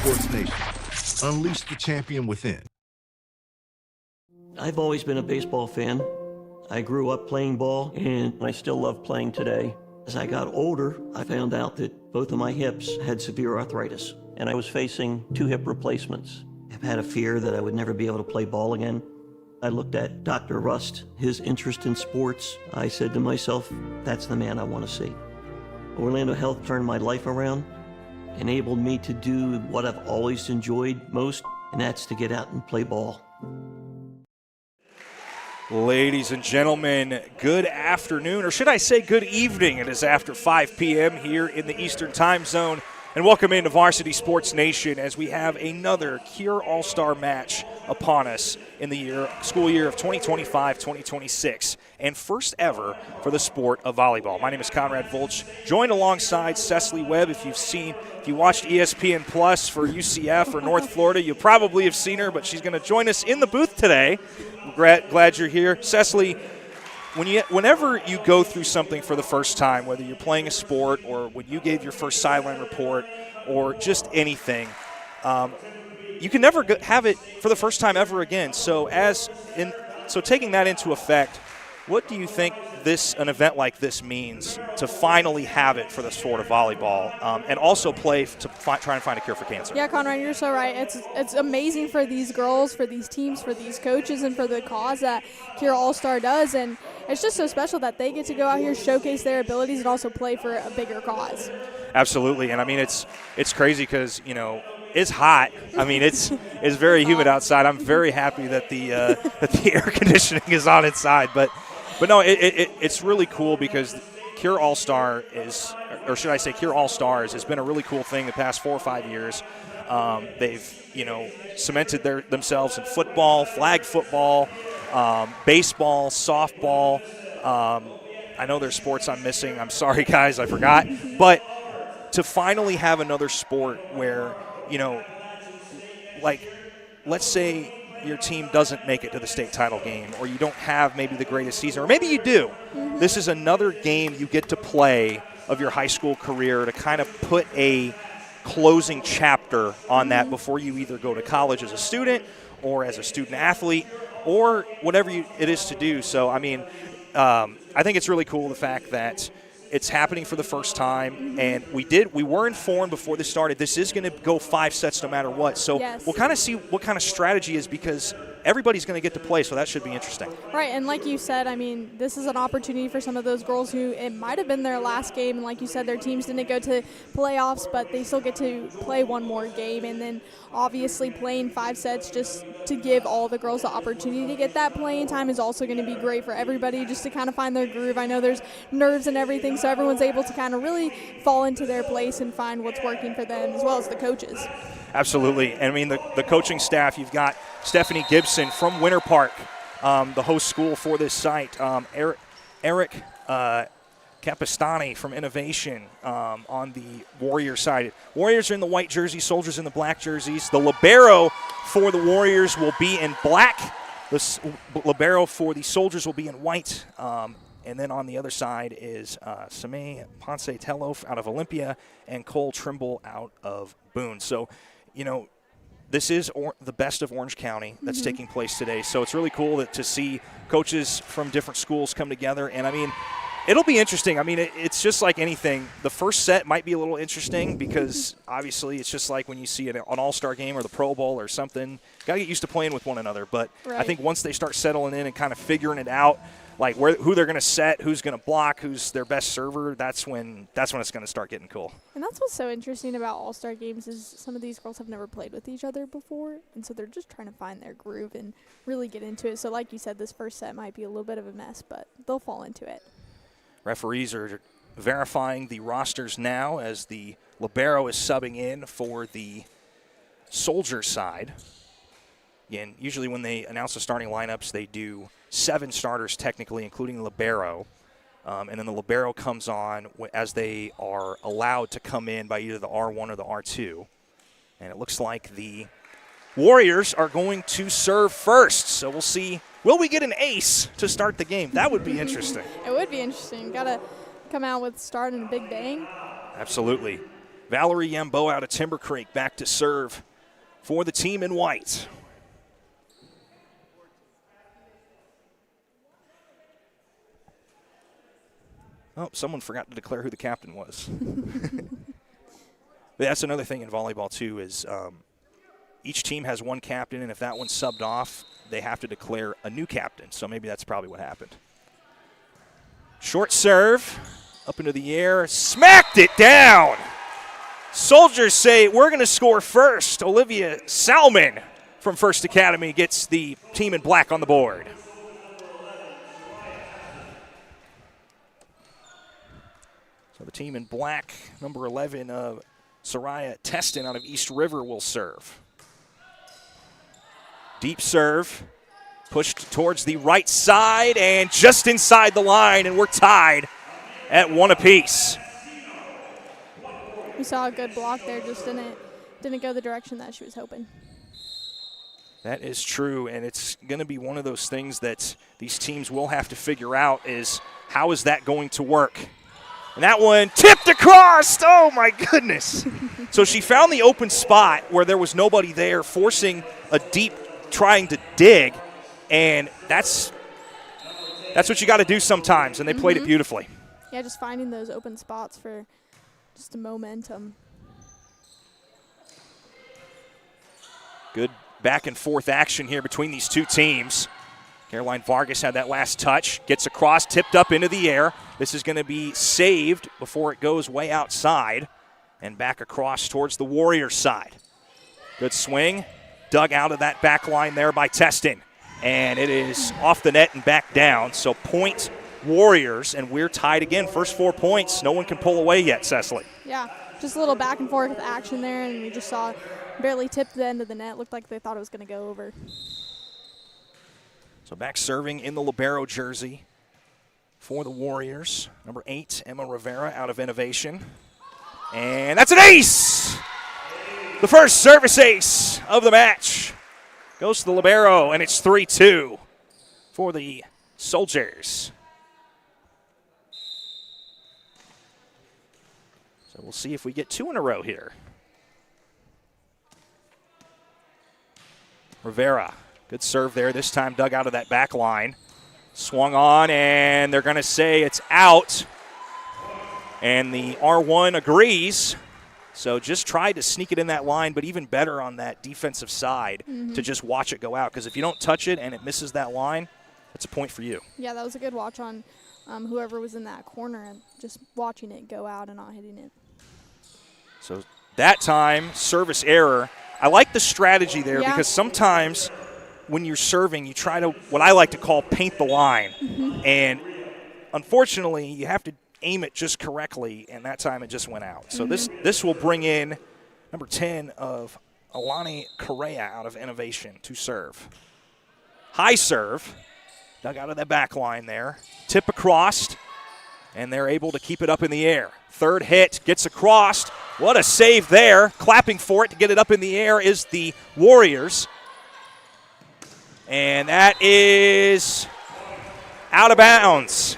Sports Nation. Unleash the champion within. I've always been a baseball fan. I grew up playing ball, and I still love playing today. As I got older, I found out that both of my hips had severe arthritis, and I was facing 2 hip replacements. I've had a fear that I would never be able to play ball again. I looked at Dr. Rust, his interest in sports. I said to myself, that's the man I want to see. Orlando Health turned my life around, enabled me to do what I've always enjoyed most, and that's to get out and play ball. Ladies and gentlemen, good afternoon, or should I say good evening. It is after 5 p.m. here in the Eastern Time Zone. And welcome into Varsity Sports Nation as we have another Cure All-Star match upon us in the school year of 2025-2026, and first ever for the sport of volleyball. My name is Conrad Volch, joined alongside Cecily Webb. If you watched ESPN Plus for UCF or North Florida, you probably have seen her, but she's going to join us in the booth today. Glad you're here. Cecily, whenever you go through something for the first time, whether you're playing a sport or when you gave your first sideline report or just anything, you can never have it for the first time ever again. So taking that into effect, what do you think an event like this means to finally have it for the sport of volleyball, and also play to try and find a cure for cancer? Yeah, Conrad, you're so right. It's amazing for these girls, for these teams, for these coaches, and for the cause that Cure All-Star does. And it's just so special that they get to go out here, showcase their abilities, and also play for a bigger cause. Absolutely. And, I mean, it's crazy because, it's hot. I mean, it's very humid outside. I'm very happy that the air conditioning is on inside. But no, it's really cool because Cure All-Star Cure All-Stars has been a really cool thing the past 4 or 5 years. They've, cemented themselves in football, flag football, baseball, softball. I know there's sports I'm missing. I'm sorry, guys, I forgot. But to finally have another sport where, let's say your team doesn't make it to the state title game, or you don't have maybe the greatest season, or maybe you do. Mm-hmm. This is another game you get to play of your high school career to kind of put a closing chapter on that before you either go to college as a student or as a student athlete or whatever it is to do. So, I mean, I think it's really cool the fact that it's happening for the first time, and we were informed before this started this is going to go 5 sets no matter what. So yes. We'll kind of see what kind of strategy is, because everybody's going to get to play, so that should be interesting. Right, and like you said, I mean, this is an opportunity for some of those girls who it might have been their last game, and like you said, their teams didn't go to playoffs, but they still get to play one more game, and then obviously playing 5 sets just to give all the girls the opportunity to get that playing time is also going to be great for everybody, just to kind of find their groove. I know there's nerves and everything, so everyone's able to kind of really fall into their place and find what's working for them, as well as the coaches. Absolutely. And I mean, the coaching staff, you've got Stephanie Gibson from Winter Park, the host school for this site, Eric Capistani from Innovation on the Warrior side. Warriors are in the white jerseys, Soldiers in the black jerseys. The libero for the Warriors will be in black. The libero for the Soldiers will be in white. And then on the other side is Samay Ponce-Tello out of Olympia and Cole Trimble out of Boone. So, this is the best of Orange County that's taking place today. So it's really cool to see coaches from different schools come together. And, I mean, it'll be interesting. I mean, it's just like anything. The first set might be a little interesting because, obviously, it's just like when you see an all-star game or the Pro Bowl or something. Got to get used to playing with one another. But right. I think once they start settling in and kind of figuring it out, like who they're going to set, who's going to block, who's their best server, that's when it's going to start getting cool. And that's what's so interesting about all-star games is some of these girls have never played with each other before, and so they're just trying to find their groove and really get into it. So like you said, this first set might be a little bit of a mess, but they'll fall into it. Referees are verifying the rosters now as the libero is subbing in for the Soldier side. Again, usually when they announce the starting lineups, they do 7 starters technically, including the libero. And then the libero comes on as they are allowed to come in by either the R1 or the R2. And it looks like the Warriors are going to serve first. So we'll see. Will we get an ace to start the game? That would be interesting. It would be interesting. Got to come out with start and a big bang. Absolutely. Valerie Yambo out of Timber Creek back to serve for the team in white. Oh, someone forgot to declare who the captain was. But that's another thing in volleyball, too, is each team has one captain, and if that one's subbed off, they have to declare a new captain. So maybe that's probably what happened. Short serve, up into the air, smacked it down. Soldiers say, we're going to score first. Olivia Salmon from First Academy gets the team in black on the board. So the team in black, number 11, Soraya Teston out of East River will serve. Deep serve, pushed towards the right side and just inside the line, and we're tied at 1 apiece. We saw a good block there, just didn't go the direction that she was hoping. That is true, and it's going to be one of those things that these teams will have to figure out is how is that going to work? And that one tipped across. Oh, my goodness. So she found the open spot where there was nobody there, forcing a deep, trying to dig, and that's what you got to do sometimes, and they played it beautifully. Yeah, just finding those open spots for just a momentum. Good back and forth action here between these two teams. Caroline Vargas had that last touch, gets across, tipped up into the air. This is going to be saved before it goes way outside and back across towards the Warriors side. Good swing, dug out of that back line there by Teston. And it is off the net and back down. So point Warriors, and we're tied again. First 4 points. No one can pull away yet, Cecily. Yeah, just a little back and forth action there, and we just saw barely tipped the end of the net. Looked like they thought it was going to go over. So back serving in the libero jersey for the Warriors. Number 8, Emma Rivera out of Innovation. And that's an ace! The first service ace of the match goes to the libero, and it's 3-2 for the Soldiers. So we'll see if we get 2 in a row here. Rivera, good serve there. This time dug out of that back line. Swung on, and they're going to say it's out. And the R1 agrees. So just tried to sneak it in that line, but even better on that defensive side to just watch it go out. Because if you don't touch it and it misses that line, that's a point for you. Yeah, that was a good watch on whoever was in that corner and just watching it go out and not hitting it. So that time, service error. I like the strategy there because sometimes when you're serving, you try to, what I like to call, paint the line. And unfortunately, you have to aim it just correctly, and that time it just went out. So this will bring in number 10 of Alani Correa out of Innovation to serve. High serve, dug out of that back line there. Tip across, and they're able to keep it up in the air. Third hit, gets across. What a save there. Clapping for it to get it up in the air is the Warriors. And that is out of bounds.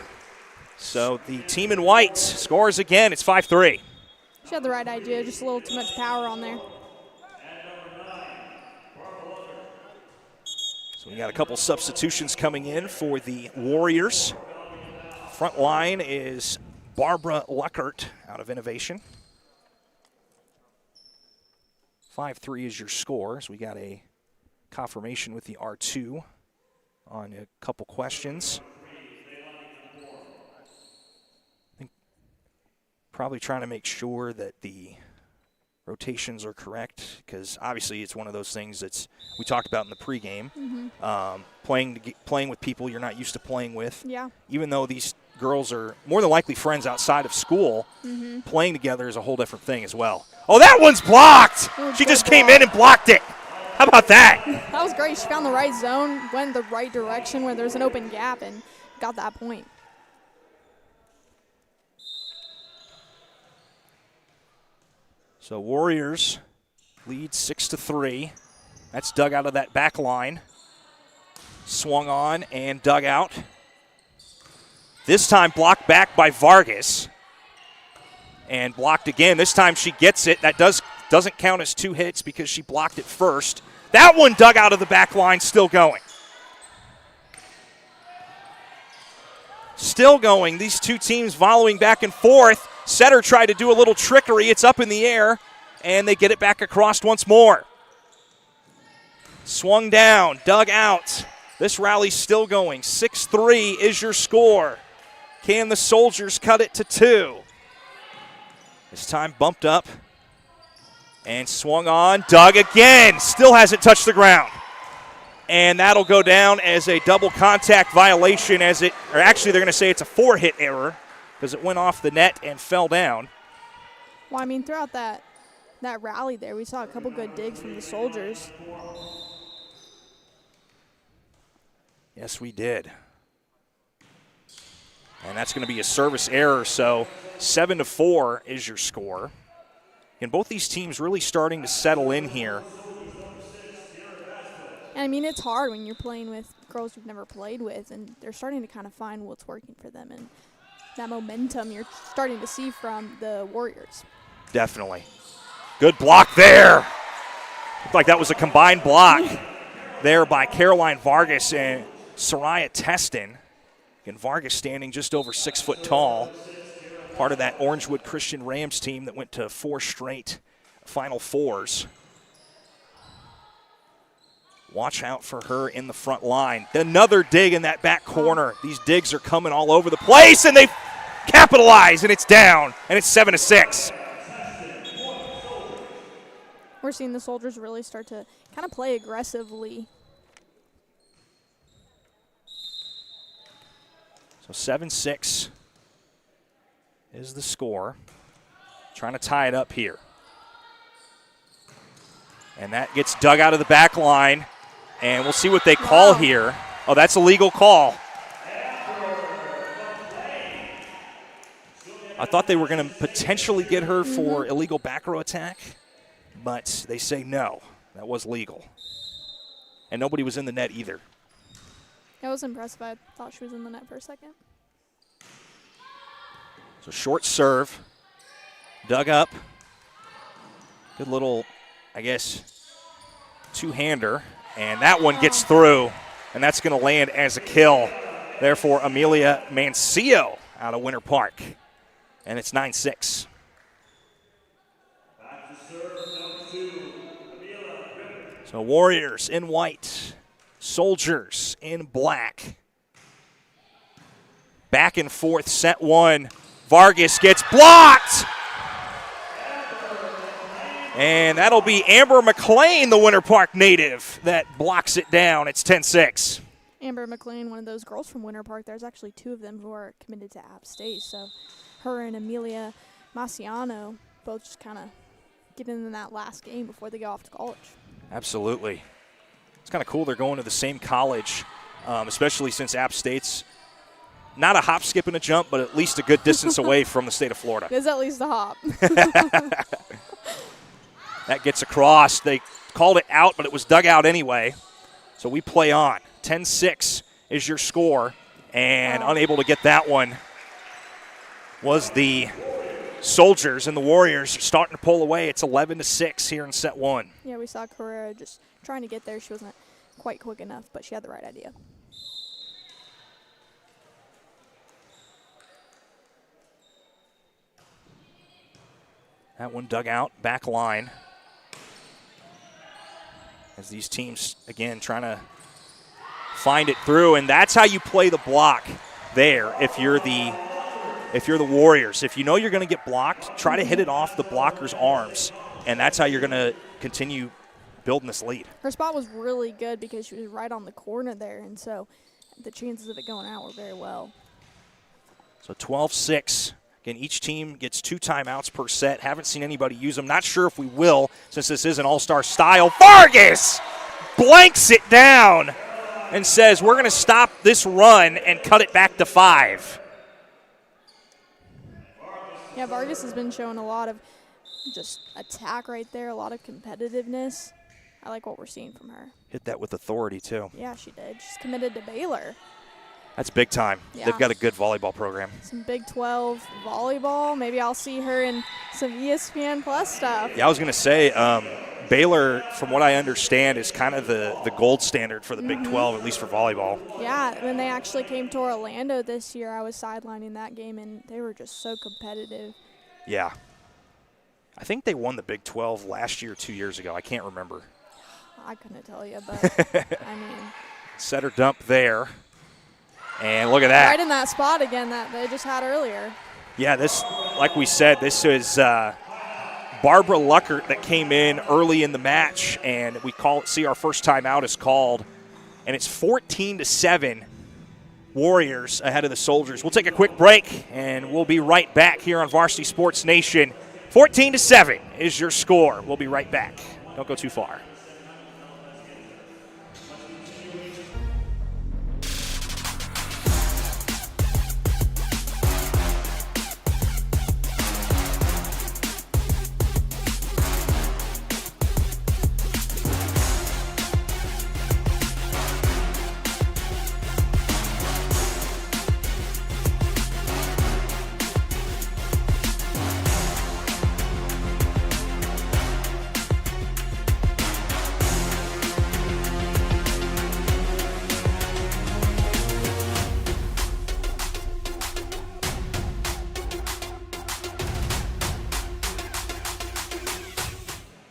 So the team in white scores again. It's 5-3. She had the right idea, just a little too much power on there. So we got a couple substitutions coming in for the Warriors. Front line is Barbara Luckert out of Innovation. 5-3 is your score. So we got a confirmation with the R2 on a couple questions. I think probably trying to make sure that the rotations are correct, because obviously it's one of those things that's we talked about in the pregame. Playing with people you're not used to playing with. Yeah. Even though these girls are more than likely friends outside of school, playing together is a whole different thing as well. Oh, that one's blocked! She just came in and blocked it. How about that? That was great. She found the right zone, went the right direction where there's an open gap, and got that point. So Warriors lead 6-3. That's dug out of that back line. Swung on and dug out. This time blocked back by Vargas. and blocked again. This time she gets it. That doesn't count as 2 hits because she blocked it first. That one dug out of the back line, still going. Still going. These two teams volleying back and forth. Setter tried to do a little trickery. It's up in the air, and they get it back across once more. Swung down, dug out. This rally's still going. 6-3 is your score. Can the Soldiers cut it to 2? This time bumped up and swung on. Dug again. Still hasn't touched the ground. And that'll go down as a double contact violation or actually they're going to say it's a 4-hit error because it went off the net and fell down. Well, I mean, throughout that rally there, we saw a couple good digs from the Soldiers. Yes, we did. And that's going to be a service error, so 7-4 is your score. And both these teams really starting to settle in here. I mean, it's hard when you're playing with girls you've never played with, and they're starting to kind of find what's working for them. And that momentum you're starting to see from the Warriors. Definitely. Good block there. Looked like that was a combined block there by Caroline Vargas and Soraya Teston. And Vargas standing just over 6 foot tall. Part of that Orangewood Christian Rams team that went to 4 straight Final Fours. Watch out for her in the front line. Another dig in that back corner. These digs are coming all over the place, and they capitalize, and it's down, and it's 7-6. We're seeing the Soldiers really start to kind of play aggressively. So 7-6 is the score. Trying to tie it up here. And that gets dug out of the back line. And we'll see what they call here. Oh, that's a legal call. I thought they were going to potentially get her for illegal back row attack, but they say no. That was legal. And nobody was in the net either. I was impressed. I thought she was in the net for a second. So short serve. Dug up. Good little, I guess, two-hander. And that one gets through, and that's going to land as a kill. Therefore, Amelia Mancio out of Winter Park. And it's 9-6. So Warriors in white, Soldiers in black. Back and forth, set one. Vargas gets blocked. And that'll be Amber McLean, the Winter Park native, that blocks it down. It's 10-6. Amber McLean, one of those girls from Winter Park. There's actually 2 of them who are committed to App State. So her and Amelia Maciano both just kind of get in that last game before they go off to college. Absolutely. It's kind of cool they're going to the same college, especially since App State's not a hop, skip, and a jump, but at least a good distance away from the state of Florida. It's at least a hop. That gets across. They called it out, but it was dug out anyway. So we play on. 10-6 is your score, and unable to get that one was the Soldiers, and the Warriors are starting to pull away. It's 11-6 here in set 1. Yeah, we saw Carrera just trying to get there. She wasn't quite quick enough, but she had the right idea. That one dug out, back line. As these teams, again, trying to find it through, and that's how you play the block there if you're the Warriors. If you know you're going to get blocked, try to hit it off the blocker's arms, and that's how you're going to continue building this lead. Her spot was really good because she was right on the corner there, and so the chances of it going out were very well. So 12-6. Again, each team gets 2 timeouts per set. Haven't seen anybody use them. Not sure if we will since this is an all-star style. Vargas blanks it down and says we're going to stop this run and cut it back to 5. Yeah, Vargas has been showing a lot of just attack right there, a lot of competitiveness. I like what we're seeing from her. Hit that with authority, too. Yeah, she did. She's committed to Baylor. That's big time. Yeah. They've got a good volleyball program. Some Big 12 volleyball. Maybe I'll see her in some ESPN Plus stuff. Yeah, I was going to say Baylor, from what I understand, is kind of the gold standard for the Big 12, at least for volleyball. Yeah, when they actually came to Orlando this year, I was sidelining that game, and they were just so competitive. Yeah. I think they won the Big 12 last year or 2 years ago. I can't remember. I couldn't tell you, but, I mean. Setter dump there. And look at that. Right in that spot again that they just had earlier. Yeah, this, like we said, this is Barbara Luckert that came in early in the match, and we see our first timeout is called, and it's 14-7 Warriors ahead of the Soldiers. We'll take a quick break, and we'll be right back here on Varsity Sports Nation. 14-7 is your score. We'll be right back. Don't go too far.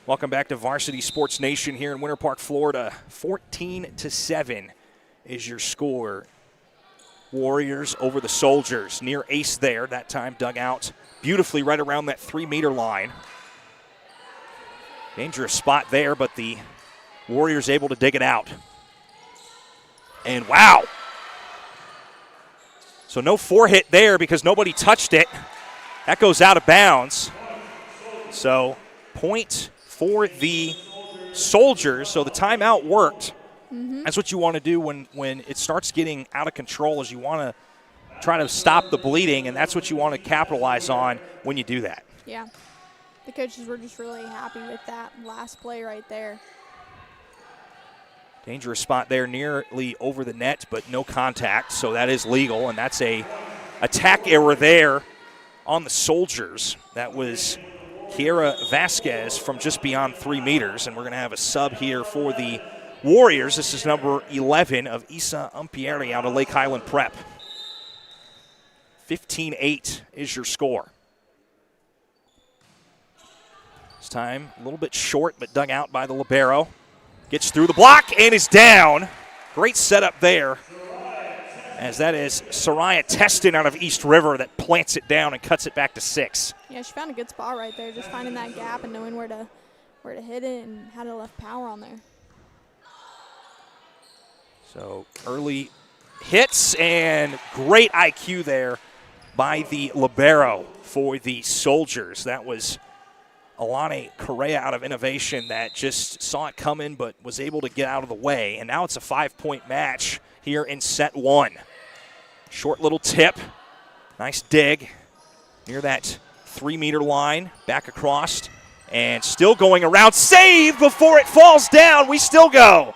Welcome back to Varsity Sports Nation here in Winter Park, Florida. 14-7 is your score. Warriors over the Soldiers. Near ace there. That time dug out beautifully right around that 3-meter line. Dangerous spot there, but the Warriors able to dig it out. And wow. So no forehit there because nobody touched it. That goes out of bounds. So point for the Soldiers, so the timeout worked. That's what you want to do when it starts getting out of control, is you want to try to stop the bleeding, and that's what you want to capitalize on when you do that. Yeah. The coaches were just really happy with that last play right there. Dangerous spot there, nearly over the net, but no contact, so that is legal, and that's a attack error there on the Soldiers. That was Kiera Vasquez from just beyond 3 meters, and we're going to have a sub here for the Warriors. This is number 11 of Isa Umpieri out of Lake Highland Prep. 15-8 is your score. This time a little bit short, but dug out by the libero. Gets through the block and is down. Great setup there, as that is Soraya Teston out of East River that plants it down and cuts it back to 6. Yeah, she found a good spot right there, just finding that gap and knowing where to hit it and had enough power on there. So early hits and great IQ there by the libero for the Soldiers. That was Alani Correa out of Innovation that just saw it coming but was able to get out of the way. And now it's a 5-point match here in set 1. Short little tip. Nice dig near that 3-meter line. Back across. And still going around. Save before it falls down. We still go.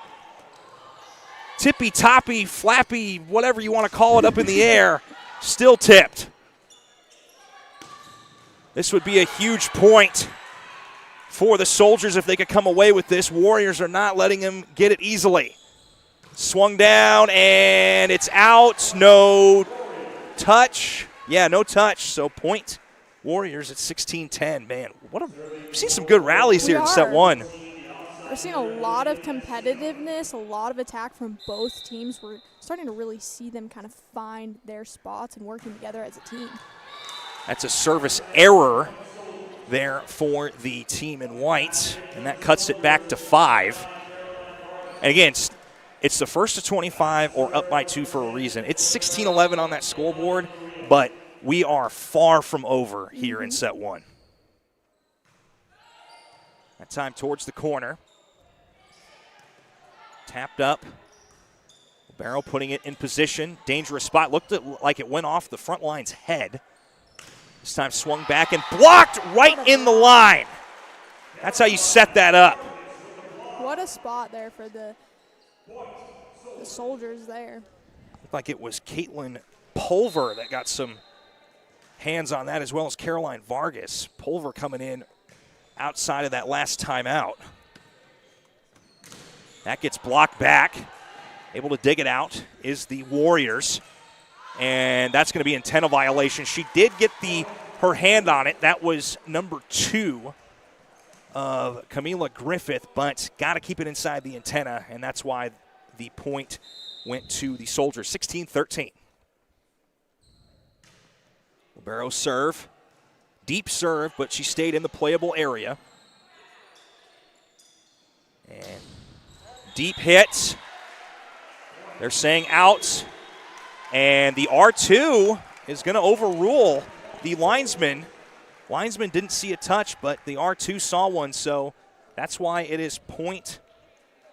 Tippy-toppy, flappy, whatever you want to call it, up in the air. Still tipped. This would be a huge point for the Soldiers if they could come away with this. Warriors are not letting them get it easily. Swung down, and it's out. No touch. Yeah, no touch. So point Warriors at 16-10. Man, we've seen some good rallies here in set 1. We're seeing a lot of competitiveness, a lot of attack from both teams. We're starting to really see them kind of find their spots and working together as a team. That's a service error there for the team in white, and that cuts it back to 5. And again, it's the first to 25 or up by 2 for a reason. It's 16-11 on that scoreboard, but we are far from over here in set 1. That time towards the corner. Tapped up. Barrow putting it in position. Dangerous spot. Looked like it went off the front line's head. This time swung back and blocked right in the line. That's how you set that up. What a spot there for the Soldiers there. Looked like it was Caitlin Pulver that got some hands on that, as well as Caroline Vargas. Pulver coming in outside of that last timeout. That gets blocked back. Able to dig it out is the Warriors. And that's going to be antenna violation. She did get her hand on it. That was number 2 of Camila Griffith, but got to keep it inside the antenna, and that's why the point went to the Soldiers, 16-13. Libero serve. Deep serve, but she stayed in the playable area. And deep hits. They're saying out. And the R2 is going to overrule the linesman. Linesman didn't see a touch, but the R2 saw one, so that's why it is point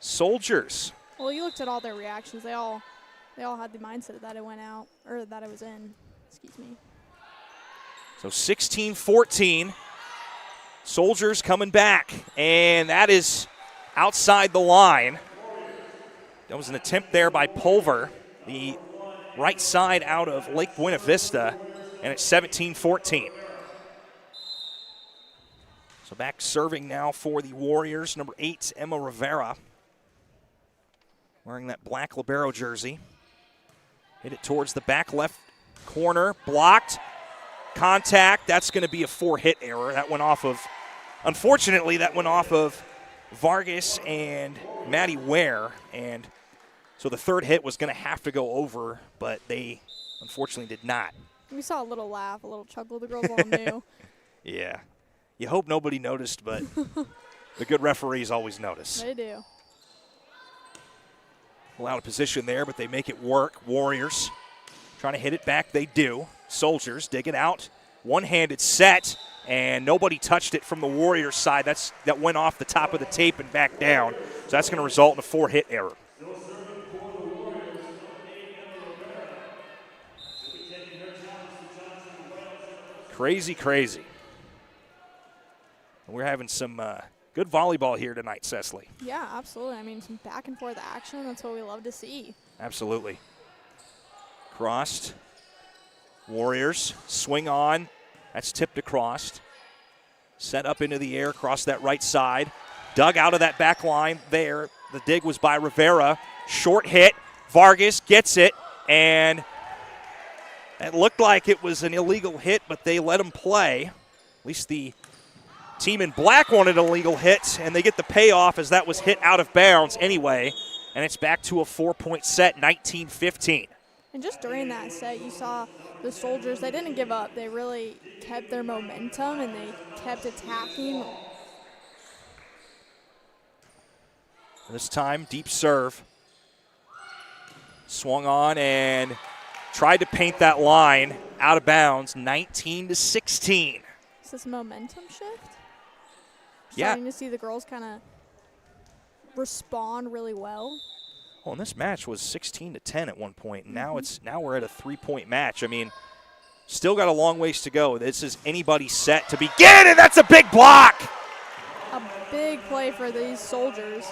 Soldiers. Well, you looked at all their reactions. They all had the mindset that it went out, or that it was in. Excuse me. So 16-14. Soldiers coming back, and that is outside the line. That was an attempt there by Pulver, the right side out of Lake Buena Vista, and it's 17-14. So back serving now for the Warriors, number 8, Emma Rivera, wearing that black libero jersey. Hit it towards the back left corner, blocked, contact. That's going to be a 4-hit error. That went off of, unfortunately, that went off of Vargas and Maddie Ware, and so the third hit was going to have to go over, but they unfortunately did not. We saw a little laugh, a little chuckle. The girls all knew. Yeah. You hope nobody noticed, but the good referees always notice. They do. Well, out of position there, but they make it work. Warriors trying to hit it back. They do. Soldiers dig it out. One-handed set, and nobody touched it from the Warriors side. That went off the top of the tape and back down. So that's going to result in a 4-hit error. Crazy, crazy. We're having some good volleyball here tonight, Cecily. Yeah, absolutely. I mean, some back and forth action. That's what we love to see. Absolutely. Crossed. Warriors swing on. That's tipped across. Set up into the air across that right side. Dug out of that back line there. The dig was by Rivera. Short hit. Vargas gets it, and it looked like it was an illegal hit, but they let him play. At least the team in black wanted an illegal hit, and they get the payoff as that was hit out of bounds anyway. And it's back to a 4-point set, 19-15. And just during that set, you saw the Soldiers, they didn't give up. They really kept their momentum, and they kept attacking. This time, deep serve. Swung on and tried to paint that line out of bounds, 19-16. Is this a momentum shift? Yeah. Starting to see the girls kind of respond really well. Well, and this match was 16-10 at one point. And now we're at a 3-point match. I mean, still got a long ways to go. This is anybody's set to begin, and that's a big block. A big play for these Soldiers.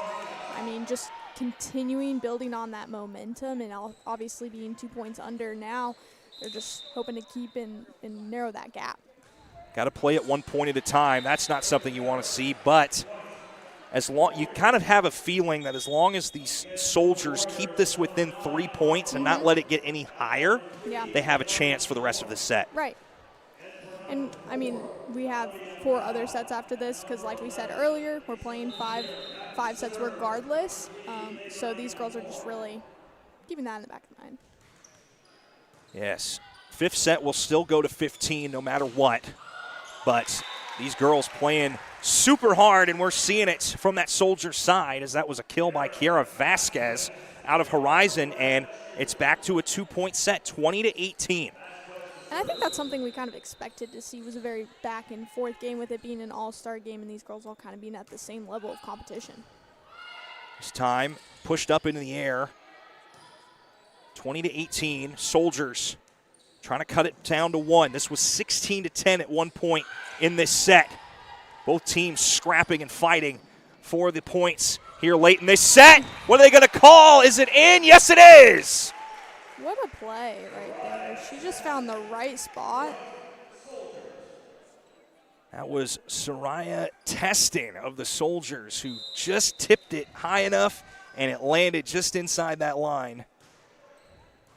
I mean, just continuing building on that momentum, and obviously being 2 points under now, they're just hoping to keep and narrow that gap. Got to play it 1 point at a time. That's not something you want to see, but as long you kind of have a feeling that as long as these Soldiers keep this within 3 points and not let it get any higher, they have a chance for the rest of the set. Right. And, I mean, we have 4 other sets after this because, like we said earlier, we're playing five sets regardless. So these girls are just really keeping that in the back of the mind. Yes. 5th set will still go to 15 no matter what. But these girls playing super hard, and we're seeing it from that Soldier side as that was a kill by Kiara Vasquez out of Horizon, and it's back to a 2-point set, 20-18. And I think that's something we kind of expected to see, was a very back and forth game with it being an all-star game and these girls all kind of being at the same level of competition. This time pushed up into the air, 20-18. Soldiers trying to cut it down to 1. This was 16-10 at one point in this set. Both teams scrapping and fighting for the points here late in this set. What are they going to call? Is it in? Yes, it is. What play right there. She just found the right spot. That was Soraya Testing of the Soldiers, who just tipped it high enough, and it landed just inside that line.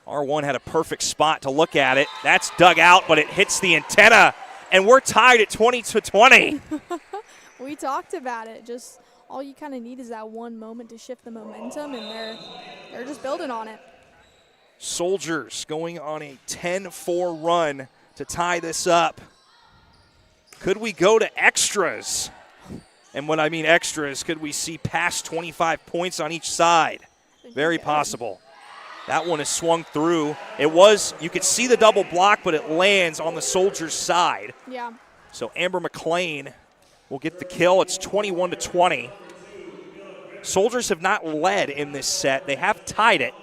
R1 had a perfect spot to look at it. That's dug out, but it hits the antenna, and we're tied at 20-20. We talked about it. Just all you kind of need is that one moment to shift the momentum, and they're just building on it. Soldiers going on a 10-4 run to tie this up. Could we go to extras? And when I mean extras, could we see past 25 points on each side? Very possible. That one is swung through. It was, you could see the double block, but it lands on the Soldiers' side. Yeah. So Amber McLean will get the kill. It's 21-20. Soldiers have not led in this set. They have tied it.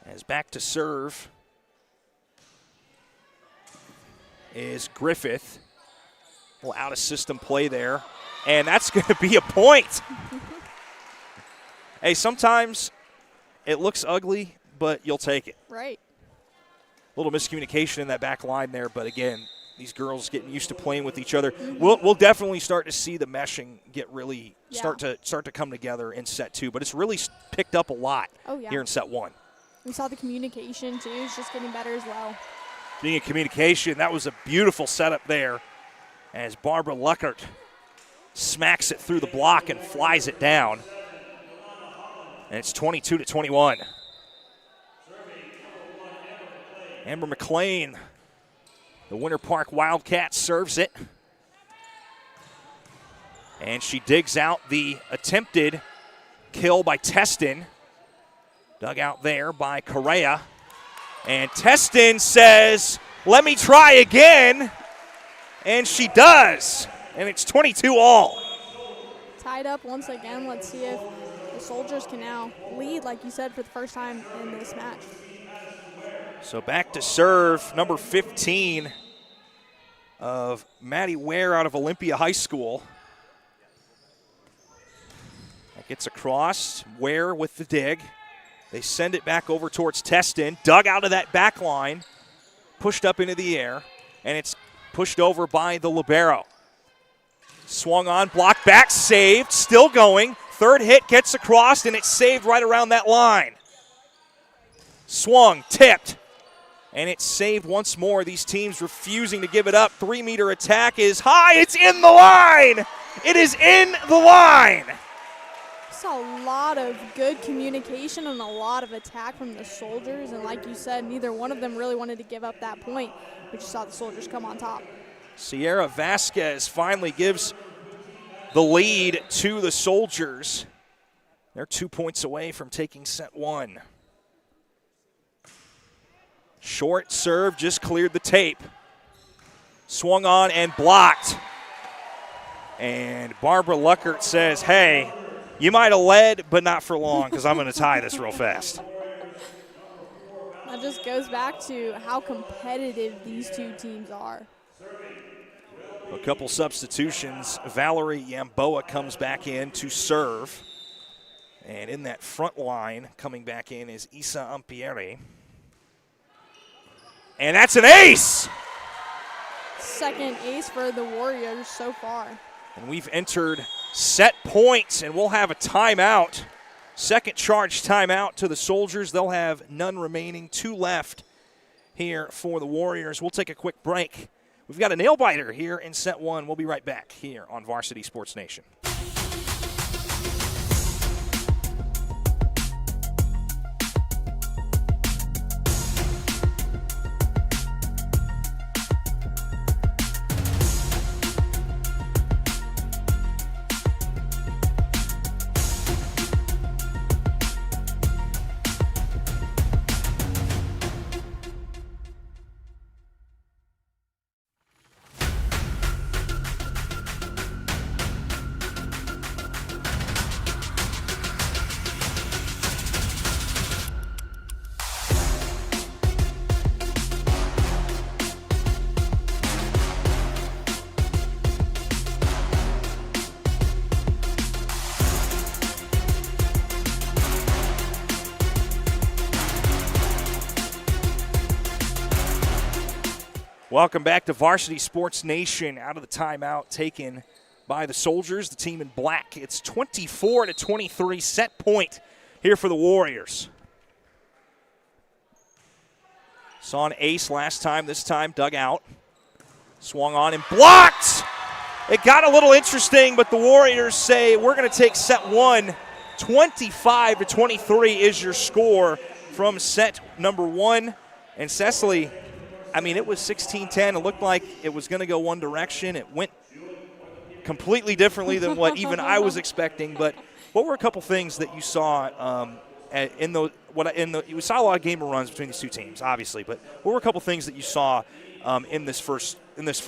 As back to serve is Griffith. A little out-of-system play there. And that's going to be a point. Hey, sometimes it looks ugly, but you'll take it. Right. A little miscommunication in that back line there, but again, these girls getting used to playing with each other. We'll definitely start to see the meshing get really start to come together in set 2, but it's really picked up a lot here in set 1. We saw the communication too; it's just getting better as well. Being in communication, that was a beautiful setup there, as Barbara Luckert smacks it through the block and flies it down, and it's 22-21. Amber McLean, the Winter Park Wildcats, serves it. And she digs out the attempted kill by Testin. Dug out there by Correa. And Testin says, let me try again. And she does. And it's 22-all. Tied up once again. Let's see if the Soldiers can now lead, like you said, for the first time in this match. So back to serve, number 15 of Maddie Ware out of Olympia High School. That gets across, Ware with the dig. They send it back over towards Testin, dug out of that back line, pushed up into the air, and it's pushed over by the libero. Swung on, blocked back, saved, still going. Third hit gets across, and it's saved right around that line. Swung, tipped. And it's saved once more. These teams refusing to give it up. 3-meter attack is high. It's in the line. It is in the line. Saw a lot of good communication and a lot of attack from the Soldiers. And like you said, neither one of them really wanted to give up that point. We just saw the Soldiers come on top. Sierra Vasquez finally gives the lead to the Soldiers. They're 2 points away from taking set 1. Short serve just cleared the tape. Swung on and blocked. And Barbara Luckert says, hey, you might have led, but not for long, because I'm going to tie this real fast. That just goes back to how competitive these two teams are. A couple substitutions. Valerie Yamboa comes back in to serve. And in that front line, coming back in is Isa Ampieri. And that's an ace! Second ace for the Warriors so far. And we've entered set points, and we'll have a timeout. Second charge timeout to the Soldiers. They'll have none remaining. 2 left here for the Warriors. We'll take a quick break. We've got a nail-biter here in set 1. We'll be right back here on Varsity Sports Nation. Welcome back to Varsity Sports Nation. Out of the timeout taken by the Soldiers, the team in black. It's 24-23 set point here for the Warriors. Saw an ace last time, this time dug out. Swung on and blocked! It got a little interesting, but the Warriors say we're going to take set one. 25-23 is your score from set number one. And Cecily, I mean, it was 16-10. It looked like it was going to go one direction. It went completely differently than what even I was expecting. But what were a couple things that you saw you saw a lot of game of runs between these two teams, obviously. But what were a couple things that you saw in this first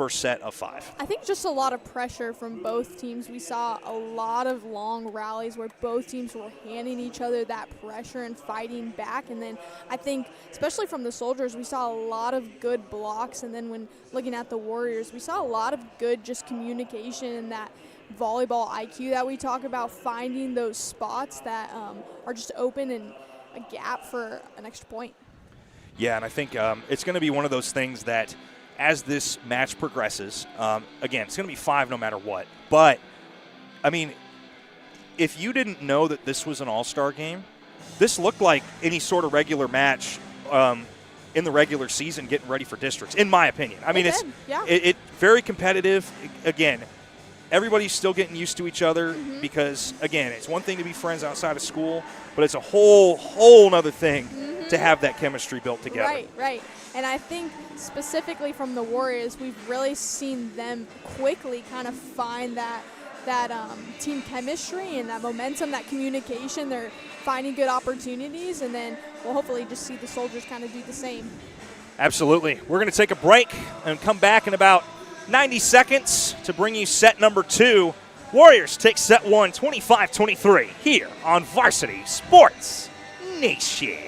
set of five? I think just a lot of pressure from both teams. We saw a lot of long rallies where both teams were handing each other that pressure and fighting back. And then I think, especially from the Soldiers, we saw a lot of good blocks. And then when looking at the Warriors, we saw a lot of good just communication and that volleyball IQ that we talk about, finding those spots that are just open and a gap for an extra point. Yeah, and I think it's going to be one of those things that as this match progresses, again, it's going to be five no matter what. But, I mean, if you didn't know that this was an all-star game, this looked like any sort of regular match in the regular season getting ready for districts, in my opinion. I mean, it's very competitive. Again, everybody's still getting used to each other because, again, it's one thing to be friends outside of school, but it's a whole other thing to have that chemistry built together. Right. And I think specifically from the Warriors, we've really seen them quickly kind of find that team chemistry and that momentum, that communication. They're finding good opportunities, and then we'll hopefully just see the Soldiers kind of do the same. Absolutely. We're going to take a break and come back in about 90 seconds to bring you set number two. Warriors take set one, 25-23, here on Varsity Sports Nation.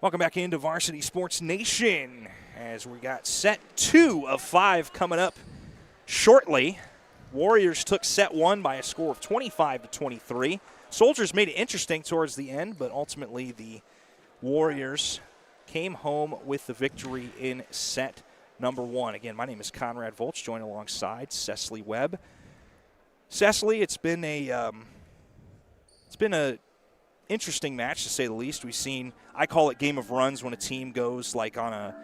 Welcome back into Varsity Sports Nation as we got set two of five coming up shortly. Warriors took set one by a score of 25-23. Soldiers made it interesting towards the end, but ultimately the Warriors came home with the victory in set number one. Again, my name is Conrad Volch, joined alongside Cecily Webb. Cecily, it's been a interesting match, to say the least. We've seen, I call it game of runs, when a team goes like on a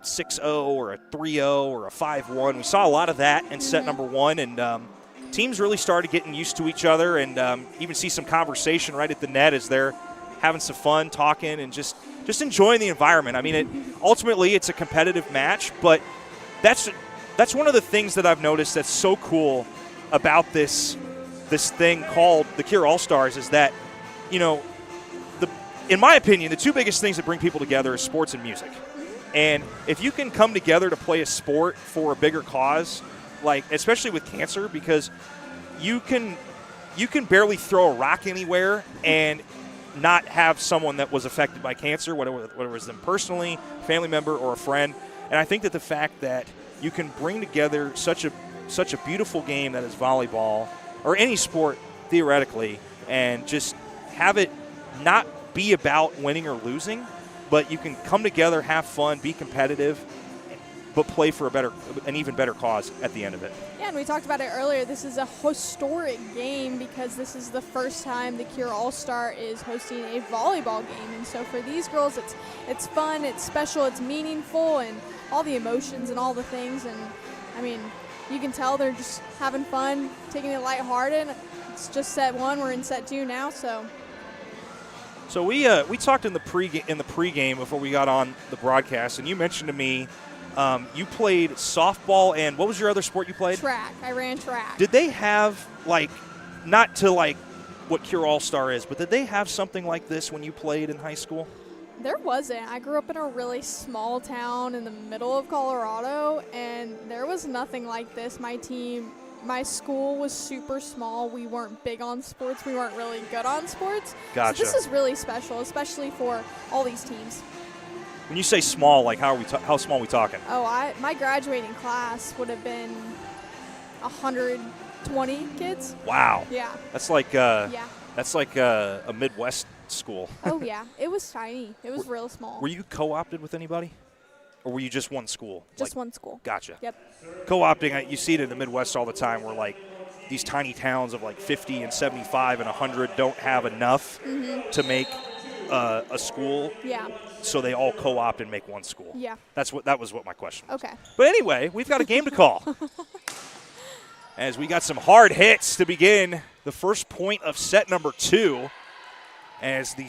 6-0 or a 3-0 or a 5-1. We saw a lot of that in set number one, and teams really started getting used to each other, and even see some conversation right at the net as they're having some fun, talking, and just enjoying the environment. I mean, ultimately it's a competitive match, but that's that's one of the things that I've noticed that's so cool about this thing called the Cure All-Stars is that, in my opinion, the two biggest things that bring people together is sports and music. And if you can come together to play a sport for a bigger cause, like especially with cancer, because you can barely throw a rock anywhere and not have someone that was affected by cancer, whether it was them personally, family member, or a friend. And I think that the fact that you can bring together such a beautiful game that is volleyball, or any sport theoretically, and just have it not be about winning or losing, but you can come together, have fun, be competitive, but play for an even better cause at the end of it. Yeah, and we talked about it earlier. This is a historic game because this is the first time the Cure All-Star is hosting a volleyball game. And so for these girls, it's fun, it's special, it's meaningful, and all the emotions and all the things. And, I mean, you can tell they're just having fun, taking it lighthearted. It's just set one. We're in set two now, so. So we talked in the pregame before we got on the broadcast, and you mentioned to me you played softball, and what was your other sport you played? Track. I ran track. Did they have, not to what Cure All-Star is, but did they have something like this when you played in high school? There wasn't. I grew up in a really small town in the middle of Colorado, and there was nothing like this. My school was super small. We weren't big on sports. We weren't really good on sports. Gotcha. So this is really special, especially for all these teams. When you say small, how small are we talking? Oh, my graduating class would have been 120 kids. Wow. Yeah. That's like a Midwest school. Oh yeah, it was tiny. It was real small. Were you co-opted with anybody, or were you just one school? Just one school. Gotcha. Yep. Co-opting, you see it in the Midwest all the time, where these tiny towns of 50 and 75 and 100 don't have enough to make a school. Yeah. So they all co-opt and make one school. Yeah. That was what my question was. Okay. But anyway, we've got a game to call. As we got some hard hits to begin the first point of set number 2, as the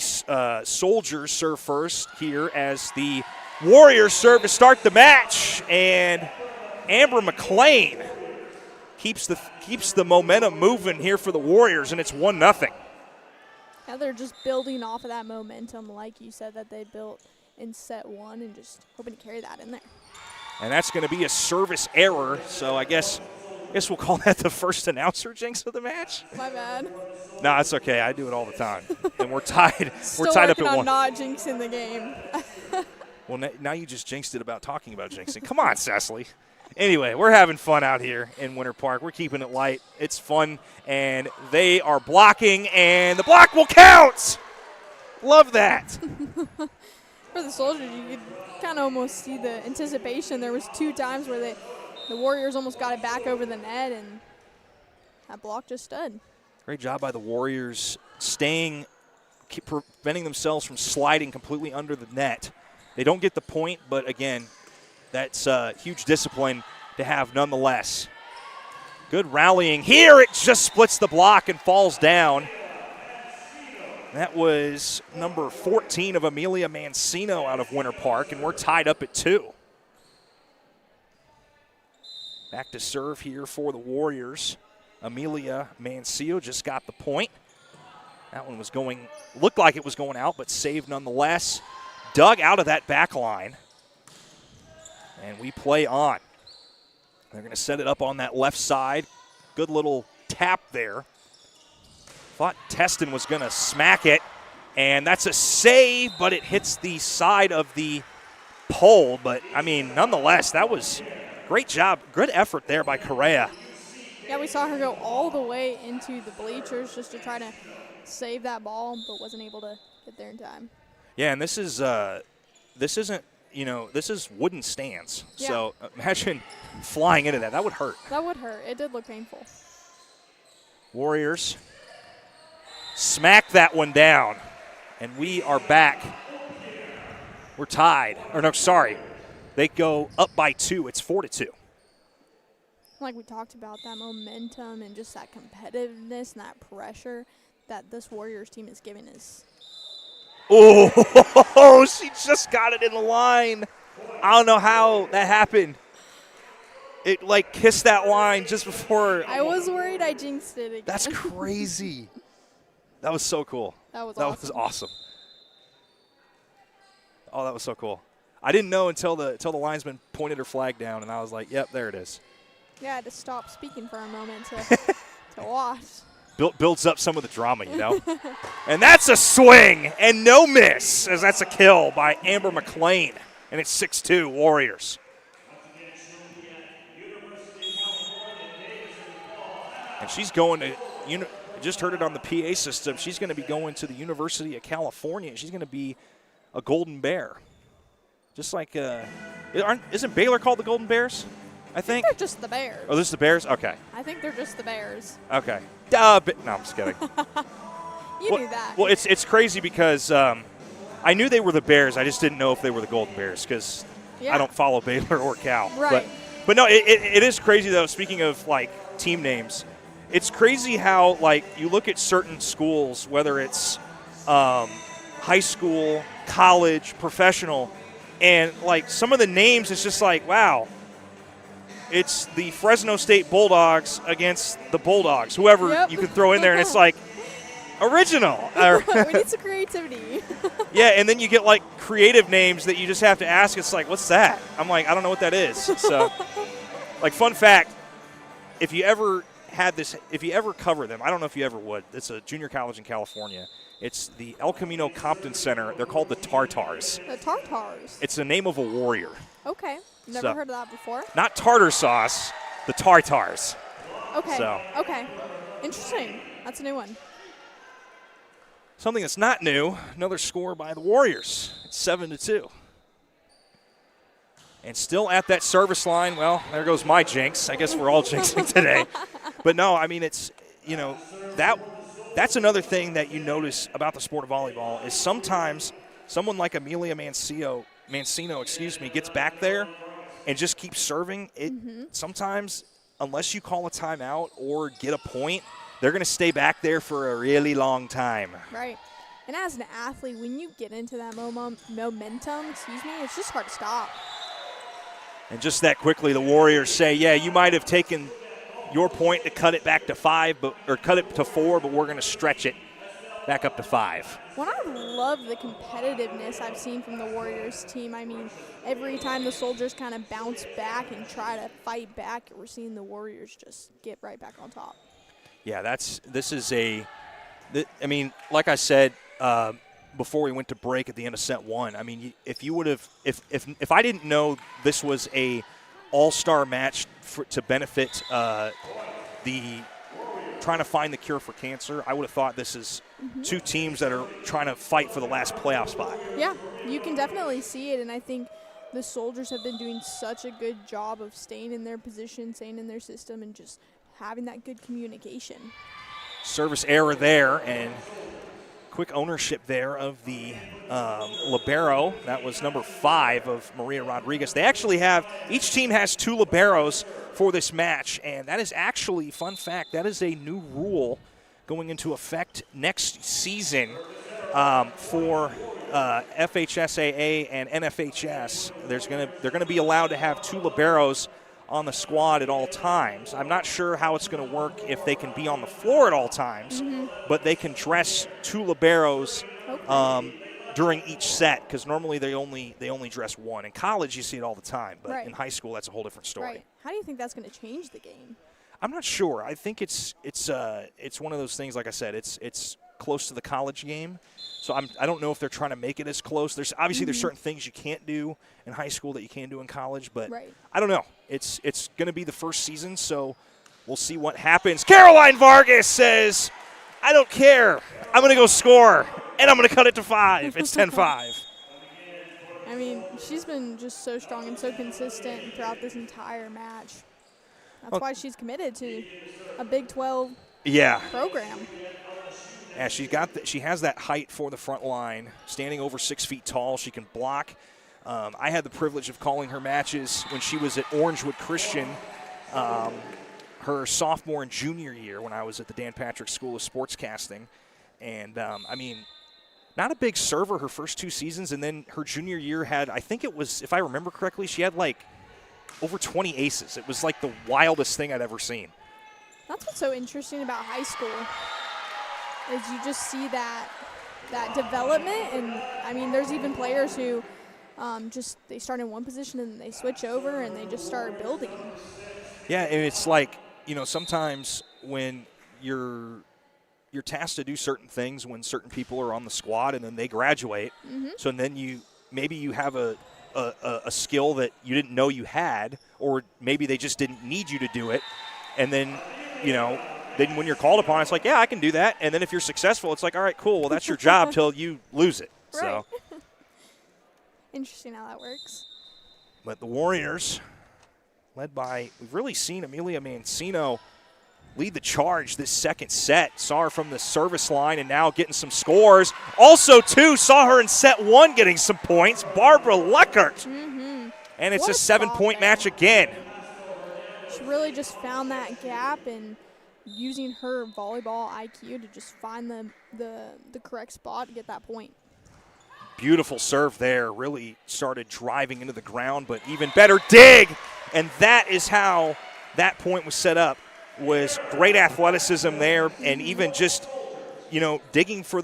Soldiers serve first here, as the Warriors serve to start the match, and Amber McLean keeps the momentum moving here for the Warriors, and it's 1-0. Now they're just building off of that momentum, like you said, that they built in set 1, and just hoping to carry that in there. And that's going to be a service error, so I guess we'll call that the first announcer jinx of the match. My bad. No, it's okay. I do it all the time. And we're tied. Still we're tied up working at on 1. not jinxing the game. Well, now you just jinxed it about talking about jinxing. Come on, Cecily. Anyway, we're having fun out here in Winter Park. We're keeping it light. It's fun, and they are blocking, and the block will count. Love that. For the Soldiers, you could kind of almost see the anticipation. There was 2 times where the Warriors almost got it back over the net, and that block just stood. Great job by the Warriors preventing themselves from sliding completely under the net. They don't get the point, but again, that's huge discipline to have nonetheless. Good rallying here. It just splits the block and falls down. That was number 14 of Amelia Mancino out of Winter Park, and we're tied up at 2. Back to serve here for the Warriors. Amelia Mancino just got the point. That one looked like it was going out, but saved nonetheless. Dug out of that back line. And we play on. They're going to set it up on that left side. Good little tap there. Thought Teston was going to smack it. And that's a save, but it hits the side of the pole. But, nonetheless, that was great job. Good effort there by Correa. Yeah, we saw her go all the way into the bleachers just to try to save that ball, but wasn't able to get there in time. Yeah, and this is wooden stands. Yeah. So imagine flying into that. That would hurt. That would hurt. It did look painful. Warriors smack that one down, and we are back. We're tied. They go up by 2. It's 4-2. Like we talked about, that momentum and just that competitiveness and that pressure that this Warriors team is giving us. Oh, she just got it in the line. I don't know how that happened. it like kissed that line just before. I was worried I jinxed it again. That's crazy. That was so cool. That was awesome. Oh, that was so cool. I didn't know until the linesman pointed her flag down, and I was like, yep, there it is. Yeah, I had to stop speaking for a moment to watch. Builds up some of the drama, you know. And that's a swing and no miss, as that's a kill by Amber McLean. And it's 6-2 Warriors. And she's going to, just heard it on the PA system, she's going to be going to the University of California. She's going to be a Golden Bear. Just like, isn't Baylor called the Golden Bears? I think. They're just the Bears. Oh, this is the Bears? Okay. I think they're just the Bears. Okay. No, I'm just kidding. You knew that. Well, it's crazy because I knew they were the Bears. I just didn't know if they were the Golden Bears because I don't follow Baylor or Cal. Right. But no, it is crazy, though, speaking of, like, team names. It's crazy how, like, you look at certain schools, whether it's high school, college, professional, and, like, some of the names, it's just like, wow. It's the Fresno State Bulldogs against the Bulldogs, whoever you can throw in there, and it's like, original. We need some creativity. Yeah, and then you get, like, creative names that you just have to ask. It's like, what's that? I'm like, I don't know what that is. So, like, fun fact, if you ever cover them, I don't know if you ever would. It's a junior college in California. It's the El Camino Compton Center. They're called the Tartars. The Tartars. It's the name of a warrior. Okay. Never heard of that before. Not tartar sauce, the Tartars. Okay. So. Okay. Interesting. That's a new one. Something that's not new, another score by the Warriors. It's 7-2. And still at that service line, well, there goes my jinx. I guess we're all jinxing today. But no, I mean, it's, that's another thing that you notice about the sport of volleyball is sometimes someone like Amelia Mancino, gets back there and just keeps serving. Sometimes, unless you call a timeout or get a point, they're going to stay back there for a really long time. Right. And as an athlete, when you get into that momentum, it's just hard to stop. And just that quickly, the Warriors say, yeah, you might have taken your point to cut it back to 5, or cut it to 4, but we're going to stretch it back up to 5. Well, I love the competitiveness I've seen from the Warriors team. I mean, every time the Soldiers kind of bounce back and try to fight back, we're seeing the Warriors just get right back on top. Yeah, like I said before we went to break at the end of set 1, I mean, if I didn't know this was a all-star match to benefit the trying to find the cure for cancer, I would have thought this is two teams that are trying to fight for the last playoff spot. Yeah, you can definitely see it, and I think the Soldiers have been doing such a good job of staying in their position, staying in their system, and just having that good communication. Service error there, and quick ownership there of the libero. That was number 5 of Maria Rodriguez. They actually each team has 2 liberos for this match, and that is actually, fun fact, that is a new rule going into effect next season for FHSAA and NFHS. They're gonna be allowed to have 2 liberos on the squad at all times. I'm not sure how it's going to work if they can be on the floor at all times, but they can dress 2 liberos during each set, because normally they only dress 1. In college, you see it all the time, but in high school, that's a whole different story. Right. How do you think that's going to change the game? I'm not sure. I think it's one of those things. Like I said, it's close to the college game. So I don't know if they're trying to make it as close. There's obviously there's certain things you can't do in high school that you can do in college, but I don't know. It's going to be the first season, so we'll see what happens. Caroline Vargas says, I don't care. I'm going to go score, and I'm going to cut it to 5. It's 10-5. I mean, she's been just so strong and so consistent throughout this entire match. That's why she's committed to a Big 12 program. Yeah, she has that height for the front line, standing over 6 feet tall. She can block. I had the privilege of calling her matches when she was at Orangewood Christian, her sophomore and junior year when I was at the Dan Patrick School of Sportscasting. And, I mean, not a big server her first 2 seasons, and then her junior year had, I think it was, if I remember correctly, she had like over 20 aces. It was like the wildest thing I'd ever seen. That's what's so interesting about high school is you just see that development. And, I mean, there's even players who they start in one position and they switch over and they just start building. Yeah, and it's like, sometimes when you're tasked to do certain things when certain people are on the squad and then they graduate. Mm-hmm. So then maybe you have a skill that you didn't know you had, or maybe they just didn't need you to do it. And then, then when you're called upon, it's like, yeah, I can do that. And then if you're successful, it's like, all right, cool. Well, that's your job till you lose it. Right. So interesting how that works. But the Warriors, led by, we've really seen Amelia Mancino lead the charge this second set. Saw her from the service line and now getting some scores. Also, too, saw her in set one getting some points. Barbara Leckert. Mm-hmm. And it's a 7-point match again. She really just found that gap and using her volleyball IQ to just find the correct spot to get that point. Beautiful serve there. Really started driving into the ground, but even better dig. And that is how that point was set up. Was great athleticism there, and even just, digging for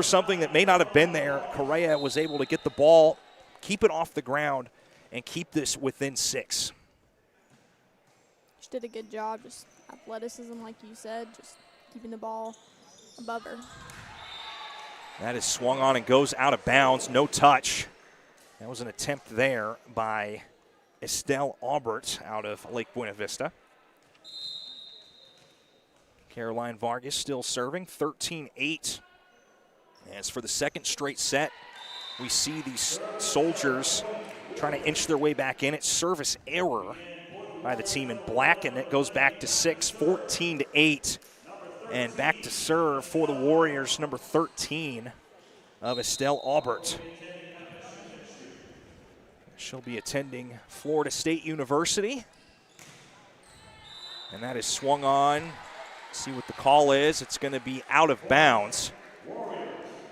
something that may not have been there. Correa was able to get the ball, keep it off the ground, and keep this within 6. She did a good job, just athleticism, like you said, just keeping the ball above her. That is swung on and goes out of bounds, no touch. That was an attempt there by Estelle Aubert out of Lake Buena Vista. Caroline Vargas still serving, 13-8. As for the second straight set, we see these Soldiers trying to inch their way back in. It's service error by the team in black, and it goes back to 6, 14-8. And back to serve for the Warriors, number 13 of Estelle Aubert. She'll be attending Florida State University. And that is swung on. See what the call is. It's going to be out of bounds.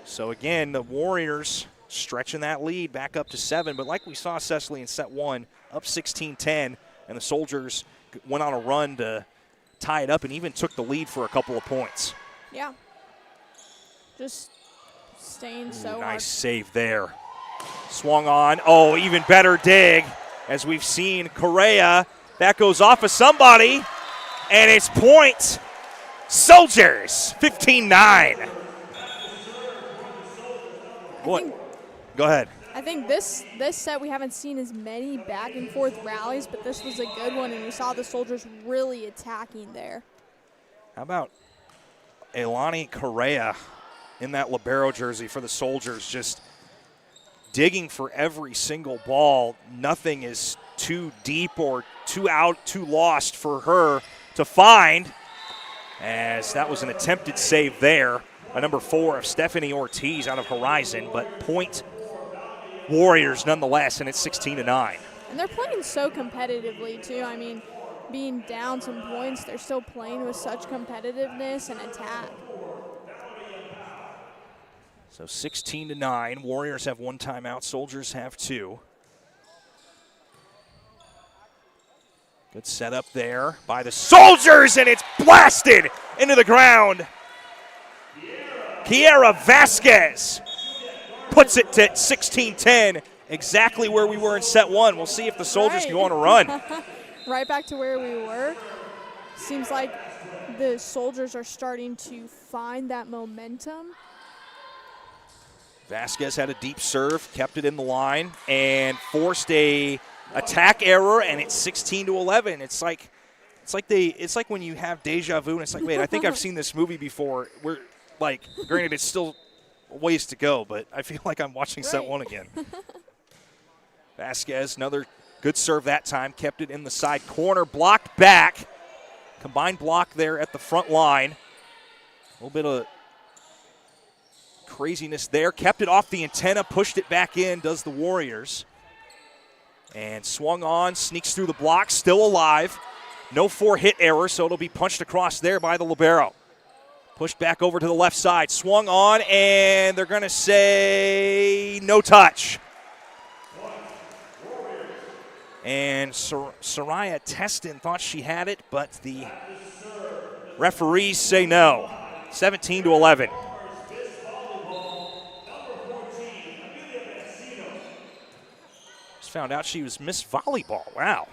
So again, the Warriors stretching that lead back up to 7. But like we saw Cecily in set 1, up 16-10, and the Soldiers went on a run to tie it up and even took the lead for a couple of points. Yeah. Just staying so hard. Nice save there. Swung on. Oh, even better dig. As we've seen Correa, that goes off of somebody, and it's point. Soldiers, 15-9. What? Go ahead. I think this set we haven't seen as many back and forth rallies, but this was a good one, and we saw the Soldiers really attacking there. How about Elani Correa in that libero jersey for the Soldiers, just digging for every single ball. Nothing is too deep or too out, too lost for her to find, as that was an attempted save there by number 4 of Stephanie Ortiz out of Horizon, but point Warriors nonetheless, and it's 16-9. And they're playing so competitively too. I mean, being down some points, they're still playing with such competitiveness and attack. So 16-9. Warriors have 1 timeout. Soldiers have 2. Good setup there by the Soldiers, and it's blasted into the ground. Kiera Vasquez puts it to 16-10, exactly where we were in set 1. We'll see if the Soldiers can go on a run. Right back to where we were. Seems like the Soldiers are starting to find that momentum. Vasquez had a deep serve, kept it in the line, and forced a attack error, and it's 16-11. It's like when you have deja vu, and it's like, wait, I think I've seen this movie before. We're like, granted, it's still a ways to go, but I feel like I'm watching set 1 again. Vasquez, another good serve that time, kept it in the side corner, blocked back. Combined block there at the front line. A little bit of craziness there. Kept it off the antenna, pushed it back in, does the Warriors. And swung on, sneaks through the block, still alive. No 4-hit error, so it'll be punched across there by the libero. Pushed back over to the left side, swung on, and they're going to say no touch. And Soraya Teston thought she had it, but the referees say no. 17-11. Just found out she was Miss Volleyball. Wow.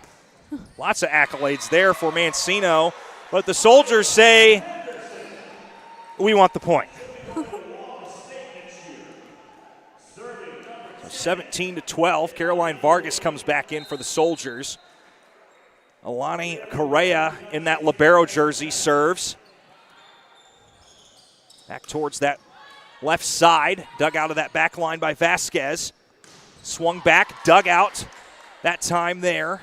Lots of accolades there for Mancino. But the Soldiers say, we want the point. 17-12. Caroline Vargas comes back in for the Soldiers. Alani Correa in that libero jersey serves. Back towards that left side. Dug out of that back line by Vasquez. Swung back, dug out. That time there.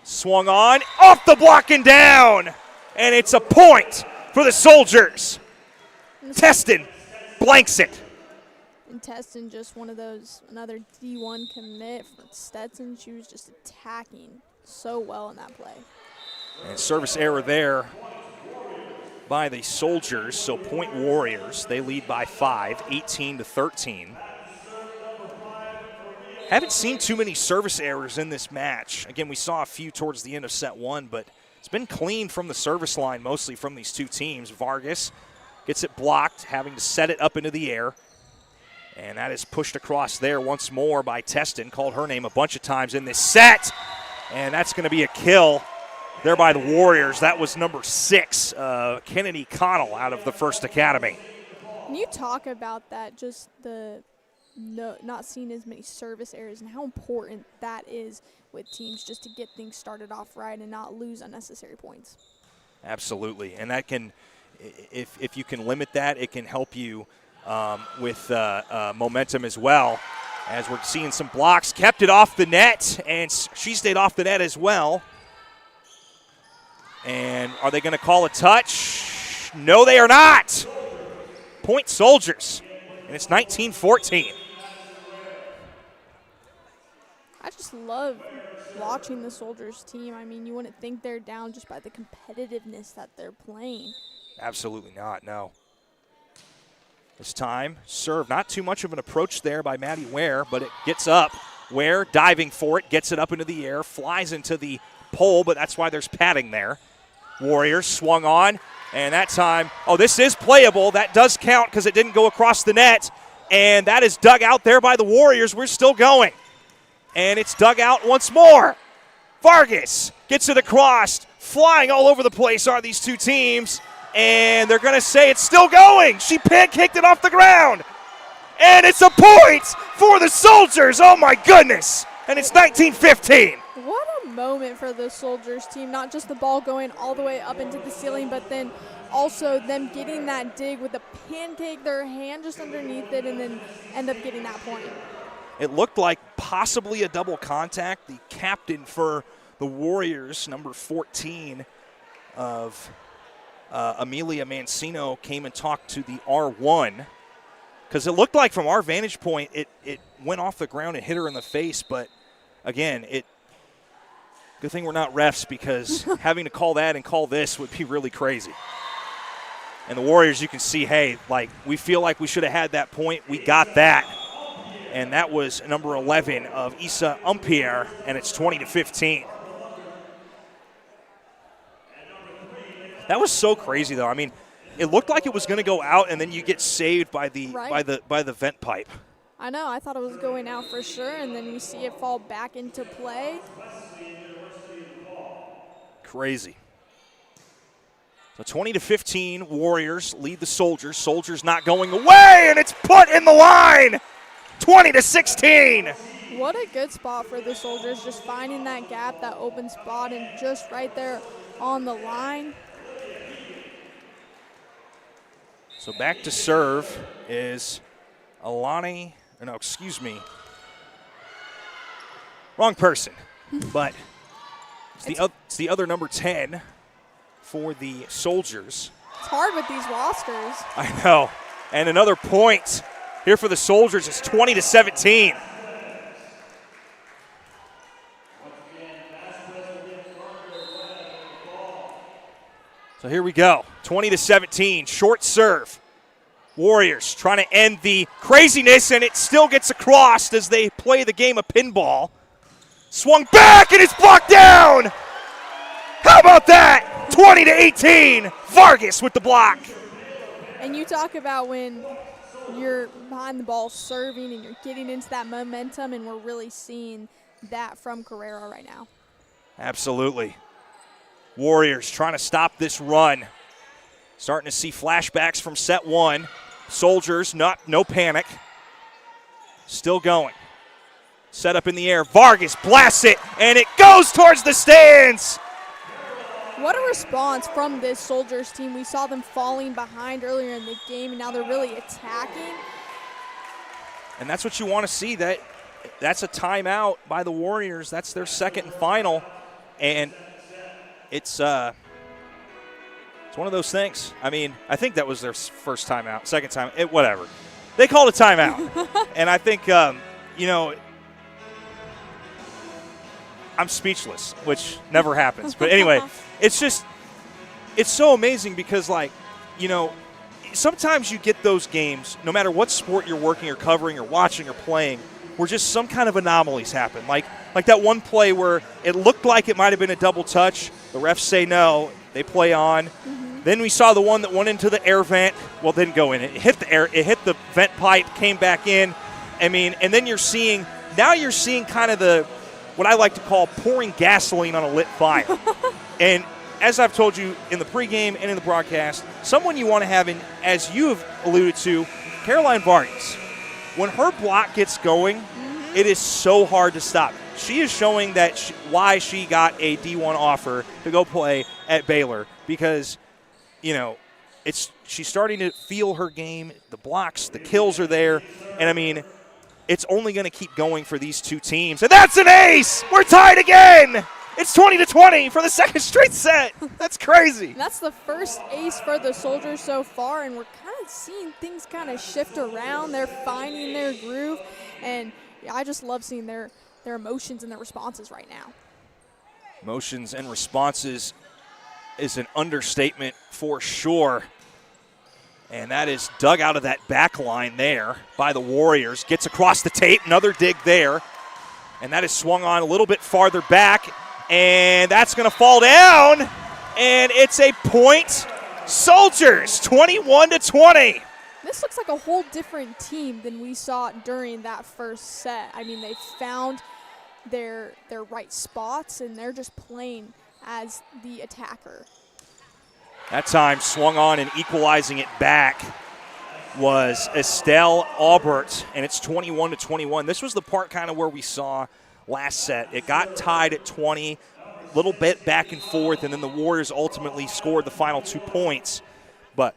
Swung on, off the block and down. And it's a point for the Soldiers. Teston blanks it. And Teston just one of those, another D1 commit from Stetson. She was just attacking so well in that play. And service error there by the Soldiers, so point Warriors. They lead by 5, 18-13. Haven't seen too many service errors in this match. Again, we saw a few towards the end of set 1, but it's been clean from the service line, mostly from these two teams. Vargas gets it blocked, having to set it up into the air. And that is pushed across there once more by Teston. Called her name a bunch of times in this set. And that's going to be a kill there by the Warriors. That was number 6, Kennedy Connell out of the First Academy. When you talk about that, just the not seeing as many service errors and how important that is with teams just to get things started off right and not lose unnecessary points. Absolutely. And that can, if you can limit that, it can help you with momentum as well. As we're seeing some blocks, kept it off the net, and she stayed off the net as well. And are they going to call a touch? No, they are not. Point Soldiers, and it's 19-14. I just love watching the Soldiers team. I mean, you wouldn't think they're down just by the competitiveness that they're playing. Absolutely not, no. This time, serve. Not too much of an approach there by Maddie Ware, but it gets up. Ware diving for it, gets it up into the air, flies into the pole, but that's why there's padding there. Warriors swung on, and that time, oh, this is playable. That does count because it didn't go across the net, and that is dug out there by the Warriors. We're still going, and it's dug out once more. Vargas gets it across. Flying all over the place are these two teams. And they're going to say it's still going. She pancaked it off the ground. And it's a point for the Soldiers. Oh, my goodness. And it's 19-15. What a moment for the Soldiers team. Not just the ball going all the way up into the ceiling, but then also them getting that dig with the pancake, their hand just underneath it, and then end up getting that point. It looked like possibly a double contact. The captain for the Warriors, number 14 of Amelia Mancino, came and talked to the R1 because it looked like from our vantage point it went off the ground and hit her in the face, but again, good thing we're not refs because having to call that and call this would be really crazy. And the Warriors, you can see, hey, like we feel like we should have had that point. We got that. And that was number 11 of Issa Umpierre, and it's 20-15. That was so crazy, though. I mean, it looked like it was going to go out, and then you get saved by the by the vent pipe. I know. I thought it was going out for sure, and then you see it fall back into play. Crazy. So 20-15, Warriors lead the Soldiers. Soldiers not going away, and it's put in the line. 20-16. What a good spot for the Soldiers, just finding that gap, that open spot, and just right there on the line. So back to serve is Alani, wrong person, but it's the other number 10 for the Soldiers. It's hard with these rosters. I know, and another point here for the Soldiers. It's 20-17. So here we go, 20-17, short serve. Warriors trying to end the craziness, and it still gets across as they play the game of pinball. Swung back, and it's blocked down. How about that? 20-18. Vargas with the block. And you talk about when you're behind the ball serving and you're getting into that momentum, and we're really seeing that from Carrera right now. Absolutely. Warriors trying to stop this run. Starting to see flashbacks from set one. Soldiers, no panic. Still going. Set up in the air. Vargas blasts it, and it goes towards the stands. What a response from this Soldiers team. We saw them falling behind earlier in the game, and now they're really attacking. And that's what you want to see. That's a timeout by the Warriors. That's their second and final. And it's one of those things. I mean, I think that was their first timeout, second time, whatever. They called a timeout. And I think, I'm speechless, which never happens. But anyway, it's so amazing because, sometimes you get those games, no matter what sport you're working or covering or watching or playing, where just some kind of anomalies happen. Like that one play where it looked like it might have been a double touch. The refs say no. They play on. Mm-hmm. Then we saw the one that went into the air vent. Well, didn't go in. It hit the air. It hit the vent pipe, came back in. I mean, and then you're seeing kind of what I like to call pouring gasoline on a lit fire. And as I've told you in the pregame and in the broadcast, someone you want to have in, as you have alluded to, Caroline Vargas. When her block gets going, it is so hard to stop. She is showing why she got a D1 offer to go play at Baylor because, she's starting to feel her game. The blocks, the kills are there. And, I mean, it's only going to keep going for these two teams. And that's an ace! We're tied again! It's 20-20 for the second straight set. That's crazy. That's the first ace for the Soldiers so far, and we're kind of seeing things kind of shift around. They're finding their groove, and I just love seeing their emotions and their responses right now. Emotions and responses is an understatement for sure. And that is dug out of that back line there by the Warriors. Gets across the tape, another dig there. And that is swung on a little bit farther back. And that's going to fall down. And it's a point. Soldiers, 21-20. This looks like a whole different team than we saw during that first set. I mean, they found their right spots, and they're just playing as the attacker. That time swung on and equalizing it back was Estelle Aubert, and it's 21-21. This was the part kind of where we saw last set. It got tied at 20, a little bit back and forth, and then the Warriors ultimately scored the final 2 points. But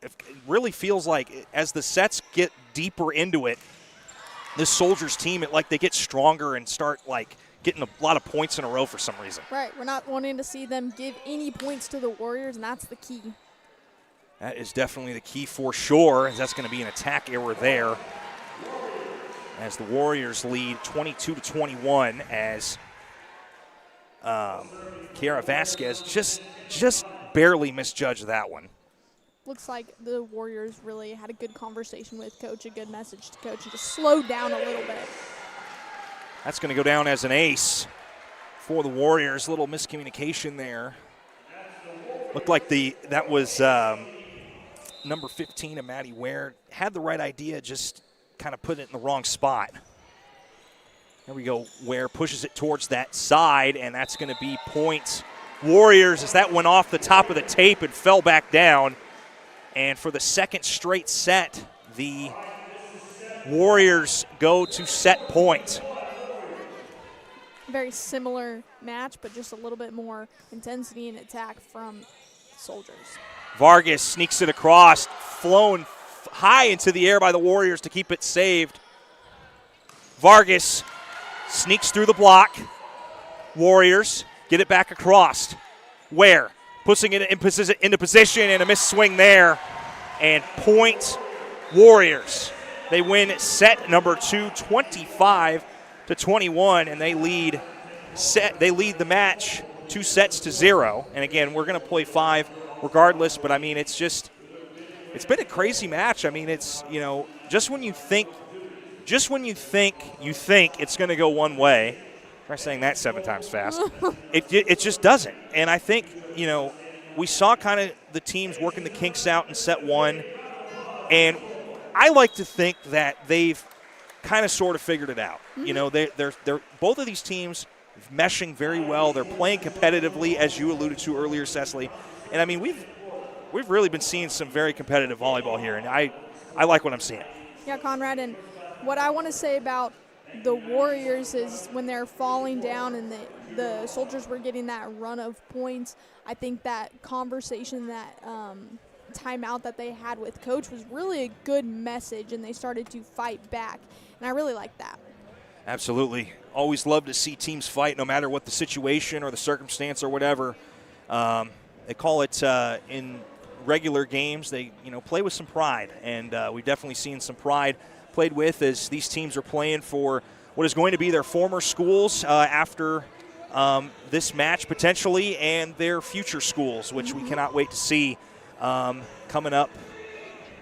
it really feels like as the sets get deeper into it, this Soldiers team, they get stronger and start getting a lot of points in a row for some reason. Right. We're not wanting to see them give any points to the Warriors, and that's the key. That is definitely the key for sure, as that's going to be an attack error there. As the Warriors lead 22-21 as Kiara Vasquez just barely misjudged that one. Looks like the Warriors really had a good conversation with Coach, a good message to Coach, and just slowed down a little bit. That's going to go down as an ace for the Warriors. A little miscommunication there. Looked like that was number 15 of Maddie Ware. Had the right idea, just kind of put it in the wrong spot. There we go. Ware pushes it towards that side, and that's going to be point Warriors as that went off the top of the tape and fell back down. And for the second straight set, the Warriors go to set point. Very similar match, but just a little bit more intensity and attack from Soldiers. Vargas sneaks it across, flown high into the air by the Warriors to keep it saved. Vargas sneaks through the block. Warriors get it back across. Ware pushing it into position, and a missed swing there. And point Warriors. They win set number 2, 25-21, and they lead the match 2-0. And again, we're going to play 5 regardless, but I mean, it's been a crazy match. I mean, it's, just when you think it's going to go one way, Try saying that 7 times fast. It just doesn't. And I think, we saw kind of the teams working the kinks out in set 1. And I like to think that they've kind of sort of figured it out. They're both of these teams meshing very well. They're playing competitively, as you alluded to earlier, Cecily. And, I mean, we've really been seeing some very competitive volleyball here, and I like what I'm seeing. Yeah, Conrad, and what I want to say about the Warriors is when they're falling down and the Soldiers were getting that run of points, I think that conversation, that timeout that they had with Coach was really a good message, and they started to fight back, and I really like that. Absolutely. Always love to see teams fight no matter what the situation or the circumstance or whatever. They call it in regular games, they play with some pride, and we've definitely seen some pride played with as these teams are playing for what is going to be their former schools after this match potentially, and their future schools, which we cannot wait to see coming up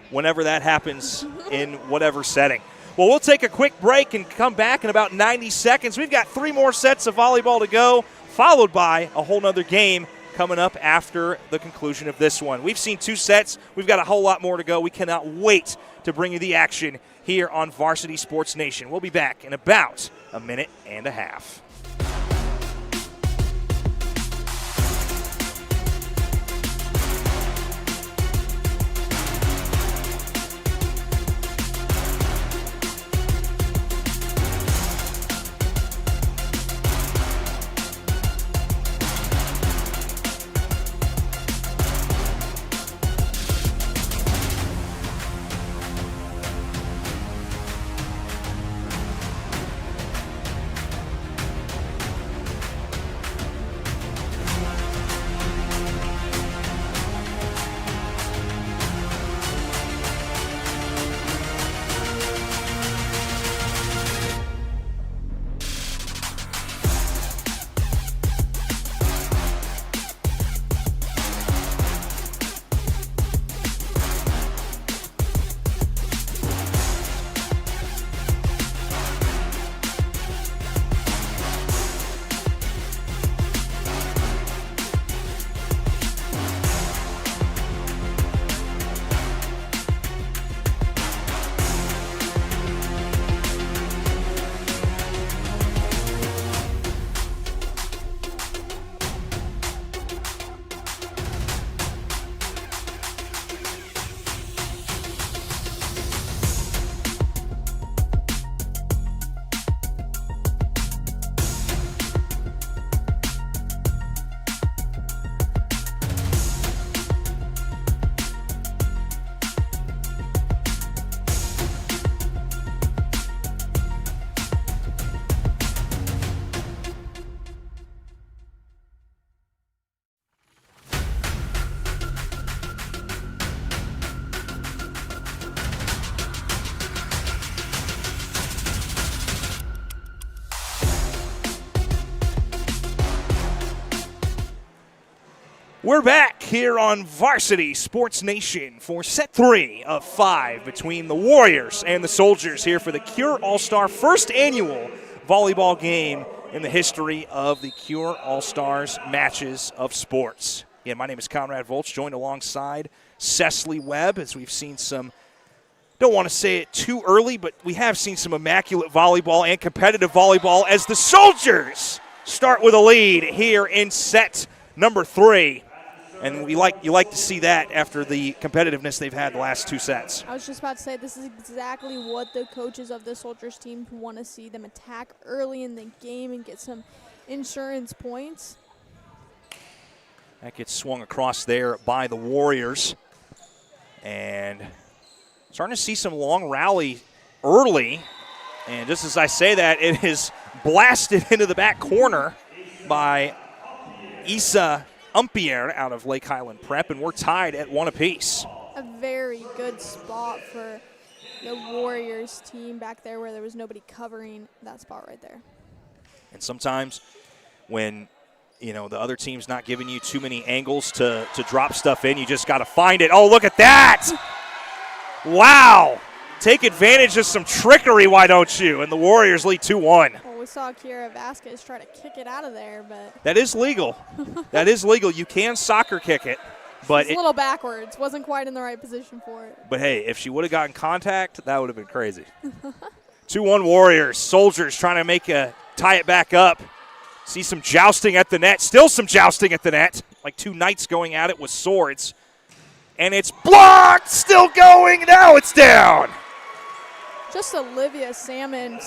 whenever that happens in whatever setting. Well, we'll take a quick break and come back in about 90 seconds. We've got 3 more sets of volleyball to go, followed by a whole nother game coming up after the conclusion of this one. We've seen 2 sets. We've got a whole lot more to go. We cannot wait to bring you the action here on Varsity Sports Nation. We'll be back in about a minute and a half. We're back here on Varsity Sports Nation for set 3 of 5 between the Warriors and the Soldiers here for the Cure All-Star first annual volleyball game in the history of the Cure All-Stars matches of sports. Yeah, my name is Conrad Volch, joined alongside Cecily Webb, as we've seen some, don't want to say it too early, but we have seen some immaculate volleyball and competitive volleyball as the Soldiers start with a lead here in set number 3. And you like to see that after the competitiveness they've had the last 2 sets. I was just about to say, this is exactly what the coaches of the Soldiers team want to see, them attack early in the game and get some insurance points. That gets swung across there by the Warriors. And starting to see some long rally early. And just as I say that, it is blasted into the back corner by Isa Umpier out of Lake Highland Prep, and we're tied at 1 apiece. A very good spot for the Warriors team back there where there was nobody covering that spot right there. And sometimes when, the other team's not giving you too many angles to drop stuff in, you just got to find it. Oh, look at that! Wow! Take advantage of some trickery, why don't you? And the Warriors lead 2-1. Oh, we saw Kiera Vasquez try to kick it out of there, but That is legal. That is legal. You can soccer kick it. But it's a little backwards. Wasn't quite in the right position for it. But, hey, if she would have gotten contact, that would have been crazy. 2-1 Warriors. Soldiers trying to tie it back up. See some jousting at the net. Still some jousting at the net. Like two knights going at it with swords. And it's blocked. Still going. Now it's down. Just Olivia Salmon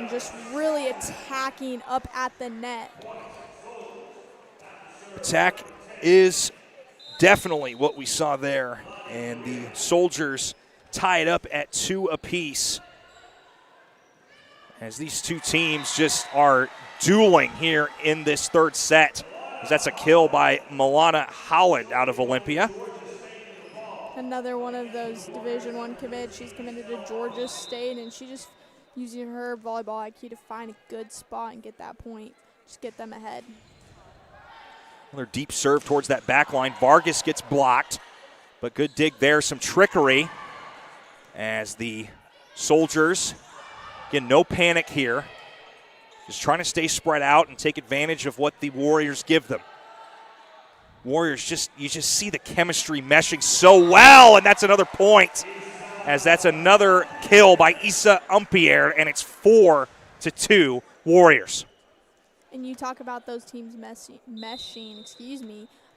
just really attacking up at the net. Attack is definitely what we saw there. And the Soldiers tie it up at 2 apiece. As these two teams just are dueling here in this third set. That's a kill by Milana Holland out of Olympia. Another one of those Division I commits. She's committed to Georgia State, and she just using her volleyball IQ to find a good spot and get that point. Just get them ahead. Another deep serve towards that back line. Vargas gets blocked, but good dig there. Some trickery as the Soldiers, again, no panic here. Just trying to stay spread out and take advantage of what the Warriors give them. Warriors, you just see the chemistry meshing so well, and that's another point, as that's another kill by Issa Umpier, and it's 4-2 Warriors. And you talk about those teams meshing,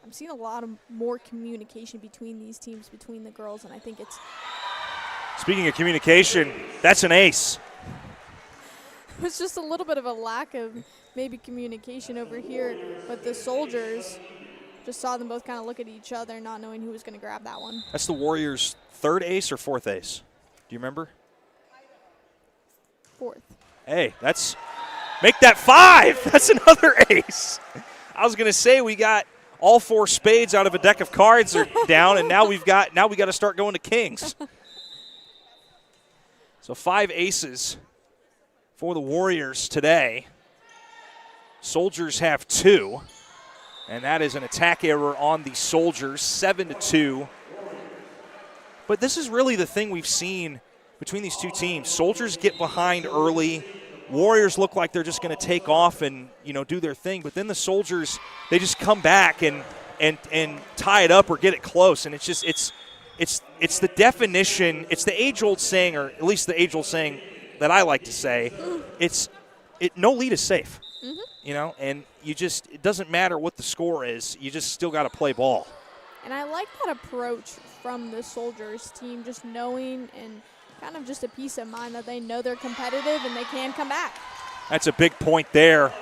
I'm seeing a lot of more communication between these teams, between the girls, and I think it's... Speaking of communication, that's an ace. It was just a little bit of a lack of maybe communication over here, but the Soldiers just saw them both kind of look at each other, not knowing who was going to grab that one. That's the Warriors' third ace or fourth ace? Do you remember? Fourth. Hey, make that 5. That's another ace. I was going to say we got all 4 spades out of a deck of cards are down, and now we got to start going to kings. So 5 aces for the Warriors today. Soldiers have 2, and that is an attack error on the Soldiers, 7-2. But this is really the thing we've seen between these two teams. Soldiers get behind early. Warriors look like they're just going to take off and do their thing. But then the Soldiers, they just come back and tie it up or get it close. And it's the definition. It's the age-old saying, or at least the age-old saying that I like to say. No lead is safe. Mm-hmm. And it doesn't matter what the score is. You just still got to play ball. And I like that approach from the Soldiers team, just knowing and kind of just a peace of mind that they know they're competitive and they can come back. That's a big point there.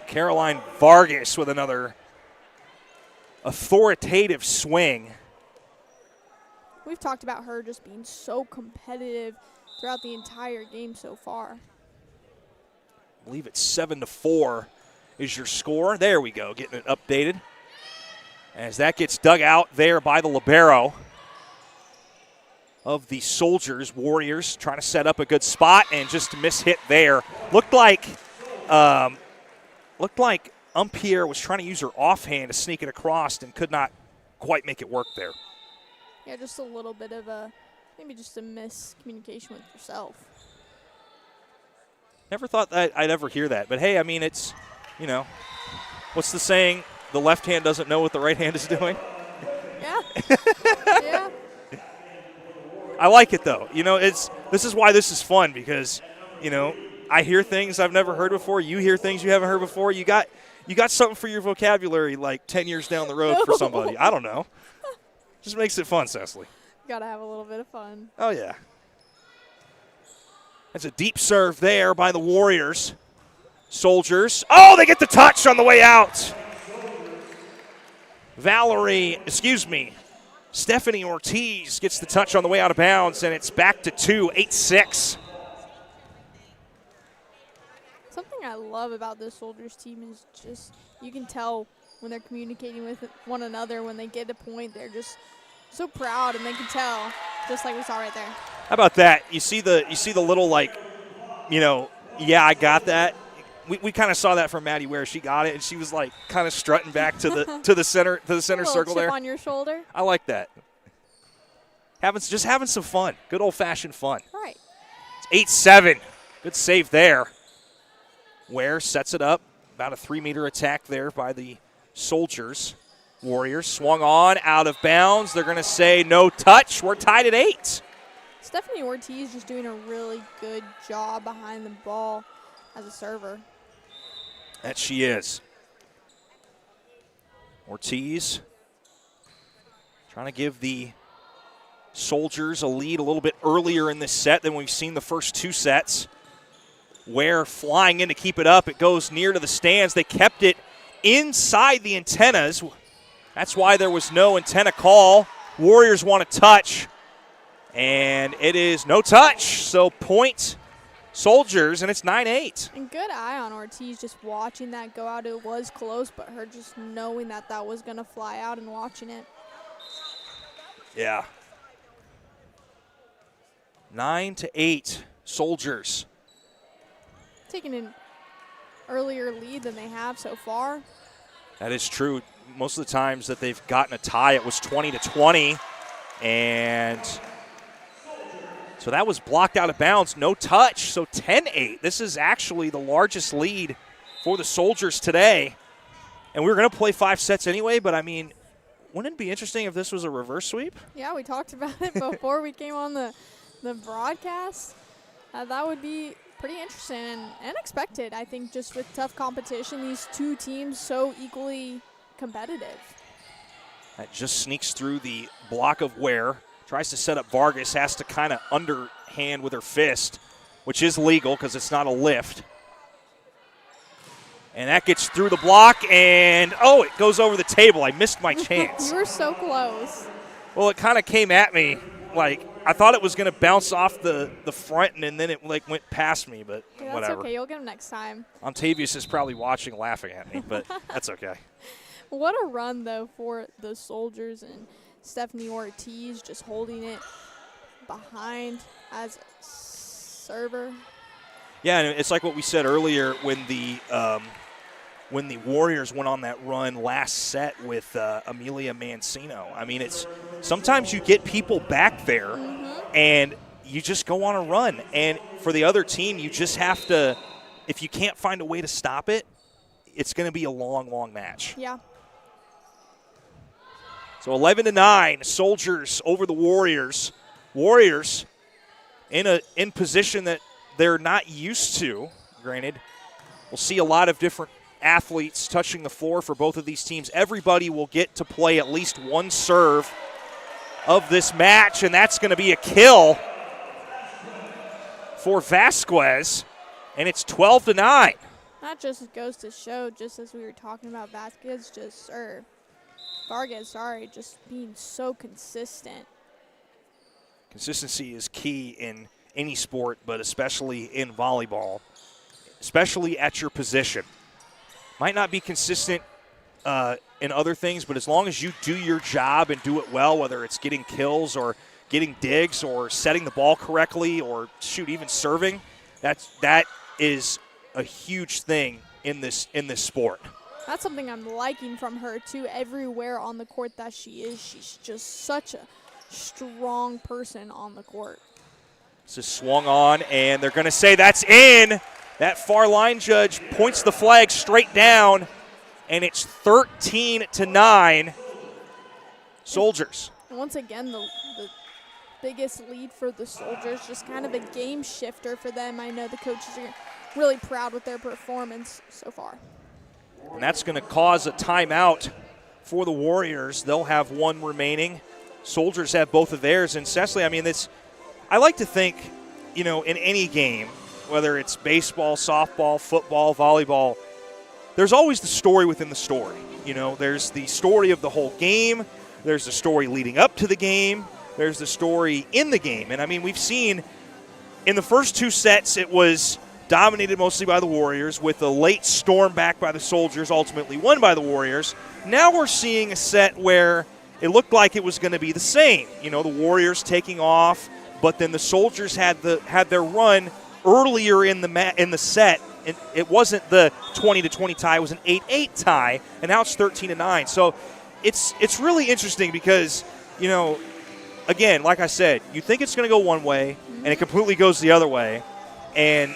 Caroline Vargas with another authoritative swing. We've talked about her just being so competitive throughout the entire game so far. I believe it's 7-4 is your score. There we go, getting it updated. As that gets dug out there by the libero of the Soldiers. Warriors trying to set up a good spot and just miss hit there. Looked like Umpier was trying to use her offhand to sneak it across and could not quite make it work there. Yeah, just a little bit of maybe just a miscommunication with yourself. Never thought that I'd ever hear that. But, hey, I mean, it's, what's the saying? The left hand doesn't know what the right hand is doing. Yeah. Yeah. I like it, though. This is why this is fun because, I hear things I've never heard before. You hear things you haven't heard before. You got something for your vocabulary like 10 years down the road for somebody. I don't know. Just makes it fun, Cecily. Got to have a little bit of fun. Oh, yeah. That's a deep serve there by the Warriors. Soldiers. Oh, they get the touch on the way out. Stephanie Ortiz gets the touch on the way out of bounds, and it's back to 8-6. Something I love about this Soldiers team is just you can tell when they're communicating with one another, when they get a point, they're just so proud, and they can tell, just like we saw right there. How about that? You see the little yeah, I got that. We kind of saw that from Maddie where she got it, and she was like kind of strutting back to the center circle there. Chip on your shoulder. I like that. Just having some fun, good old fashioned fun. Right. It's 8-7. Good save there. Ware sets it up. About a 3-meter attack there by the Soldiers. Warriors swung on, out of bounds. They're going to say no touch. We're tied at 8. Stephanie Ortiz just doing a really good job behind the ball as a server. That she is. Ortiz trying to give the Soldiers a lead a little bit earlier in this set than we've seen the first 2 sets. Ware flying in to keep it up. It goes near to the stands. They kept it inside the antennas. That's why there was no antenna call. Warriors want to touch, and it is no touch. So point Soldiers, and it's 9-8. And good eye on Ortiz just watching that go out. It was close, but her just knowing that that was going to fly out and watching it. Yeah. 9-8, Soldiers. Taking an earlier lead than they have so far. That is true. Most of the times that they've gotten a tie, it was 20-20. And so that was blocked out of bounds. No touch. So 10-8. This is actually the largest lead for the Soldiers today. And we were going to play 5 sets anyway, but I mean, wouldn't it be interesting if this was a reverse sweep? Yeah, we talked about it before we came on the broadcast. That would be pretty interesting and unexpected, I think, just with tough competition. These 2 teams so equally competitive. That just sneaks through the block of Ware. Tries to set up Vargas, has to kind of underhand with her fist, which is legal because it's not a lift. And that gets through the block, and, oh, it goes over the table. I missed my chance. You were so close. Well, it kind of came at me. Like, I thought it was going to bounce off the front, and then it, like, went past me, but Yeah, whatever. that's okay. You'll get them next time. Ontavius is probably watching, laughing at me, but that's okay. What a run, though, for the Soldiers and Stephanie Ortiz just holding it behind as a server. Yeah, and it's like what we said earlier when the Warriors went on that run last set with Amelia Mancino. I mean, it's sometimes you get people back there and you just go on a run. And for the other team, you just have to, if you can't find a way to stop it, it's going to be a long, long match. Yeah. So 11-9, Soldiers over the Warriors. Warriors in position that they're not used to, granted. We'll see a lot of different athletes touching the floor for both of these teams. Everybody will get to play at least one serve of this match, and that's going to be a kill for Vasquez, and it's 12-9. That just goes to show, just as we were talking about Vargas, just being so consistent. Consistency is key in any sport, but especially in volleyball, especially at your position. Might not be consistent in other things, but as long as you do your job and do it well, whether it's getting kills or getting digs or setting the ball correctly or, shoot, even serving, that is a huge thing in this sport. That's something I'm liking from her, too. Everywhere on the court that she is, she's just such a strong person on the court. This is swung on, and they're going to say that's in. That far line judge points the flag straight down, and it's 13-9 Soldiers. And once again, the biggest lead for the Soldiers, just kind of a game shifter for them. I know the coaches are really proud with their performance so far. And that's going to cause a timeout for the Warriors. They'll have one remaining. Soldiers have both of theirs. And Cecily, I mean, I like to think, in any game, whether it's baseball, softball, football, volleyball, there's always the story within the story. There's the story of the whole game. There's the story leading up to the game. There's the story in the game. And, I mean, we've seen in the first 2 sets it was dominated mostly by the Warriors with a late storm back by the Soldiers, ultimately won by the Warriors. Now we're seeing a set where it looked like it was going to be the same. The Warriors taking off, but then the Soldiers had their run earlier in the set. It wasn't the 20-20 tie; it was an 8-8 tie, and now it's 13-9. So it's really interesting because again, like I said, you think it's going to go one way, and it completely goes the other way. And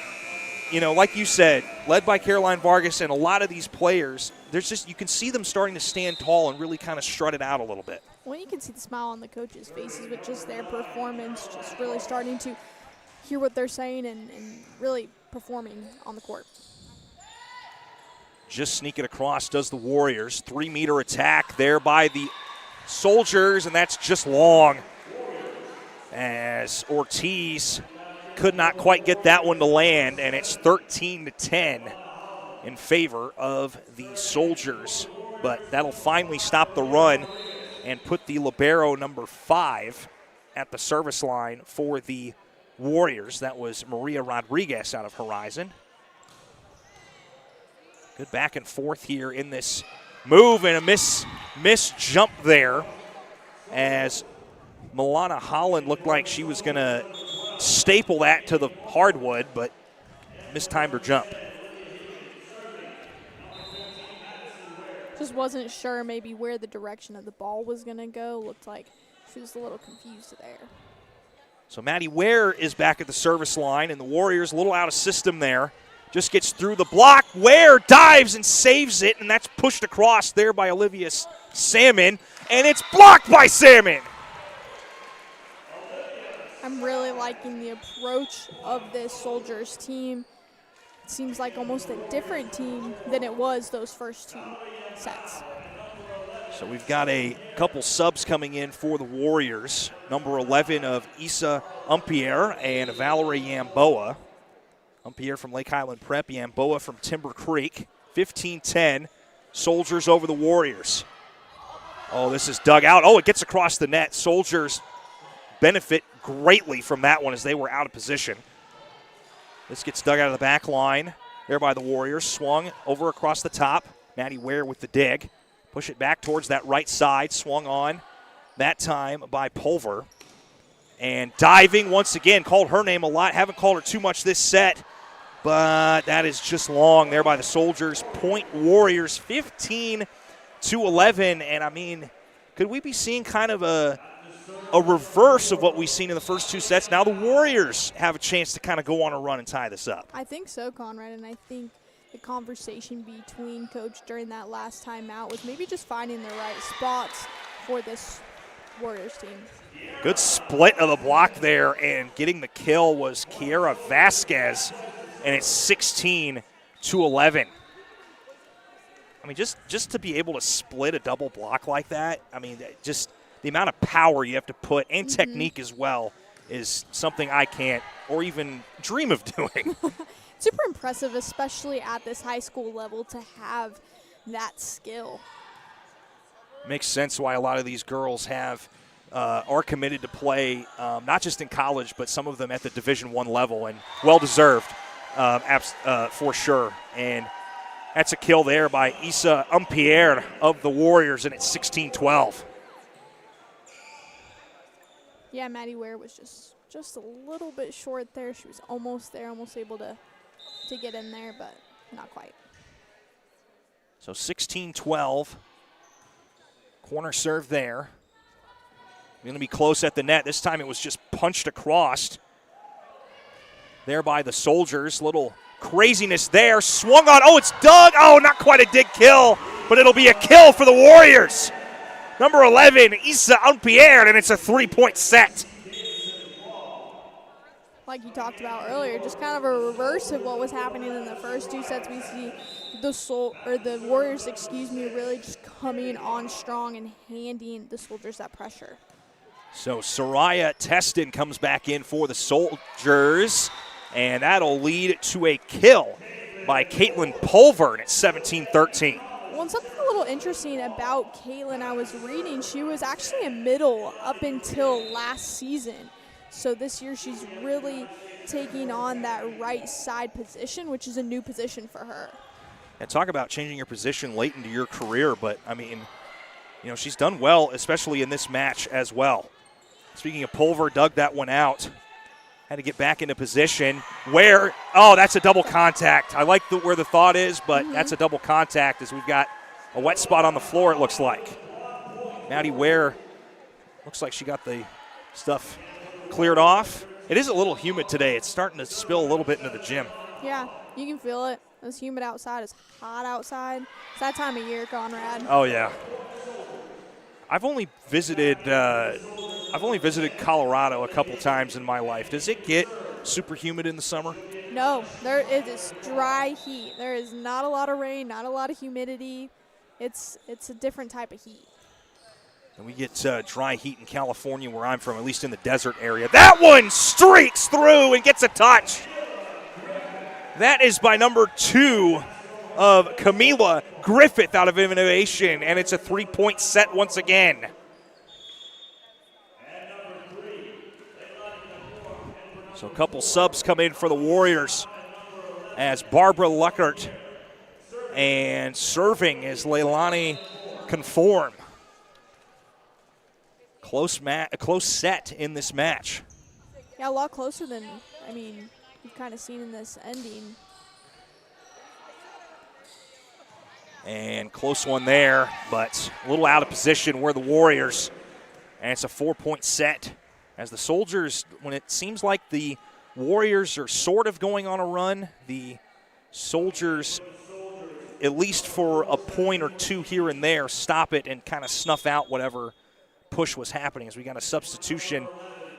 like you said, led by Caroline Vargas, and a lot of these players, you can see them starting to stand tall and really kind of strut it out a little bit. Well, you can see the smile on the coaches' faces with just their performance, just really starting to hear what they're saying and really performing on the court. Just sneak it across does the Warriors. 3-meter attack there by the Soldiers, and that's just long, as Ortiz could not quite get that one to land, and it's 13-10 in favor of the Soldiers. But that'll finally stop the run and put the libero number 5 at the service line for the Warriors. That was Maria Rodriguez out of Horizon. Good back and forth here in this move, and a miss jump there, as Milana Holland looked like she was going to staple that to the hardwood, but mistimed her jump. Just wasn't sure maybe where the direction of the ball was going to go. Looked like she was a little confused there. So Maddie Ware is back at the service line, and the Warriors a little out of system there. Just gets through the block. Ware dives and saves it, and that's pushed across there by Olivia Salmon, and it's blocked by Salmon. I'm really liking the approach of this Soldiers team. It seems like almost a different team than it was those first 2 sets. So we've got a couple subs coming in for the Warriors. Number 11 of Issa Umpierre and Valerie Yamboa. Umpierre from Lake Highland Prep, Yamboa from Timber Creek. 15-10, Soldiers over the Warriors. Oh, this is dug out. Oh, it gets across the net. Soldiers benefit greatly from that one as they were out of position. This gets dug out of the back line there by the Warriors. Swung over across the top. Maddie Ware with the dig. Push it back towards that right side. Swung on that time by Pulver. And diving once again. Called her name a lot. Haven't called her too much this set. But that is just long there by the Soldiers. Point Warriors 15-11. And, I mean, could we be seeing kind of a reverse of what we've seen in the first 2 sets? Now the Warriors have a chance to kind of go on a run and tie this up. I think so, Conrad, and I think the conversation between Coach during that last timeout was maybe just finding the right spots for this Warriors team. Good split of the block there, and getting the kill was Kiera Vasquez, and it's 16-11. I mean, just to be able to split a double block like that, I mean, just the amount of power you have to put and technique as well is something I can't or even dream of doing. Super impressive, especially at this high school level, to have that skill. Makes sense why a lot of these girls are committed to play, not just in college, but some of them at the Division I level, and well-deserved for sure. And that's a kill there by Issa Umpierre of the Warriors, and it's 16-12. Yeah, Maddie Ware was just a little bit short there. She was almost there, almost able to get in there, but not quite. So 16-12. Corner serve there. Going to be close at the net. This time it was just punched across there by the Soldiers. Little craziness there. Swung on. Oh, it's dug. Oh, not quite a dig kill, but it'll be a kill for the Warriors. Number 11, Issa Umpierre, and it's a 3-point set. Like you talked about earlier, just kind of a reverse of what was happening in the first 2 sets. We see the Warriors, really just coming on strong and handing the Soldiers that pressure. So Soraya Teston comes back in for the Soldiers, and that'll lead to a kill by Caitlin Pulver, and it's 17-13. Well, and something a little interesting about Caitlin, I was reading, she was actually a middle up until last season. So this year she's really taking on that right side position, which is a new position for her. And talk about changing your position late into your career, but, I mean, you know, she's done well, especially in this match as well. Speaking of Pulver, dug that one out. Had to get back into position. That's a double contact. I like where the thought is, but that's a double contact as we've got a wet spot on the floor, it looks like. Maddie Ware looks like she got the stuff cleared off. It is a little humid today. It's starting to spill a little bit into the gym. Yeah, you can feel it. It's humid outside. It's hot outside. It's that time of year, Conrad. Oh, yeah. I've only visited Colorado a couple times in my life. Does it get super humid in the summer? No, it is dry heat. There is not a lot of rain, not a lot of humidity. It's a different type of heat. And we get dry heat in California where I'm from, at least in the desert area. That one streaks through and gets a touch. That is by number 2 of Camila Griffith out of Innovation, and it's a 3-point set once again. So a couple subs come in for the Warriors as Barbara Luckert, and serving is Leilani Conform. Close set in this match. Yeah, a lot closer than, you've kind of seen in this ending. And close one there, but a little out of position where the Warriors. And it's a 4-point set as the Soldiers, when it seems like the Warriors are sort of going on a run, the Soldiers, at least for a point or two here and there, stop it and kind of snuff out whatever push was happening. As we got a substitution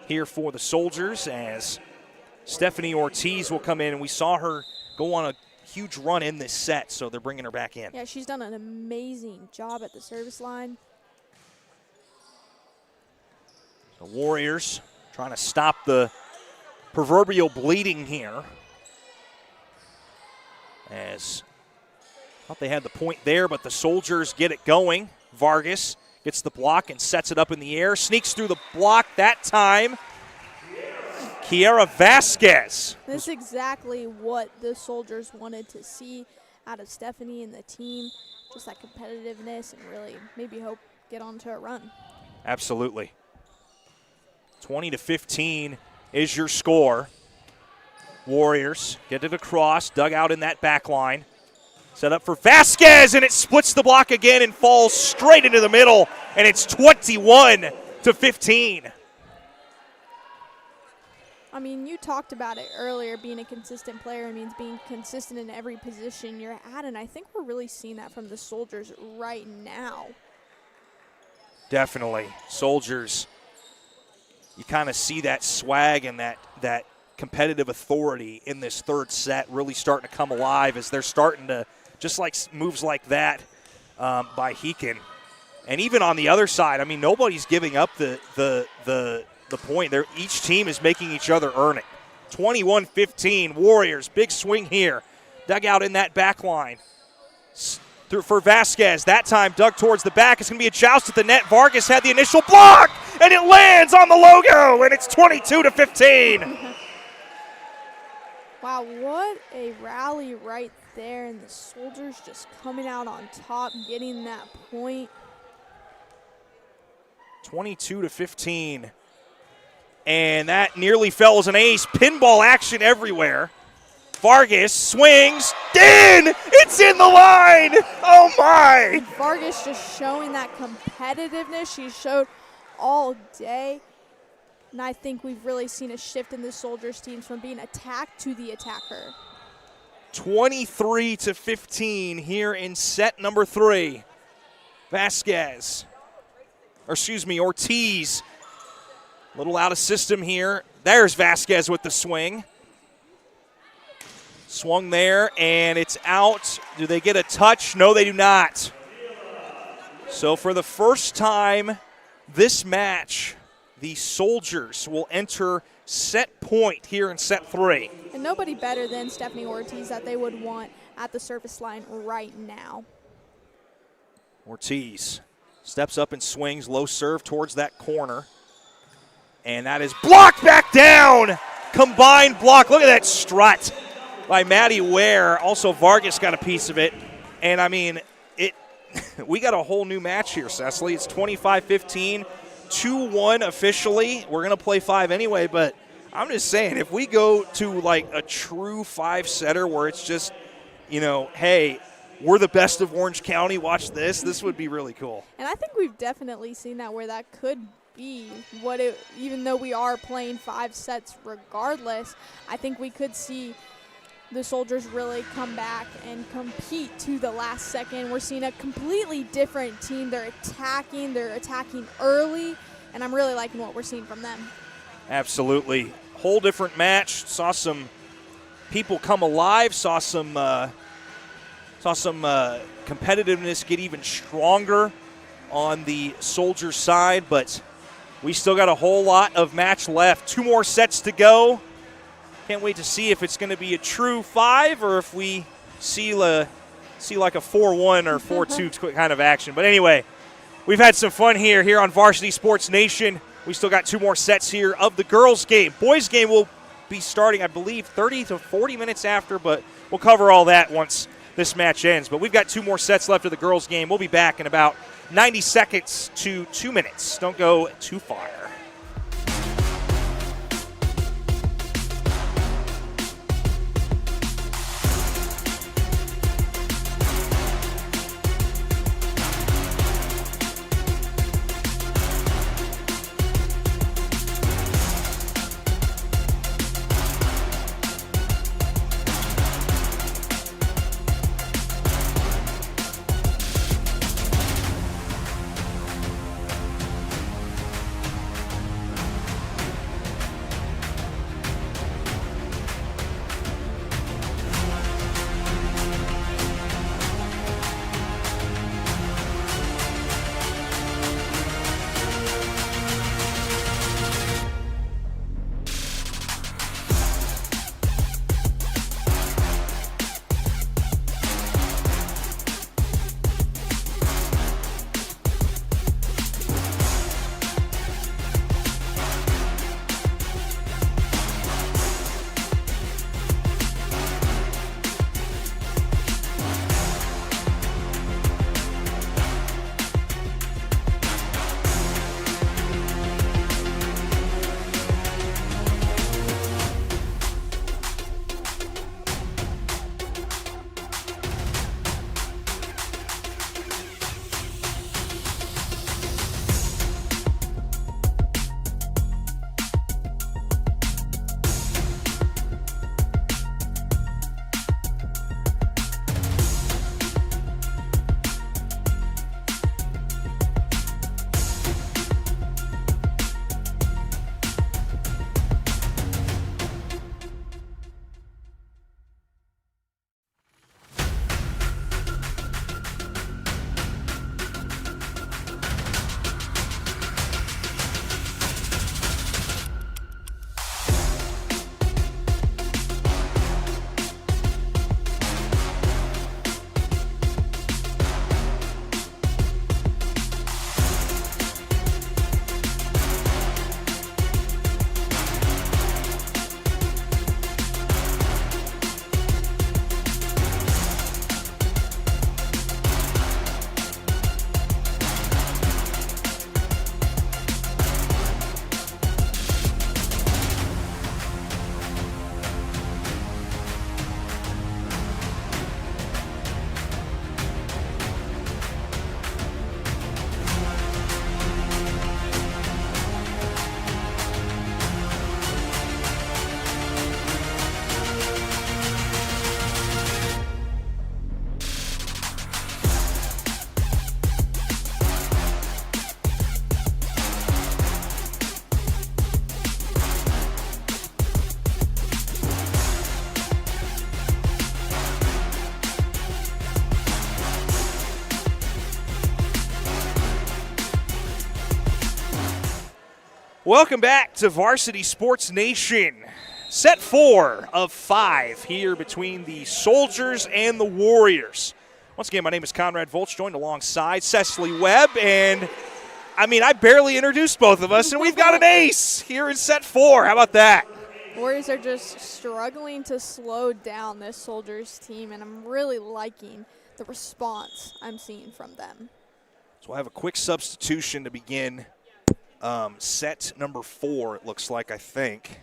here for the Soldiers as Stephanie Ortiz will come in, and we saw her go on a huge run in this set, so they're bringing her back in. Yeah, she's done an amazing job at the service line. The Warriors trying to stop the proverbial bleeding here. As thought they had the point there, but the Soldiers get it going. Vargas gets the block and sets it up in the air. Sneaks through the block that time. Kiara Vasquez. This is exactly what the Soldiers wanted to see out of Stephanie and the team. Just that competitiveness and really maybe hope get onto a run. Absolutely. 20-15 is your score. Warriors get it across, dug out in that back line. Set up for Vasquez, and it splits the block again and falls straight into the middle, and it's 21-15. You talked about it earlier, being a consistent player means being consistent in every position you're at, and I think we're really seeing that from the Soldiers right now. Definitely. Soldiers, you kind of see that swag and that competitive authority in this third set really starting to come alive as they're starting to, just like moves like that by Heekin. And even on the other side, nobody's giving up the point. Each team is making each other earn it. 21-15, Warriors, big swing here. Dug out in that back line. For Vasquez, that time dug towards the back. It's going to be a joust at the net. Vargas had the initial block, and it lands on the logo, and it's 22-15. Wow, what a rally right there, and the Soldiers just coming out on top, getting that point. 22-15. And that nearly fell as an ace. Pinball action everywhere. Vargas swings. It's in the line. Oh, my. Vargas just showing that competitiveness she showed all day. And I think we've really seen a shift in the Soldiers teams from being attacked to the attacker. 23-15 here in set number 3. Ortiz. A little out of system here. There's Vasquez with the swing. Swung there, and it's out. Do they get a touch? No, they do not. So for the first time this match, the Soldiers will enter set point here in set 3. And nobody better than Stephanie Ortiz that they would want at the service line right now. Ortiz steps up and swings, low serve towards that corner. And that is blocked back down. Combined block. Look at that strut by Maddie Ware. Also, Vargas got a piece of it. And, we got a whole new match here, Cecily. It's 25-15, 2-1 officially. We're going to play 5 anyway, but I'm just saying, if we go to, a true 5-setter where it's just, hey, we're the best of Orange County, watch this, this would be really cool. And I think we've definitely seen that where that could be even though we are playing 5 sets regardless, I think we could see the Soldiers really come back and compete to the last second. We're seeing a completely different team. They're attacking early, and I'm really liking what we're seeing from them. Absolutely. Whole different match. Saw some people come alive, saw some competitiveness get even stronger on the Soldiers side, but we still got a whole lot of match left. 2 more sets to go. Can't wait to see if it's going to be a true 5 or if we see like a 4-1 or 4-2 kind of action. But anyway, we've had some fun here on Varsity Sports Nation. We still got 2 more sets here of the girls' game. Boys' game will be starting, I believe, 30 to 40 minutes after, but we'll cover all that once this match ends. But we've got 2 more sets left of the girls' game. We'll be back in about 90 seconds to 2 minutes. Don't go too far. Welcome back to Varsity Sports Nation. Set 4 of 5 here between the Soldiers and the Warriors. Once again, my name is Conrad Volch, joined alongside Cecily Webb. And, I barely introduced both of us, and we've got an ace here in set 4. How about that? Warriors are just struggling to slow down this Soldiers team, and I'm really liking the response I'm seeing from them. So we'll have a quick substitution to begin set number 4, it looks like, I think.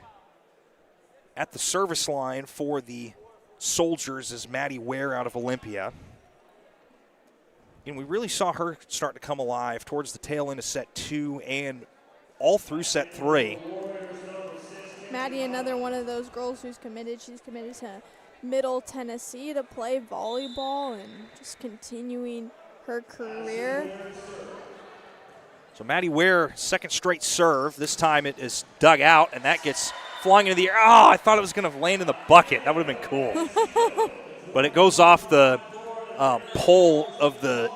At the service line for the Soldiers is Maddie Ware out of Olympia. And we really saw her start to come alive towards the tail end of set 2 and all through set 3. Maddie, another one of those girls who's committed. She's committed to Middle Tennessee to play volleyball and just continuing her career. So Maddie Ware, second straight serve. This time it is dug out, and that gets flying into the air. Oh, I thought it was going to land in the bucket. That would have been cool. But it goes off the pole of the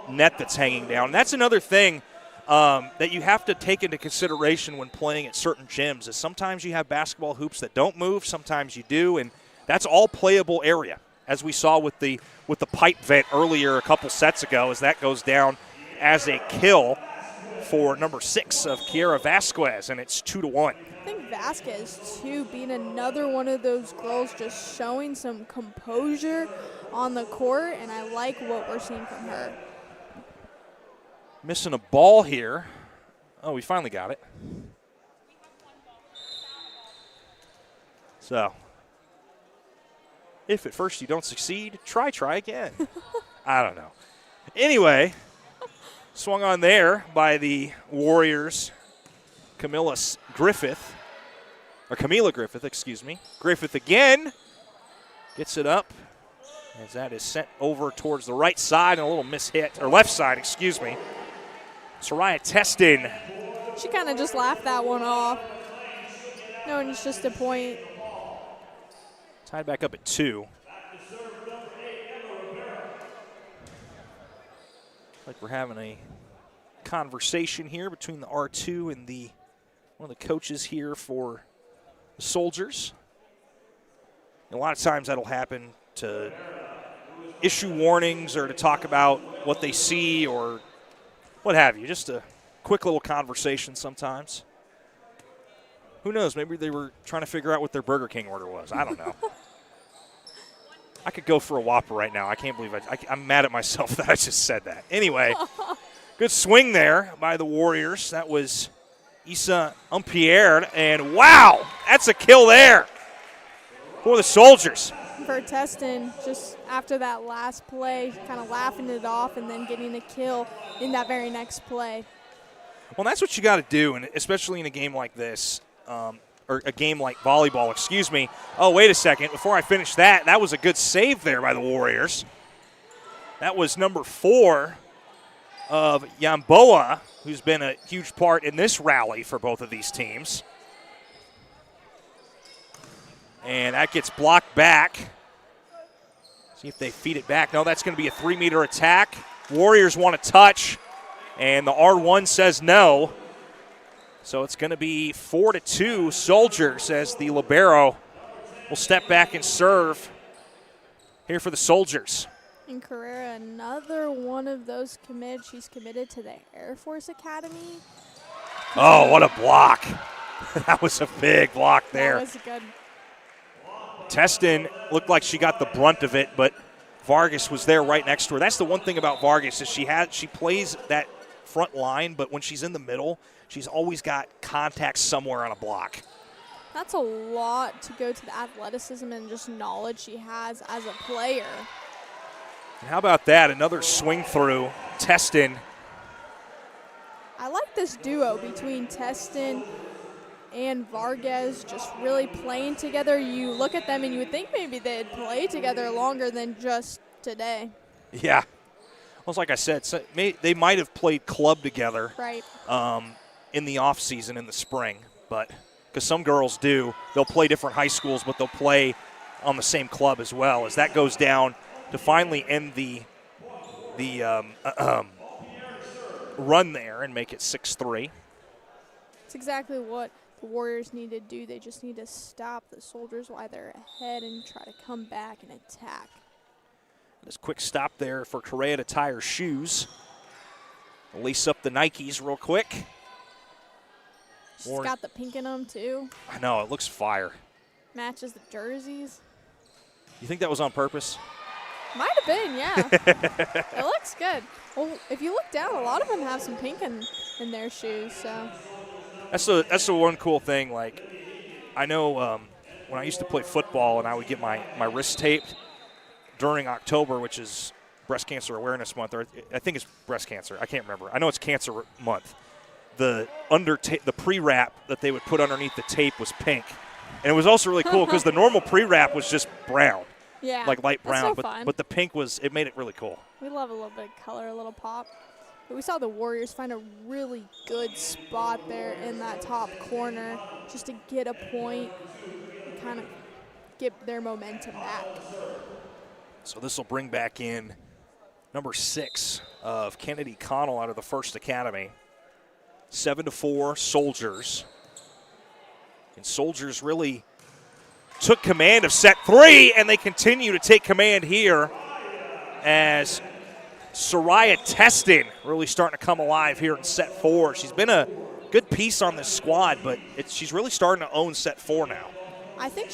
net that's hanging down. And that's another thing that you have to take into consideration when playing at certain gyms is sometimes you have basketball hoops that don't move, sometimes you do, and that's all playable area, as we saw with the pipe vent earlier a couple sets ago, as that goes down as a kill for number 6 of Kiera Vasquez, and it's 2-1. I think Vasquez, too, being another one of those girls just showing some composure on the court, and I like what we're seeing from her. Missing a ball here. Oh, we finally got it. So, if at first you don't succeed, try again. I don't know. Anyway, swung on there by the Warriors, Camilla Griffith, excuse me. Griffith again gets it up as that is sent over towards the right side and a little mishit, or left side, excuse me. Soraya Testin. She kind of just laughed that one off. No, and it's just a point. Tied back up at 2. Like we're having a conversation here between the R2 and one of the coaches here for the Soldiers. And a lot of times that'll happen to issue warnings or to talk about what they see or what have you. Just a quick little conversation sometimes. Who knows? Maybe they were trying to figure out what their Burger King order was. I don't know. I could go for a Whopper right now. I can't believe I'm mad at myself that I just said that. Anyway, good swing there by the Warriors. That was Issa Umpierre, and wow, that's a kill there for the Soldiers. For Testin, just after that last play, kind of laughing it off and then getting a kill in that very next play. Well, that's what you got to do, and especially in a game like this, or a game like volleyball, excuse me. Oh, wait a second. Before I finish that was a good save there by the Warriors. That was number 4 of Yamboa, who's been a huge part in this rally for both of these teams. And that gets blocked back. See if they feed it back. No, that's going to be a 3-meter attack. Warriors want to touch, and the R1 says no. So it's going to be 4-2 Soldiers as the libero will step back and serve here for the Soldiers. And Carrera, another one of those committed. She's committed to the Air Force Academy. Oh, what a block. That was a big block there. That was good. Testin looked like she got the brunt of it, but Vargas was there right next to her. That's the one thing about Vargas is she plays that front line, but when she's in the middle, she's always got contact somewhere on a block. That's a lot to go to the athleticism and just knowledge she has as a player. And how about that? Another swing through. Testin. I like this duo between Testin and Vargas just really playing together. You look at them and you would think maybe they'd play together longer than just today. Yeah. Well, like I said, they might have played club together. Right. In the off season in the spring, but because some girls do, they'll play different high schools, but they'll play on the same club as well. As that goes down to finally end the run there and make it 6-3. It's exactly what the Warriors need to do. They just need to stop the Soldiers while they're ahead and try to come back and attack. This quick stop there for Correa to tie her shoes. Lace up the Nikes real quick. She's got the pink in them, too. I know, it looks fire. Matches the jerseys. You think that was on purpose? Might have been, yeah. It looks good. Well, if you look down, a lot of them have some pink in their shoes, so. That's the one cool thing. Like, I know when I used to play football and I would get my wrist taped during October, which is Breast Cancer Awareness Month, or I think it's breast cancer. I can't remember. I know it's Cancer Month. The pre-wrap that they would put underneath the tape was pink. And it was also really cool because the normal pre-wrap was just brown, Yeah. like light brown. That's so fun. But the pink it made it really cool. We love a little bit of color, a little pop. But we saw the Warriors find a really good spot there in that top corner just to get a point, kind of get their momentum back. So this will bring back in number 6 of Kennedy Connell out of the First Academy. 7-4 Soldiers. And Soldiers really took command of set 3, and they continue to take command here as Soraya Testin really starting to come alive here in set 4. She's been a good piece on this squad, but she's really starting to own set 4 now. I think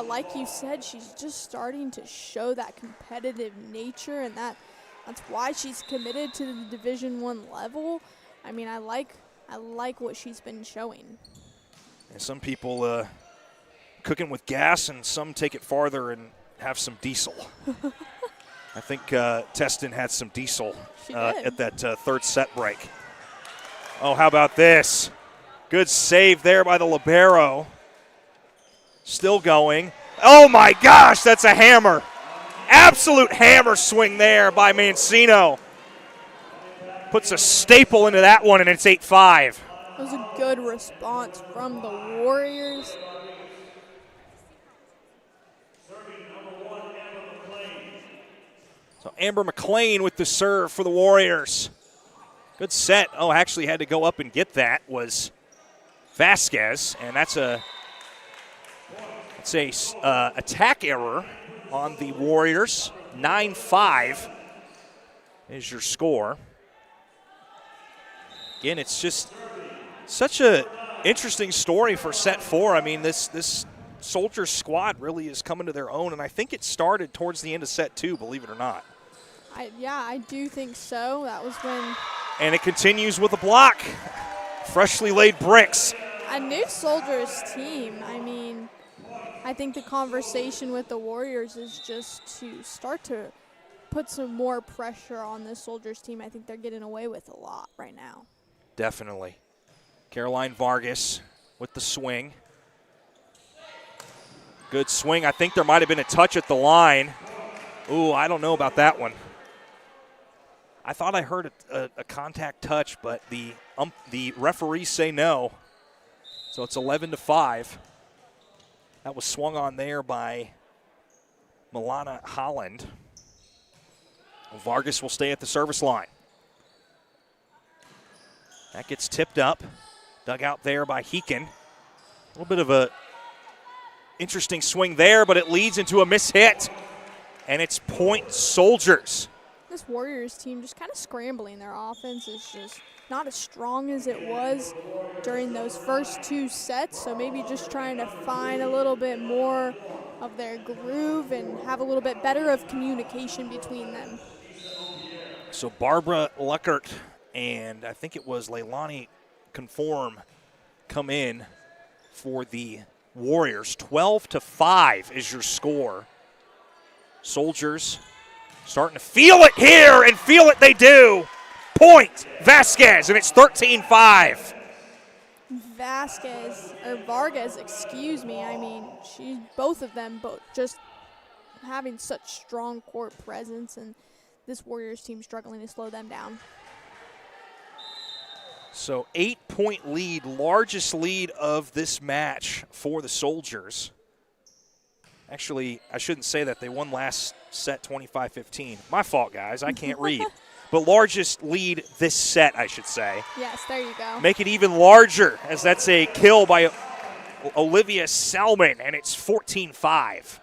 like you said, she's just starting to show that competitive nature, and that's why she's committed to the Division I level. I mean, I like what she's been showing. And some people cooking with gas, and some take it farther and have some diesel. I think Testin had some diesel at that third set break. Oh, how about this? Good save there by the libero. Still going. Oh, my gosh, that's a hammer. Absolute hammer swing there by Mancino. Puts a staple into that one, and it's 8-5. It was a good response from the Warriors. So Amber McLean with the serve for the Warriors. Good set. Oh, actually had to go up and get that was Vasquez, and that's a attack error on the Warriors. 9-5 is your score. Again, it's just such a interesting story for set 4. I mean, this Soldiers squad really is coming to their own, and I think it started towards the end of set 2, believe it or not. I do think so. That was when. And it continues with a block. Freshly laid bricks. A new Soldiers team. I mean, I think the conversation with the Warriors is just to start to put some more pressure on this Soldiers team. I think they're getting away with a lot right now. Definitely. Caroline Vargas with the swing. Good swing. I think there might have been a touch at the line. Ooh, I don't know about that one. I thought I heard a contact touch, but the referees say no. So it's 11-5. That was swung on there by Milana Holland. Vargas will stay at the service line. That gets tipped up. Dug out there by Heekin. A little bit of a interesting swing there, but it leads into a mishit. And it's point Soldiers. This Warriors team just kind of scrambling. Their offense is just not as strong as it was during those first 2 sets. So maybe just trying to find a little bit more of their groove and have a little bit better of communication between them. So Barbara Luckert and I think it was Leilani Conform come in for the Warriors. 12-5 is your score. Soldiers starting to feel it here, and feel it they do. Point Vasquez, and it's 13-5. Vargas, excuse me. I mean, both of them just having such strong court presence, and this Warriors team struggling to slow them down. So 8-point lead, largest lead of this match for the Soldiers. Actually, I shouldn't say that. They won last set 25-15. My fault, guys. I can't read. But largest lead this set, I should say. Yes, there you go. Make it even larger, as that's a kill by Olivia Selman, and it's 14-5.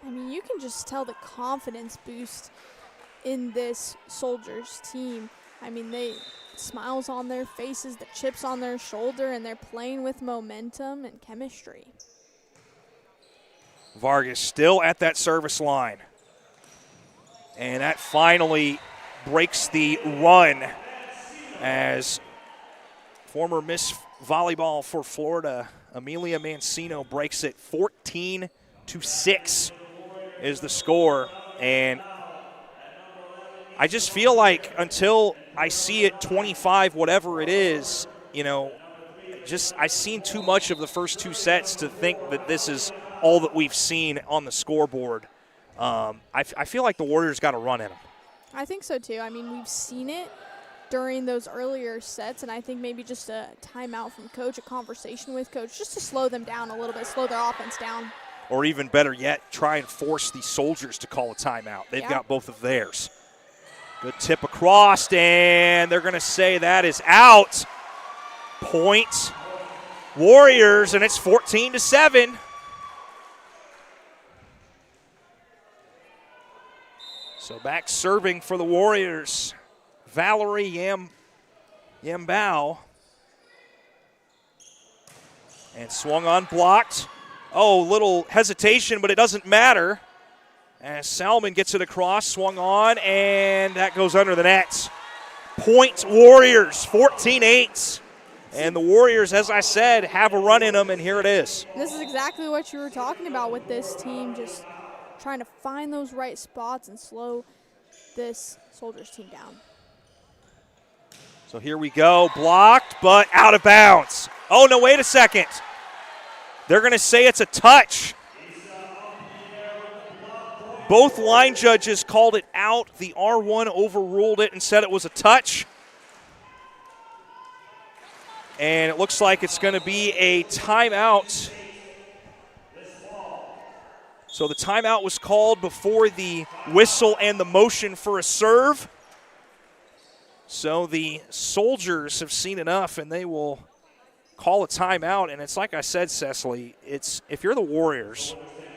I mean, you can just tell the confidence boost in this Soldiers team. I mean, they smiles on their faces, the chips on their shoulder, and they're playing with momentum and chemistry. Vargas still at that service line. And that finally breaks the run as former Miss Volleyball for Florida, Amelia Mancino, breaks it. 14-6 is the score. And I just feel like until I see it 25, whatever it is, I've seen too much of the first two sets to think that this is all that we've seen on the scoreboard. I feel like the Warriors got a run in them. I think so too. I mean, we've seen it during those earlier sets, and I think maybe just a timeout from coach, a conversation with coach, just to slow them down a little bit, slow their offense down. Or even better yet, try and force the Soldiers to call a timeout. They've got both of theirs. Good tip across, and they're going to say that is out. Point Warriors, and it's 14-7. So back serving for the Warriors, Valerie Yambao. And swung on, blocked. Oh, little hesitation, but it doesn't matter. As Salmon gets it across, swung on, and that goes under the net. Point Warriors, 14-8. And the Warriors, as I said, have a run in them, and here it is. This is exactly what you were talking about with this team, just trying to find those right spots and slow this Soldiers team down. So here we go, blocked, but out of bounds. Oh, no, wait a second. They're going to say it's a touch. Both line judges called it out. The R1 overruled it and said it was a touch. And it looks like it's going to be a timeout. So the timeout was called before the whistle and the motion for a serve. So the Soldiers have seen enough, and they will call a timeout. And it's like I said, Cecily, it's if you're the Warriors,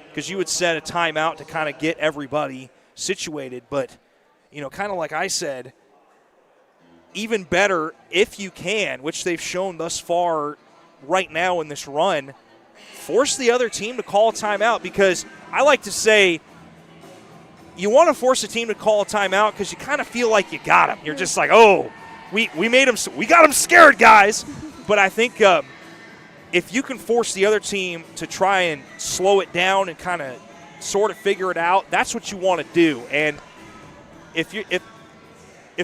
because you would set a timeout to kind of get everybody situated. But, you know, kind of like I said, even better if you can, which they've shown thus far right now in this run, force the other team to call a timeout, because I like to say you want to force a team to call a timeout because you kind of feel like you got them. You're just like, oh, we made them, we got them scared, guys. But I think if you can force the other team to try and slow it down and kind of sort of figure it out, that's what you want to do. And if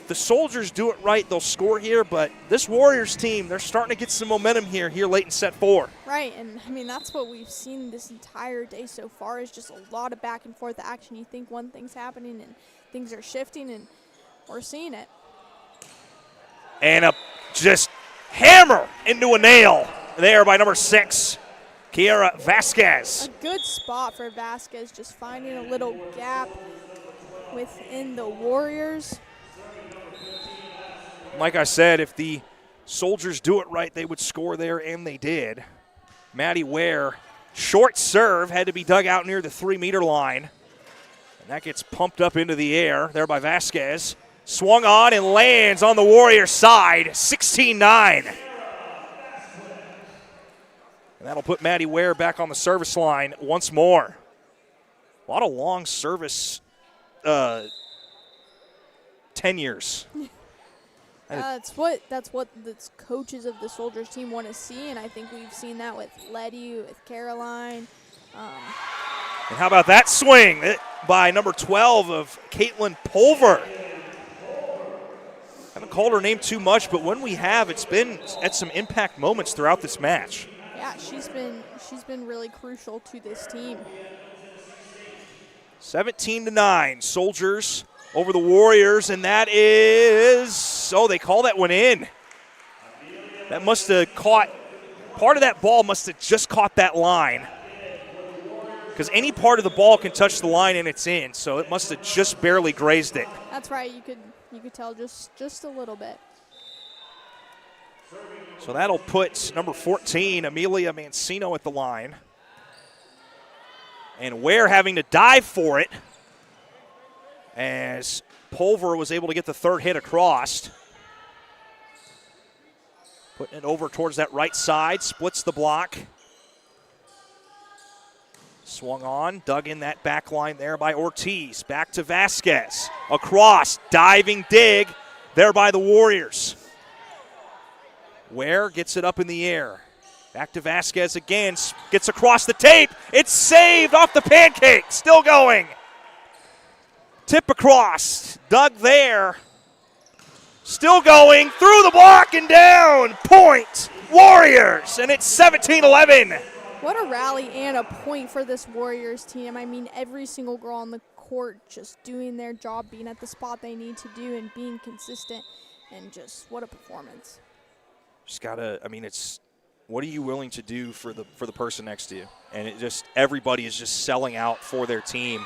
the Soldiers do it right, they'll score here. But this Warriors team, they're starting to get some momentum here late in set 4. Right, and I mean, that's what we've seen this entire day so far, is just a lot of back and forth action. You think one thing's happening and things are shifting, and we're seeing it. And a just hammer into a nail there by number 6, Kiara Vasquez. A good spot for Vasquez, just finding a little gap within the Warriors. Like I said, if the Soldiers do it right, they would score there, and they did. Maddie Ware, short serve, had to be dug out near the 3-meter line. And that gets pumped up into the air there by Vasquez. Swung on and lands on the Warriors side, 16-9. And that'll put Maddie Ware back on the service line once more. A lot of long service tenures. That's what the coaches of the Soldiers team want to see, and I think we've seen that with Letty, with Caroline. And how about that swing by number 12 of Caitlin Pulver? Haven't called her name too much, but when we have, it's been at some impact moments throughout this match. Yeah, she's been really crucial to this team. 17-9, Soldiers over the Warriors, and that is, oh, they call that one in. That must have caught, part of that ball must have just caught that line, because any part of the ball can touch the line and it's in, so it must have just barely grazed it. That's right, you could tell just a little bit. So that'll put number 14, Amelia Mancino, at the line. And Ware having to dive for it, as Pulver was able to get the third hit across. Putting it over towards that right side, splits the block. Swung on, dug in that back line there by Ortiz. Back to Vasquez. Across, diving dig there by the Warriors. Ware gets it up in the air. Back to Vasquez again, gets across the tape. It's saved off the pancake, still going. Tip across, dug there. Still going, through the block and down. Point, Warriors, and it's 17-11. What a rally and a point for this Warriors team. I mean, every single girl on the court just doing their job, being at the spot they need to do and being consistent, and just what a performance. Just gotta, I mean, it's what are you willing to do for the person next to you? And it just, everybody is just selling out for their team.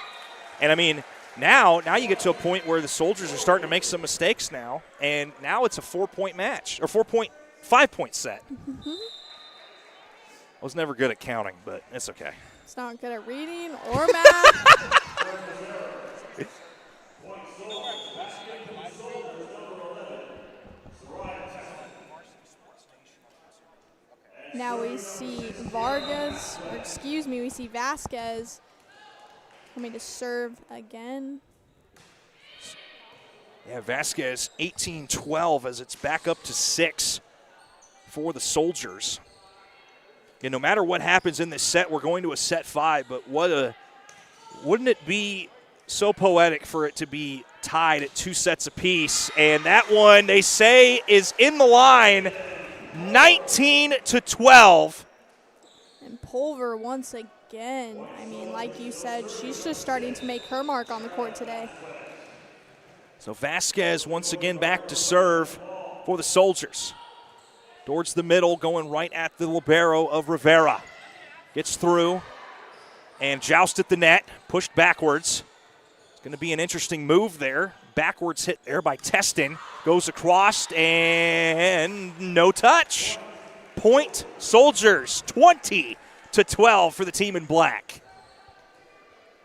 And I mean, now you get to a point where the Soldiers are starting to make some mistakes now, and now it's a 4-point match, or 5-point set. I was never good at counting, but it's okay. It's not good at reading or math. Now we see we see Vasquez coming to serve again. Yeah, Vasquez 18-12 as it's back up to 6 for the Soldiers. And no matter what happens in this set, we're going to a set 5, but wouldn't it be so poetic for it to be tied at 2 sets apiece? And that one, they say, is in the line, 19-12. And Pulver once again, I mean, like you said, she's just starting to make her mark on the court today. So Vasquez once again back to serve for the Soldiers. Towards the middle, going right at the libero of Rivera. Gets through and joust at the net, pushed backwards. It's going to be an interesting move there. Backwards hit there by Testin. Goes across and no touch. Point Soldiers, 20-12 for the team in black.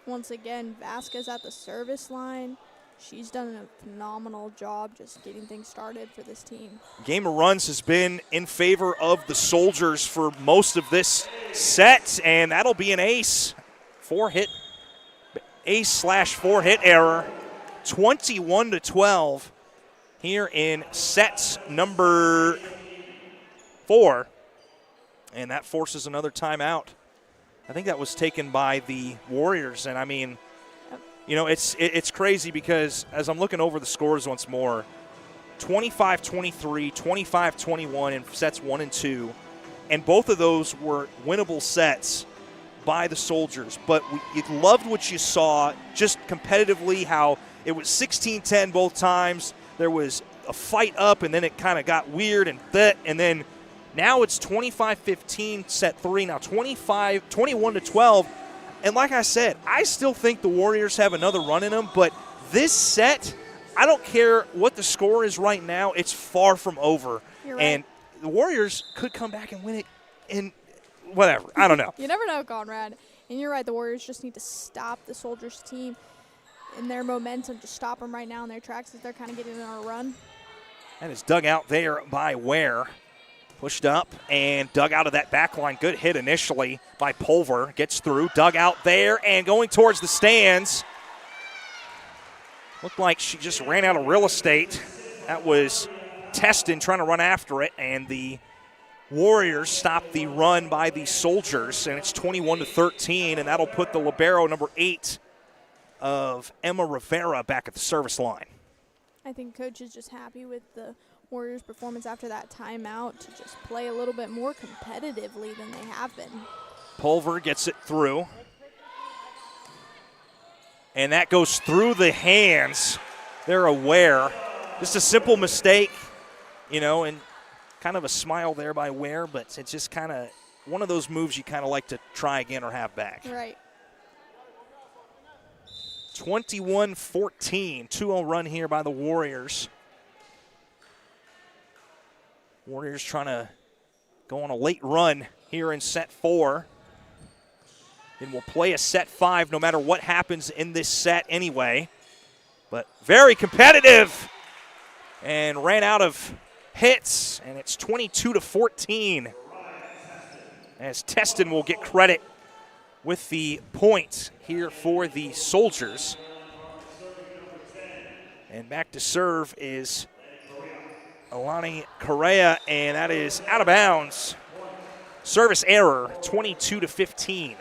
Once again, Vasquez at the service line. She's done a phenomenal job just getting things started for this team. Game of runs has been in favor of the Soldiers for most of this set, and that'll be an ace. Ace/4 hit error. 21-12 here in set number 4. And that forces another timeout. I think that was taken by the Warriors, and I mean, you know, it's crazy because as I'm looking over the scores once more, 25-23, 25-21 in sets 1 and 2, and both of those were winnable sets by the Soldiers. But you loved what you saw just competitively, how it was 16-10 both times. There was a fight up, and then it kind of got weird and then now it's 25-15 set 3, now 21-12. And like I said, I still think the Warriors have another run in them, but this set, I don't care what the score is right now, it's far from over. You're right. And the Warriors could come back and win it in whatever. I don't know. You never know, Conrad. And you're right, the Warriors just need to stop the Soldiers team in their momentum, just stop them right now in their tracks as they're kind of getting on a run. And it's dug out there by Ware. Pushed up and dug out of that back line. Good hit initially by Pulver. Gets through, dug out there, and going towards the stands. Looked like she just ran out of real estate. That was Testin trying to run after it, and the Warriors stopped the run by the Soldiers, and it's 21-13, and that'll put the libero number 8 of Emma Rivera back at the service line. I think Coach is just happy with the Warriors' performance after that timeout to just play a little bit more competitively than they have been. Pulver gets it through. And that goes through the hands. They're aware. Just a simple mistake, you know, and kind of a smile there by Ware, but it's just kind of one of those moves you kind of like to try again or have back. Right. 21-14, 2-0 run here by the Warriors. Warriors trying to go on a late run here in set 4. And we'll play a set 5 no matter what happens in this set anyway. But very competitive and ran out of hits, and it's 22-14. As Testin will get credit with the point here for the Soldiers. And back to serve is Alani Correa, and that is out of bounds. Service error, 22-15.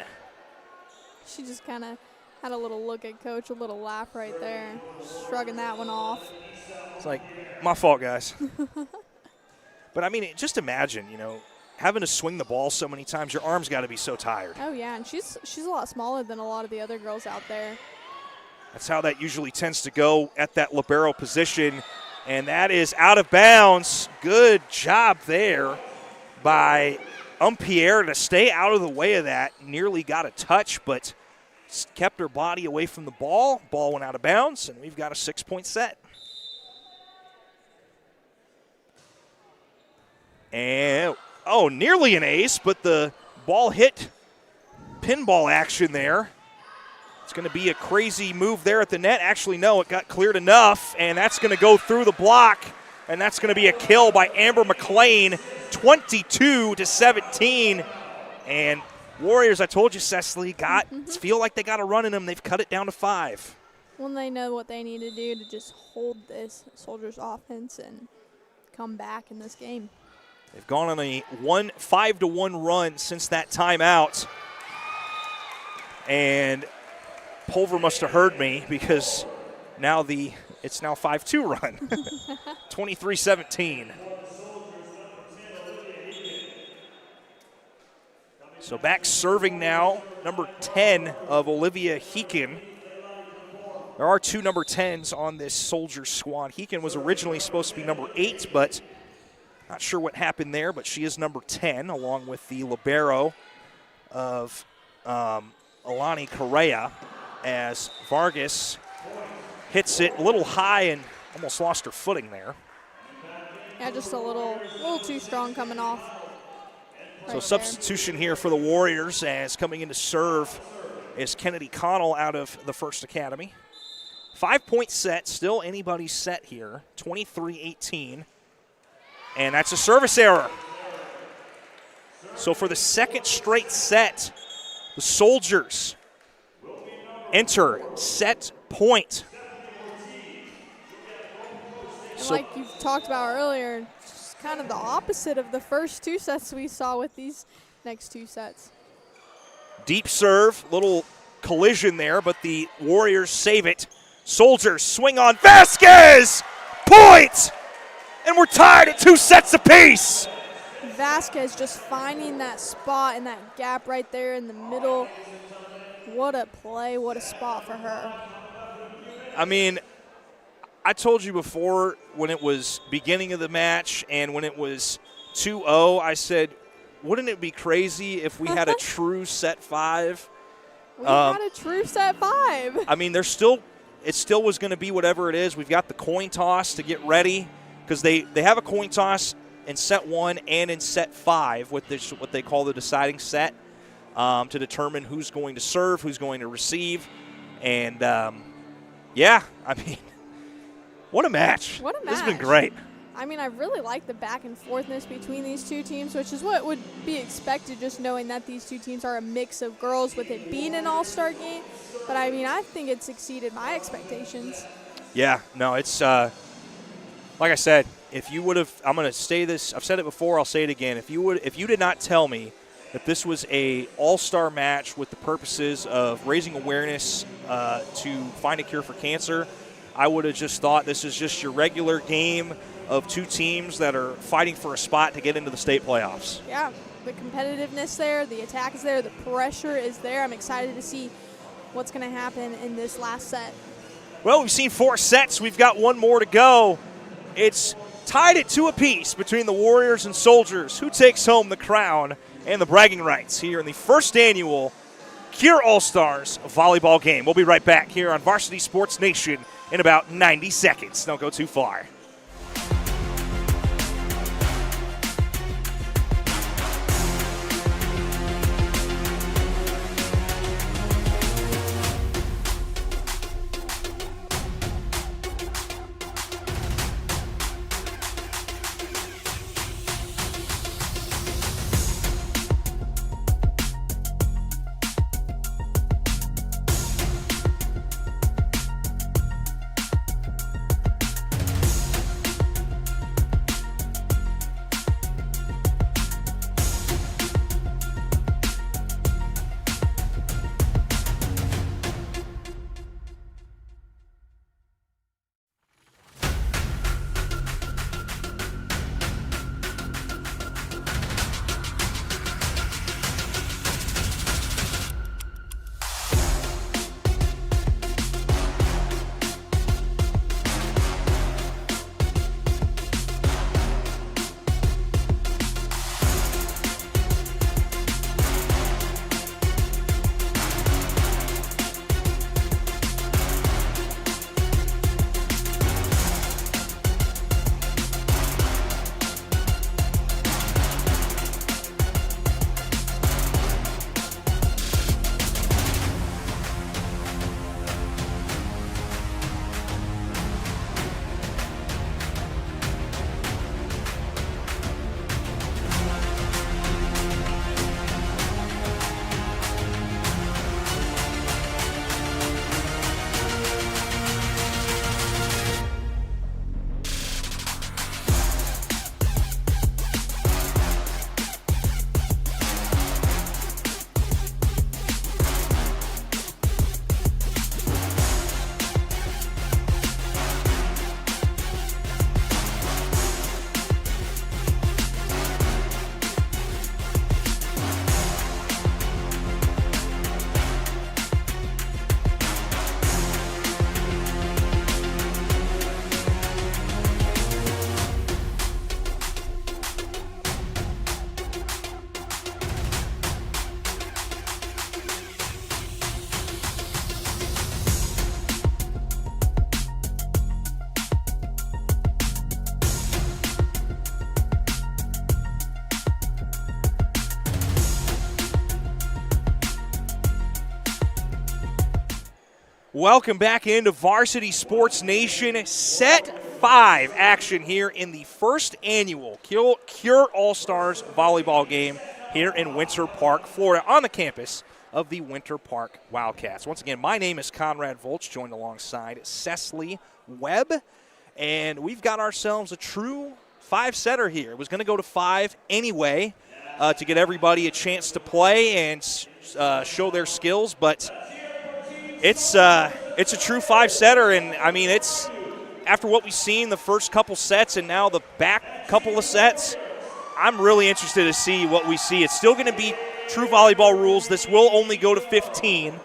She just kind of had a little look at Coach, a little laugh right there, shrugging that one off. It's like, my fault, guys. But, I mean, just imagine, you know, having to swing the ball so many times, your arms got to be so tired. Oh, yeah, and she's a lot smaller than a lot of the other girls out there. That's how that usually tends to go at that libero position, and that is out of bounds. Good job there by Umpierre to stay out of the way of that. Nearly got a touch, but kept her body away from the ball. Ball went out of bounds, and we've got a 6-point set. And, nearly an ace, but the ball hit pinball action there. It's going to be a crazy move there at the net. Actually, no, it got cleared enough, and that's going to go through the block, and that's going to be a kill by Amber McLean, 22-17. And Warriors, I told you, Cecily, feel like they got a run in them. They've cut it down to 5. Well, they know what they need to do to just hold this Soldiers offense and come back in this game. They've gone on a 5-1 run since that timeout. And Pulver must have heard me because now it's now 5-2 run. 23-17. So back serving now, number 10 of Olivia Heekin. There are 2 number 10s on this Soldiers squad. Heekin was originally supposed to be number 8, but not sure what happened there, but she is number 10, along with the libero of Alani Correa, as Vargas hits it a little high and almost lost her footing there. Yeah, just a little too strong coming off. So substitution here for the Warriors, as coming in to serve is Kennedy Connell out of the First Academy. 5-point set, still anybody's set here, 23-18. And that's a service error. So for the second straight set, the Soldiers enter set point. And like you've talked about earlier, it's kind of the opposite of the first 2 sets we saw with these next 2 sets. Deep serve, little collision there, but the Warriors save it. Soldiers swing on Vasquez! Point! And we're tied at 2 sets apiece. Vasquez just finding that spot and that gap right there in the middle. What a play, what a spot for her. I mean, I told you before when it was beginning of the match and when it was 2-0, I said, wouldn't it be crazy if we had a true set 5? We had a true set 5. I mean, it still was going to be whatever it is. We've got the coin toss to get ready because they have a coin toss in set 1 and in set 5 with this, what they call the deciding set, to determine who's going to serve, who's going to receive. And, yeah, I mean, what a match. What a match. This has been great. I mean, I really like the back and forthness between these 2 teams, which is what would be expected just knowing that these 2 teams are a mix of girls with it being an all-star game. But, I mean, I think it's exceeded my expectations. Yeah, no, it's like I said, if you would have, I'm going to say this, I've said it before, I'll say it again. If you did not tell me that this was a all-star match with the purposes of raising awareness to find a cure for cancer, I would have just thought this is just your regular game of 2 teams that are fighting for a spot to get into the state playoffs. Yeah, the competitiveness there, the attack is there, the pressure is there. I'm excited to see what's going to happen in this last set. Well, we've seen 4 sets. We've got 1 more to go. It's tied at 2 apiece between the Warriors and Soldiers. Who takes home the crown and the bragging rights here in the first annual Cure All-Stars volleyball game? We'll be right back here on Varsity Sports Nation in about 90 seconds. Don't go too far. Welcome back into Varsity Sports Nation. Set 5 action here in the first annual Cure All-Stars volleyball game here in Winter Park, Florida, on the campus of the Winter Park Wildcats. Once again, my name is Conrad Volch, joined alongside Cecily Webb, and we've got ourselves a true 5-setter here. It was going to go to 5 anyway to get everybody a chance to play and show their skills, but it's a true 5-setter, and I mean, it's after what we've seen the first couple sets and now the back couple of sets, I'm really interested to see what we see. It's still going to be true volleyball rules. This will only go to 15,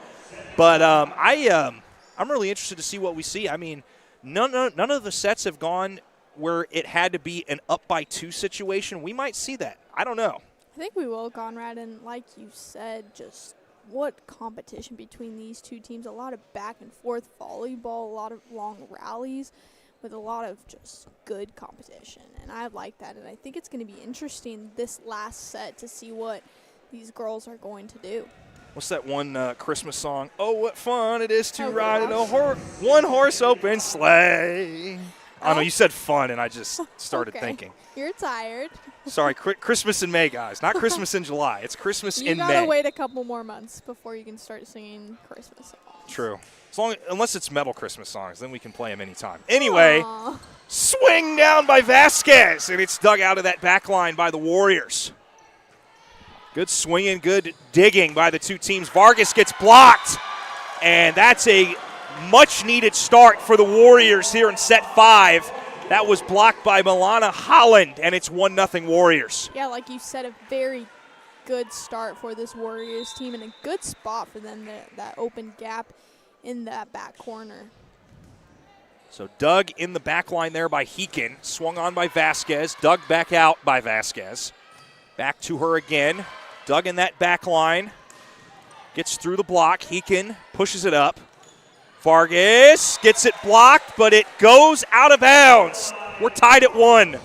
but I'm really interested to see what we see. I mean, none of the sets have gone where it had to be an up by 2 situation. We might see that. I don't know. I think we will, Conrad, and like you said, just what competition between these two teams. A lot of back and forth volleyball, a lot of long rallies with a lot of just good competition. And I like that. And I think it's going to be interesting this last set to see what these girls are going to do. What's that one Christmas song? Oh, what fun it is to ride in a one-horse open sleigh. I don't know, you said fun, and I just started thinking. You're tired. Sorry, Christmas in May, guys. Not Christmas in July. It's Christmas in May. You got to wait a couple more months before you can start singing Christmas songs. True. Unless it's metal Christmas songs, then we can play them anytime. Anyway, swing down by Vasquez, and it's dug out of that back line by the Warriors. Good swinging, good digging by the two teams. Vargas gets blocked, and that's a much-needed start for the Warriors here in set 5. That was blocked by Milana Holland, and it's 1-0 Warriors. Yeah, like you said, a very good start for this Warriors team and a good spot for them, that open gap in that back corner. So dug in the back line there by Heekin, swung on by Vasquez, dug back out by Vasquez. Back to her again, dug in that back line, gets through the block. Heekin pushes it up. Vargas gets it blocked, but it goes out of bounds. We're tied at 1.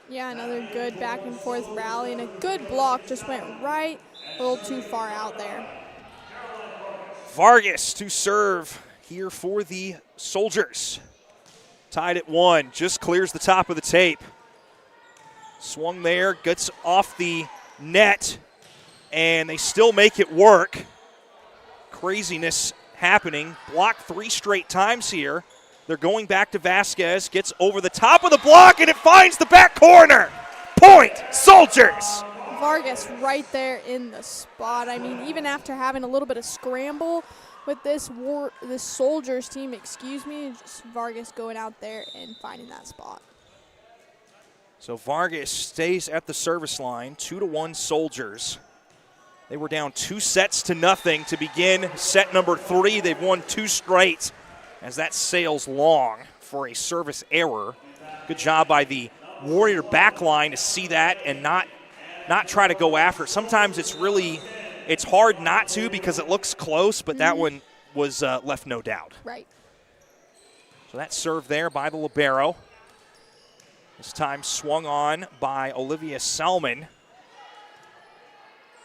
Yeah, another good back and forth rally and a good block. Just went right a little too far out there. Vargas to serve here for the Soldiers. Tied at 1, just clears the top of the tape. Swung there, gets off the net, and they still make it work. Craziness happening. Blocked 3 straight times here. They're going back to Vasquez. Gets over the top of the block, and it finds the back corner. Point, Soldiers. Vargas right there in the spot. I mean, even after having a little bit of scramble with this Soldiers team, just Vargas going out there and finding that spot. So Vargas stays at the service line, 2-1 Soldiers. They were down 2-0 to begin set number 3. They've won 2 straight as that sails long for a service error. Good job by the Warrior back line to see that and not try to go after it. Sometimes it's hard not to because it looks close, but that one was left no doubt. Right. So that serve there by the libero. This time swung on by Olivia Salmon.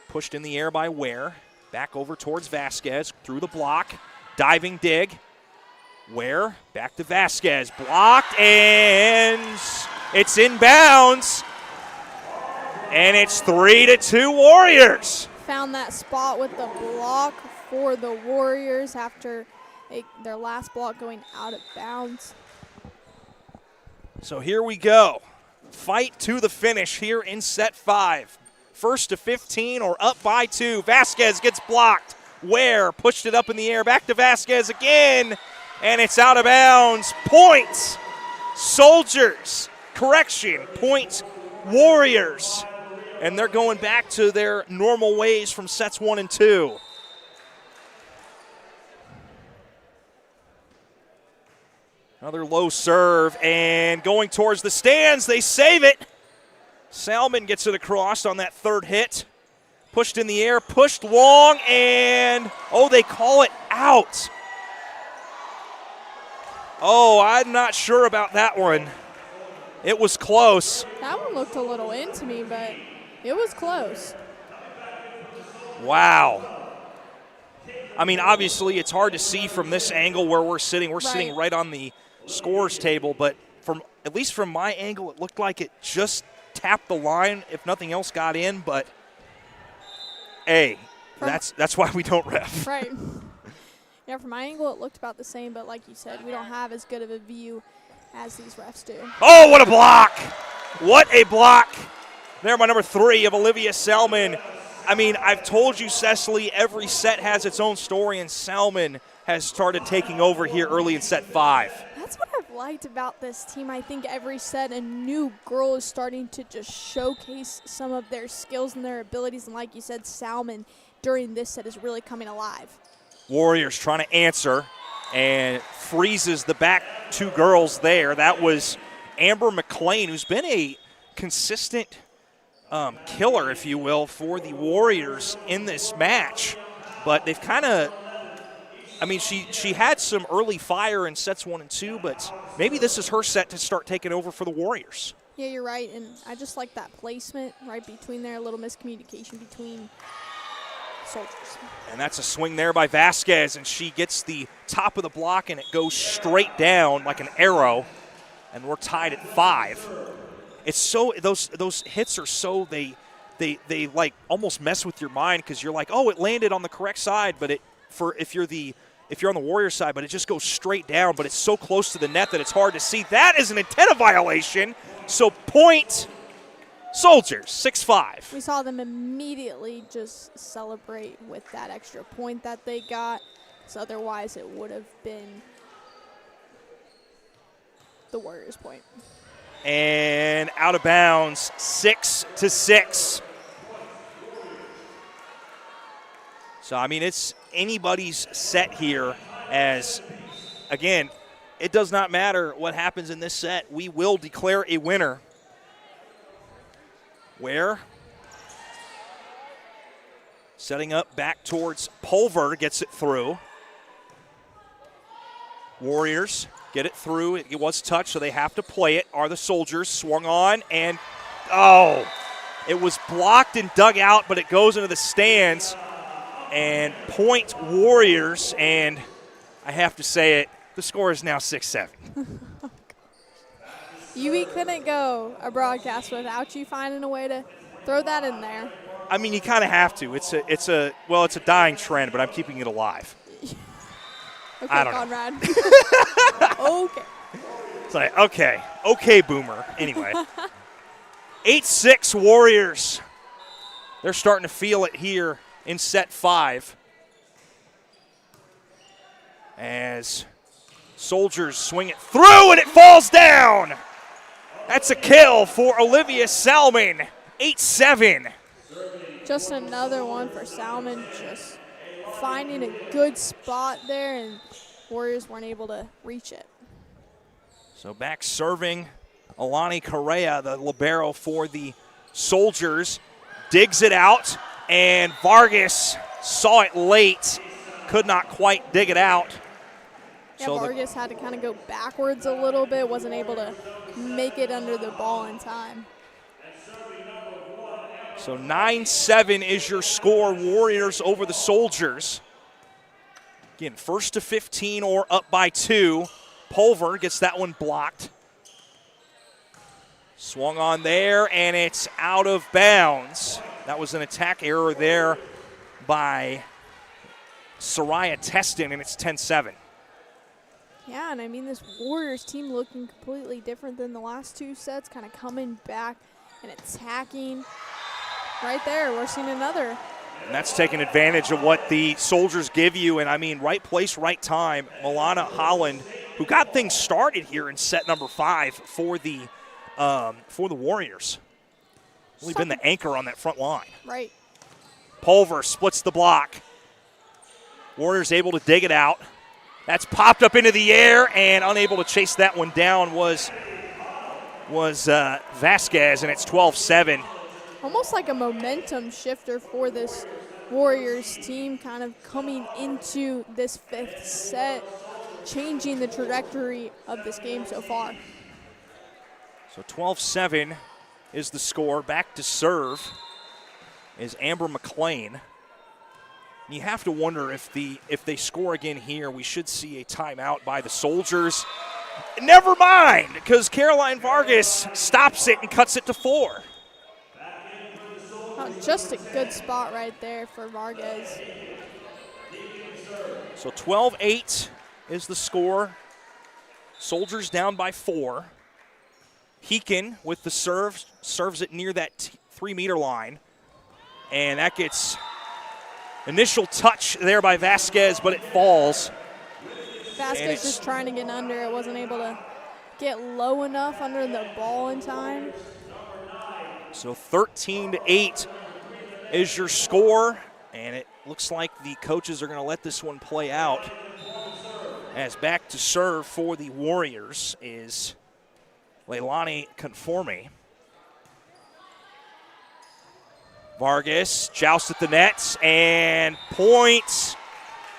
Pushed in the air by Ware. Back over towards Vasquez. Through the block. Diving dig. Ware back to Vasquez. Blocked, and it's inbounds. And it's 3-2 Warriors. Found that spot with the block for the Warriors after their last block going out of bounds. So here we go. Fight to the finish here in set 5. First to 15 or up by 2. Vasquez gets blocked. Ware pushed it up in the air. Back to Vasquez again. And it's out of bounds. Points. Soldiers. Correction. Point Warriors. And they're going back to their normal ways from sets 1 and 2. Another low serve. And going towards the stands. They save it. Salmon gets it across on that third hit. Pushed in the air, pushed long, and they call it out. I'm not sure about that one. It was close. That one looked a little into me, but it was close. Wow. I mean, obviously it's hard to see from this angle where we're sitting. We're Right. sitting right on the scores table, but at least from my angle, it looked like it just tapped the line, if nothing else got in, but that's why we don't ref. Right. Yeah, from my angle, it looked about the same, but like you said, we don't have as good of a view as these refs do. Oh, what a block! What a block! There, my number 3 of Olivia Selman. I mean, I've told you, Cecily, every set has its own story, and Selman has started taking over here early in set 5. That's what I've liked about this team. I think every set a new girl is starting to just showcase some of their skills and their abilities, and like you said, Salmon during this set is really coming alive. Warriors trying to answer and freezes the back 2 girls there. That was Amber McLean, who's been a consistent killer, if you will, for the Warriors in this match. But they've kind of, I mean, she had some early fire in sets 1 and 2, but maybe this is her set to start taking over for the Warriors. Yeah, you're right, and I just like that placement right between there, a little miscommunication between Soldiers. And that's a swing there by Vasquez, and she gets the top of the block, and it goes straight down like an arrow, and we're tied at 5. It's so, those hits are so, they like almost mess with your mind, because you're like, oh, it landed on the correct side, but if you're on the Warrior side, but it just goes straight down, but it's so close to the net that it's hard to see. That is an antenna violation, so point Soldiers, 6-5. We saw them immediately just celebrate with that extra point that they got, so otherwise it would have been the Warriors' point. And out of bounds, 6-6. So, I mean, it's anybody's set here as, again, it does not matter what happens in this set. We will declare a winner. Where? Setting up back towards Pulver, gets it through. Warriors get it through. It was touched, so they have to play it. Are the Soldiers swung on, and it was blocked and dug out, but it goes into the stands. And point Warriors, and I have to say it, the score is now 6-7. We couldn't go a broadcast without you finding a way to throw that in there. I mean, you kind of have to. It's a dying trend, but I'm keeping it alive. Okay, I don't Conrad. Okay. It's like, okay, Boomer. Anyway, 8-6 Warriors. They're starting to feel it here in set 5. As Soldiers swing it through, and it falls down. That's a kill for Olivia Salmon, 8-7. Just another one for Salmon, just finding a good spot there, and Warriors weren't able to reach it. So back serving, Alani Correa, the libero for the Soldiers, digs it out, and Vargas saw it late, could not quite dig it out. Yeah, So Vargas had to kind of go backwards a little bit, wasn't able to make it under the ball in time. So 9-7 is your score, Warriors over the Soldiers. Again, first to 15 or up by 2. Pulver gets that one blocked. Swung on there, and it's out of bounds. That was an attack error there by Soraya Teston, and it's 10-7. Yeah, and I mean, this Warriors team looking completely different than the last 2 sets, kind of coming back and attacking. Right there, we're seeing another. And that's taking advantage of what the Soldiers give you. And, I mean, right place, right time. Milana Holland, who got things started here in set number 5 for the Warriors. Really been the anchor on that front line. Right. Pulver splits the block. Warriors able to dig it out. That's popped up into the air, and unable to chase that one down was Vasquez, and it's 12-7. Almost like a momentum shifter for this Warriors team, kind of coming into this 5th set, changing the trajectory of this game so far. So 12-7 is the score. Back to serve is Amber McLean. You have to wonder if they score again here, we should see a timeout by the Soldiers. Never mind, because Caroline Vargas stops it and cuts it to 4. Oh, just a good spot right there for Vargas. So 12-8 is the score. Soldiers down by 4. Heekin with the serve, serves it near that 3-meter line. And that gets initial touch there by Vasquez, but it falls. Vasquez just trying to get under. It wasn't able to get low enough under the ball in time. So 13-8 is your score, and it looks like the coaches are going to let this one play out. As back to serve for the Warriors is Leilani Conformi. Vargas jousts at the nets and points.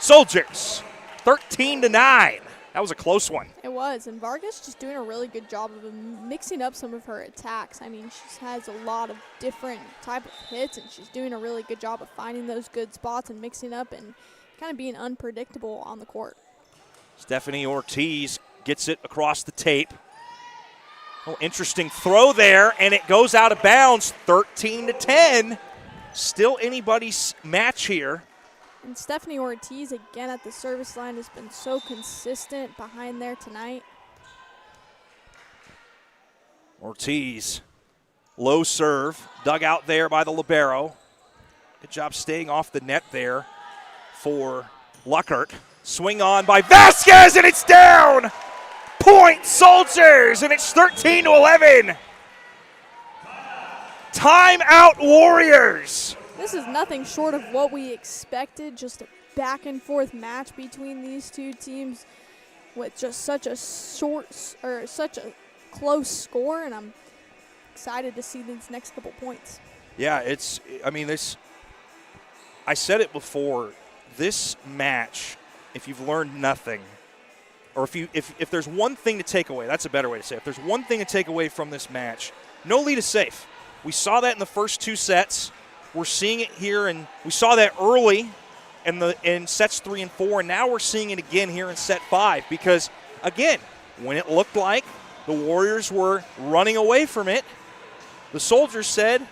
Soldiers, 13-9. That was a close one. It was, and Vargas just doing a really good job of mixing up some of her attacks. I mean, she has a lot of different type of hits, and she's doing a really good job of finding those good spots and mixing up and kind of being unpredictable on the court. Stephanie Ortiz gets it across the tape. Oh, interesting throw there, and it goes out of bounds, 13-10. Still anybody's match here. And Stephanie Ortiz, again at the service line, has been so consistent behind there tonight. Ortiz, low serve, dug out there by the libero. Good job staying off the net there for Luckert. Swing on by Vasquez, and it's down! Point Soldiers, and it's 13-11. Timeout Warriors. This is nothing short of what we expected, just a back and forth match between these two teams with just such a such a close score, and I'm excited to see these next couple points. Yeah, I said it before, this match, if you've learned nothing, or if there's one thing to take away, that's a better way to say it. If there's one thing to take away from this match, no lead is safe. We saw that in the first 2 sets. We're seeing it here, and we saw that early in sets 3 and 4, and now we're seeing it again here in set 5 because, again, when it looked like the Warriors were running away from it, the Soldiers said,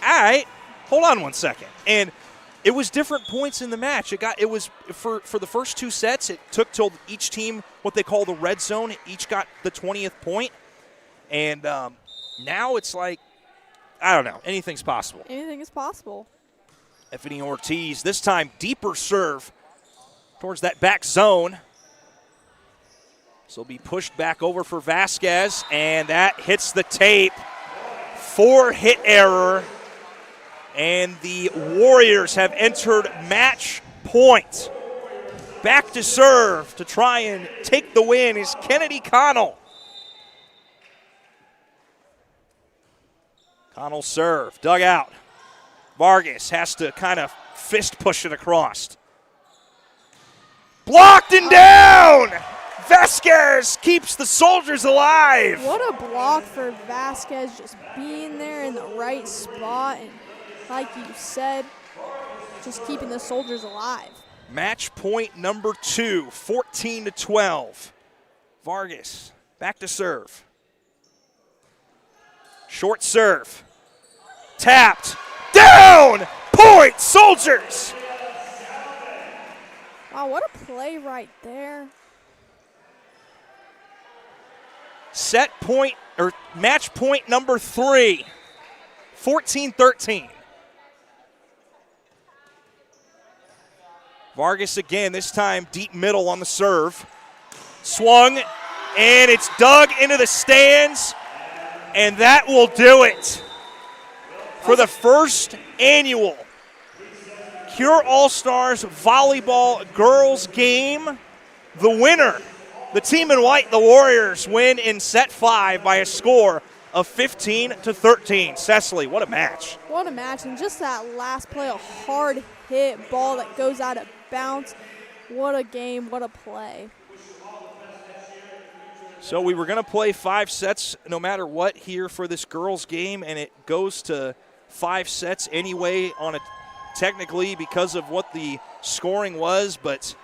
all right, hold on one second. And it was different points in the match. It was for the first 2 sets, it took till each team, what they call the red zone, each got the 20th point. And now it's like, I don't know, anything's possible. Anything is possible. Stephanie Ortiz, this time deeper serve towards that back zone. So it'll be pushed back over for Vasquez, and that hits the tape. 4-hit error. And the Warriors have entered match point. Back to serve to try and take the win is Kennedy Connell. Connell serve, dug out. Vargas has to kind of fist push it across. Blocked and down! Vasquez keeps the Soldiers alive. What a block for Vasquez, just being there in the right spot, and like you said, just keeping the Soldiers alive. Match point number 2, 14-12. Vargas back to serve. Short serve. Tapped. Down! Point Soldiers! Wow, what a play right there. Set point, or match point number 3, 14-13. Vargas again, this time deep middle on the serve. Swung, and it's dug into the stands, and that will do it. For the first annual Cure All-Stars Volleyball Girls Game, the winner, the team in white, the Warriors, win in set 5 by a score of 15-13. Cecily, what a match. What a match, and just that last play, a hard hit ball that goes out of bounds. What a game, what a play. So we were going to play 5 sets no matter what here for this girls game, and it goes to 5 sets anyway on a technically because of what the scoring was, but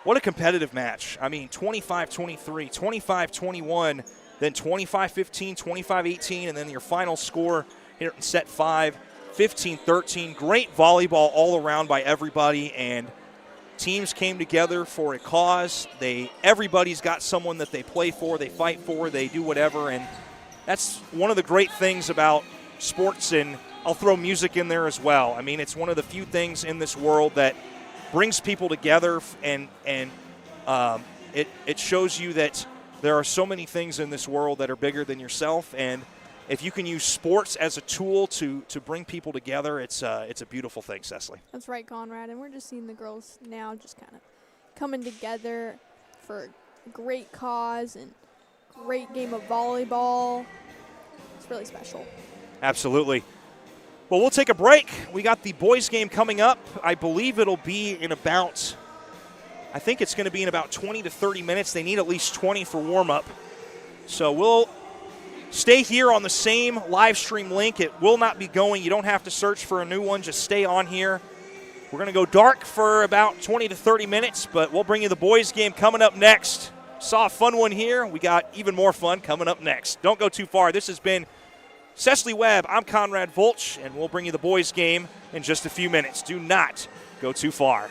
what a competitive match. I mean, 25-23, 25-21, then 25-15, 25-18, and then your final score here in set 5, 15-13. Great volleyball all around by everybody, and teams came together for a cause. Everybody's got someone that they play for, they fight for, they do whatever, and that's one of the great things about sports, and I'll throw music in there as well. I mean, it's one of the few things in this world that brings people together, and it shows you that there are so many things in this world that are bigger than yourself, and if you can use sports as a tool to bring people together, it's a beautiful thing, Cecily. That's right, Conrad, and we're just seeing the girls now just kind of coming together for a great cause and great game of volleyball. It's really special. Absolutely. Well, we'll take a break. We got the boys' game coming up. I believe it'll be in about, I think it's going to be in about 20 to 30 minutes. They need at least 20 for warm-up. So we'll stay here on the same live stream link. It will not be going. You don't have to search for a new one. Just stay on here. We're going to go dark for about 20 to 30 minutes, but we'll bring you the boys' game coming up next. Saw a fun one here. We got even more fun coming up next. Don't go too far. This has been Cecily Webb, I'm Conrad Volch, and we'll bring you the boys' game in just a few minutes. Do not go too far.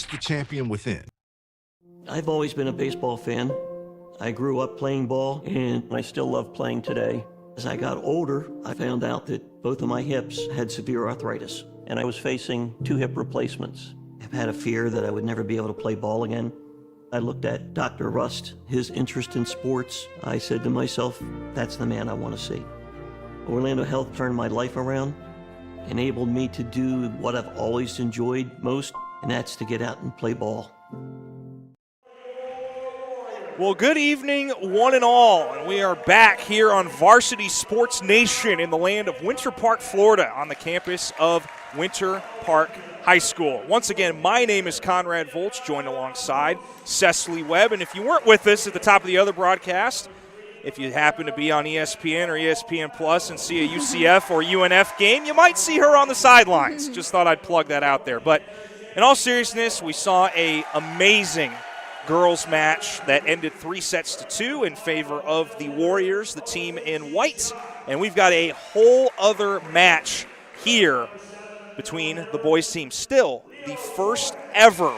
Unleash the champion within. I've always been a baseball fan. I grew up playing ball, and I still love playing today. As I got older, I found out that both of my hips had severe arthritis, and I was facing 2 hip replacements. I've had a fear that I would never be able to play ball again. I looked at Dr. Rust, his interest in sports. I said to myself, that's the man I want to see. Orlando Health turned my life around, enabled me to do what I've always enjoyed most, and that's to get out and play ball. Well, good evening, one and all, and we are back here on Varsity Sports Nation in the land of Winter Park, Florida, on the campus of Winter Park High School. Once again, my name is Conrad Volch, joined alongside Cecily Webb, and if you weren't with us at the top of the other broadcast, if you happen to be on ESPN or ESPN Plus and see a UCF or UNF game, you might see her on the sidelines. Just thought I'd plug that out there. But in all seriousness, we saw an amazing girls match that ended 3-2 in favor of the Warriors, the team in white. And we've got a whole other match here between the boys' team. Still the first ever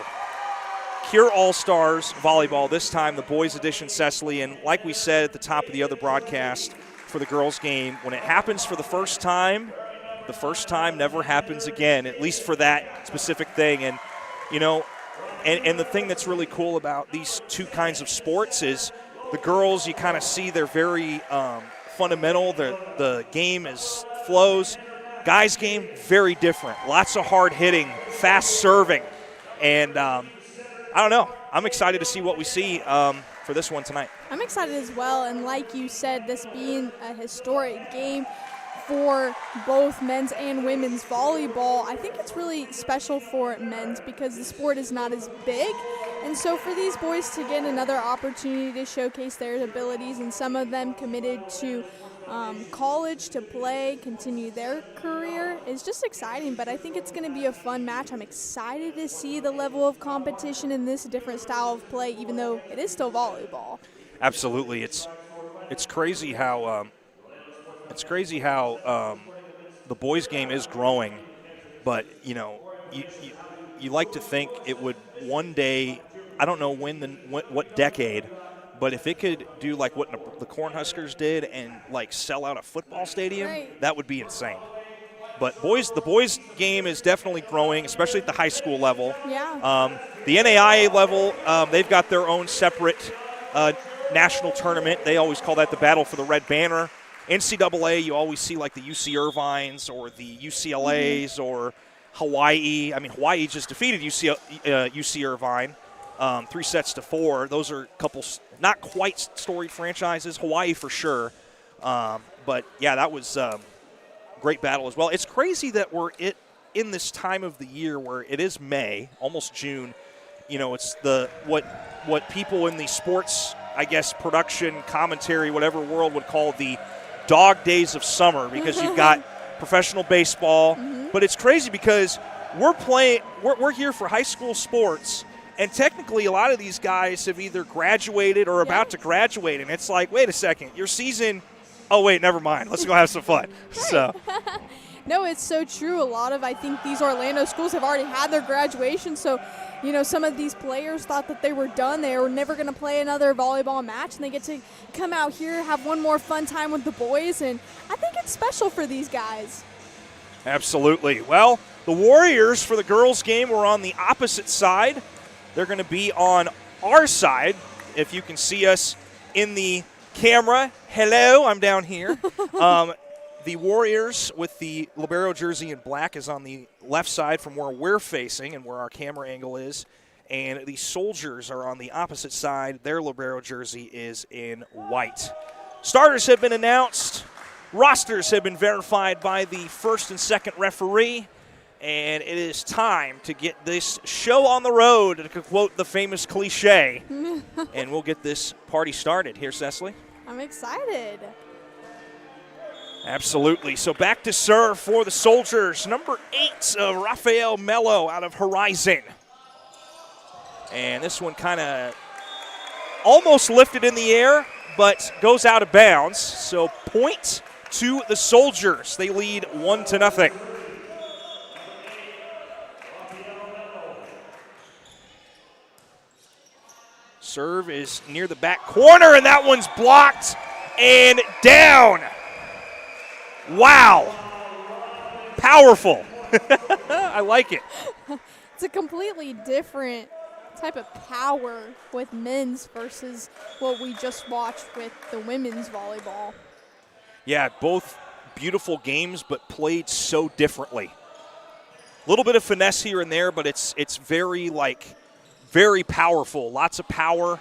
Cure All-Stars volleyball, this time the boys edition, Cecily. And like we said at the top of the other broadcast for the girls' game, when it happens for the first time never happens again, at least for that specific thing. And, you know, and the thing that's really cool about these two kinds of sports is the girls, you kind of see they're very fundamental. The game flows. Guys' game, very different. Lots of hard hitting, fast serving. And I don't know. I'm excited to see what we see for this one tonight. I'm excited as well, and like you said, this being a historic game for both men's and women's volleyball, I think it's really special for men's because the sport is not as big. And so for these boys to get another opportunity to showcase their abilities, and some of them committed to college to play, continue their career, is just exciting. But I think it's going to be a fun match. I'm excited to see the level of competition in this different style of play, even though it is still volleyball. Absolutely. It's crazy how the boys' game is growing, but you know, you like to think it would one day. I don't know what decade, but if it could do like what the Cornhuskers did and like sell out a football stadium, right, that would be insane. But the boys' game is definitely growing, especially at the high school level. Yeah. The NAIA level, they've got their own separate national tournament. They always call that the Battle for the Red Banner. NCAA, you always see like the UC Irvines or the UCLAs or Hawaii. I mean, Hawaii just defeated UC Irvine 3-4. Those are a couple not quite storied franchises. Hawaii for sure. But, yeah, that was great battle as well. It's crazy that we're in this time of the year where it is May, almost June. You know, it's what people in the sports, I guess, production, commentary, whatever world would call the dog days of summer, because you've got professional baseball. But it's crazy because we're here for high school sports, and technically a lot of these guys have either graduated or about to graduate, and it's like, wait a second, your season, oh wait, never mind, let's go have some fun. So no, it's so true. I think these Orlando schools have already had their graduation, so you know, some of these players thought that they were done. They were never going to play another volleyball match, and they get to come out here, have one more fun time with the boys, and I think it's special for these guys. Absolutely. Well, the Warriors for the girls' game were on the opposite side. They're going to be on our side. If you can see us in the camera, hello, I'm down here. The Warriors with the libero jersey in black is on the left side from where we're facing and where our camera angle is. And the Soldiers are on the opposite side. Their libero jersey is in white. Starters have been announced. Rosters have been verified by the first and second referee. And it is time to get this show on the road, to quote the famous cliche. And we'll get this party started. Here, Cecily. I'm excited. Absolutely. So back to serve for the Soldiers. Number 8, Rafael Mello out of Horizon. And this one kind of almost lifted in the air, but goes out of bounds. So point to the Soldiers. They lead 1-0. Serve is near the back corner, and that one's blocked and down. Wow. Powerful. I like it. It's a completely different type of power with men's versus what we just watched with the women's volleyball. Yeah, both beautiful games, but played so differently. A little bit of finesse here and there, but it's very powerful. Lots of power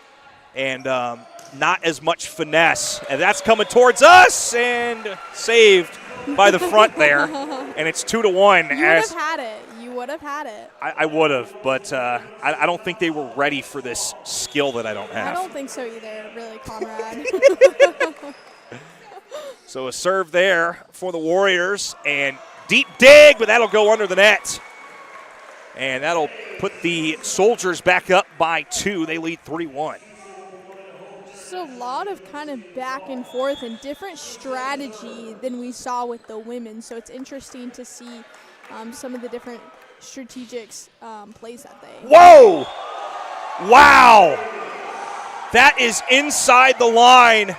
and not as much finesse. And that's coming towards us and saved by the front there. And it's 2-1. You would have had it. You would have had it. I would have, but I don't think they were ready for this skill that I don't have. I don't think so either, really, Conrad. So a serve there for the Warriors, and deep dig, but that'll go under the net. And that'll put the Soldiers back up by 2. They lead 3-1. Just a lot of kind of back and forth and different strategy than we saw with the women. So it's interesting to see some of the different strategics plays that they. Whoa! Wow! That is inside the line.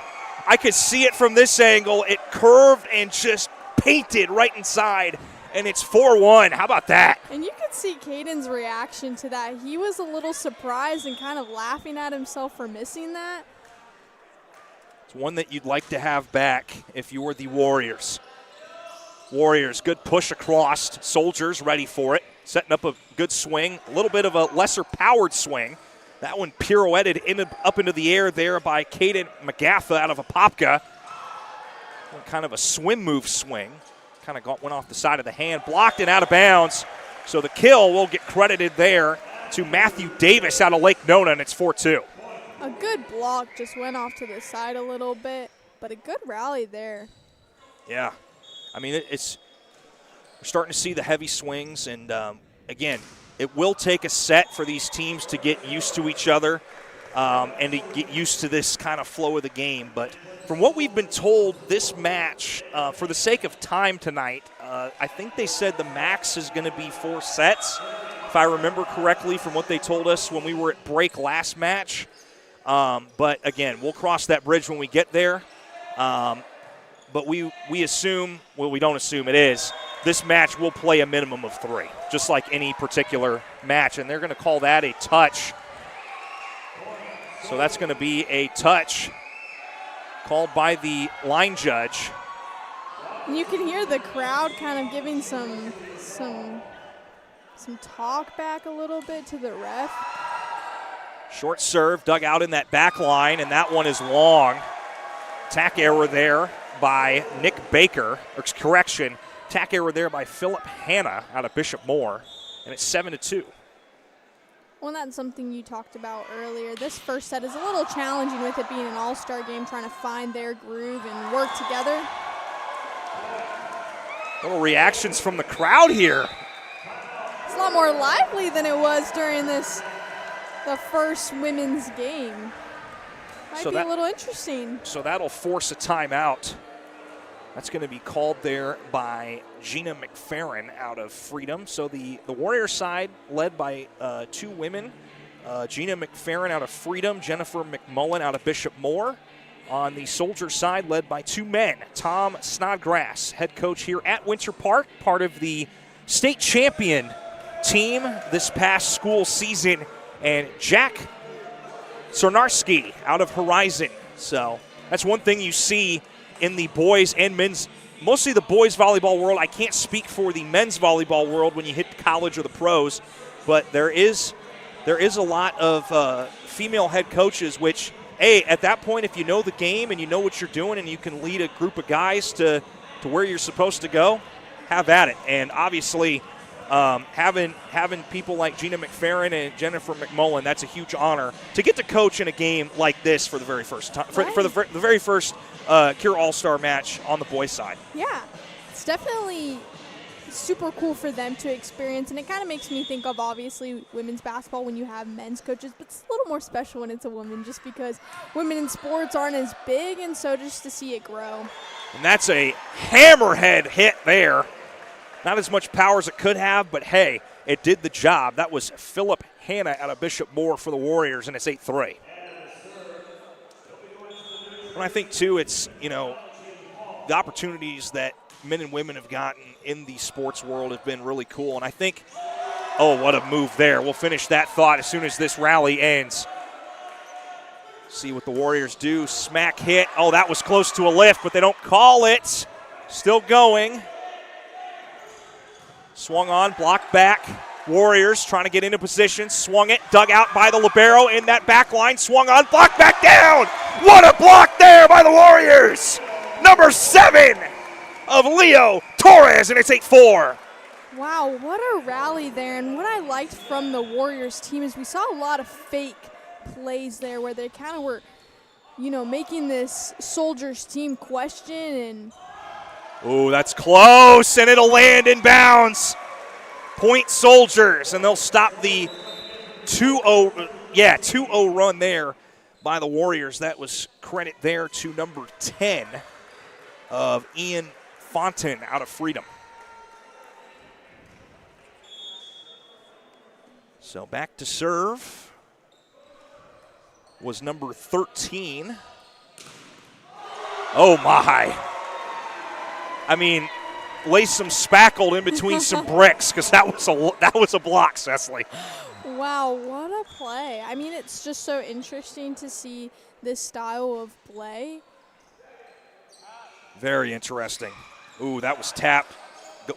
I could see it from this angle. It curved and just painted right inside, and it's 4-1. How about that? And you could see Caden's reaction to that. He was a little surprised and kind of laughing at himself for missing that. It's one that you'd like to have back if you were the Warriors. Warriors, good push across. Soldiers ready for it. Setting up a good swing. A little bit of a lesser powered swing. That one pirouetted up into the air there by Caden McGaffa out of Apopka. Kind of a swim move swing. Kind of went off the side of the hand. Blocked and out of bounds. So the kill will get credited there to Matthew Davis out of Lake Nona, and it's 4-2. A good block, just went off to the side a little bit, but a good rally there. Yeah. I mean, we're starting to see the heavy swings, and again, it will take a set for these teams to get used to each other and to get used to this kind of flow of the game. But from what we've been told, this match, for the sake of time tonight, I think they said the max is going to be 4 sets, if I remember correctly from what they told us when we were at break last match. But again, we'll cross that bridge when we get there. But we assume, well, we don't assume it is, this match will play a minimum of 3, just like any particular match. And they're going to call that a touch. So that's going to be a touch called by the line judge. And you can hear the crowd kind of giving some talk back a little bit to the ref. Short serve dug out in that back line, and that one is long. Tack error there by Nick Baker, or correction, tack error there by Philip Hanna out of Bishop Moore, and it's 7-2. Well, that's something you talked about earlier. This first set is a little challenging with it being an all-star game, trying to find their groove and work together. Little reactions from the crowd here. It's a lot more lively than it was during the first women's game. Might be a little interesting. So that'll force a timeout. That's going to be called there by Gina McFerrin out of Freedom. So the Warrior side led by 2 women. Gina McFerrin out of Freedom, Jennifer McMullen out of Bishop Moore. On the Soldier side led by 2 men. Tom Snodgrass, head coach here at Winter Park, part of the state champion team this past school season. And Jack Sornarski out of Horizon. So that's one thing you see in the boys and men's, mostly the boys volleyball world. I can't speak for the men's volleyball world when you hit college or the pros, but there is a lot of female head coaches, which, hey, at that point, if you know the game and you know what you're doing and you can lead a group of guys to where you're supposed to go, have at it. And obviously, having people like Gina McFerrin and Jennifer McMullen, that's a huge honor to get to coach in a game like this for the very first time, for the very first Cure All-Star match on the boys' side. Yeah, it's definitely super cool for them to experience, and it kind of makes me think of, obviously, women's basketball when you have men's coaches, but it's a little more special when it's a woman just because women in sports aren't as big, and so just to see it grow. And that's a hammerhead hit there. Not as much power as it could have, but hey, it did the job. That was Philip Hanna out of Bishop Moore for the Warriors, and it's 8-3. And I think, too, it's, the opportunities that men and women have gotten in the sports world have been really cool. And I think, oh, what a move there. We'll finish that thought as soon as this rally ends. See what the Warriors do. Smack hit. Oh, that was close to a lift, but they don't call it. Still going. Swung on, blocked back. Warriors trying to get into position. Swung it, dug out by the libero in that back line. Swung on, blocked back down. What a block there by the Warriors. Number 7 of Leo Torres, and it's 8-4. Wow, what a rally there. And what I liked from the Warriors team is we saw a lot of fake plays there where they kind of were, making this Soldiers team question. And ooh, that's close, and it'll land in bounds. Point Soldiers, and they'll stop the 2-0 run there by the Warriors. That was credit there to number 10 of Ian Fonten out of Freedom. So back to serve was number 13. Oh, my. I mean, lay some spackle in between some bricks, because that was a block, Cecily. Wow, what a play. I mean, it's just so interesting to see this style of play. Very interesting. Ooh, that was tapped.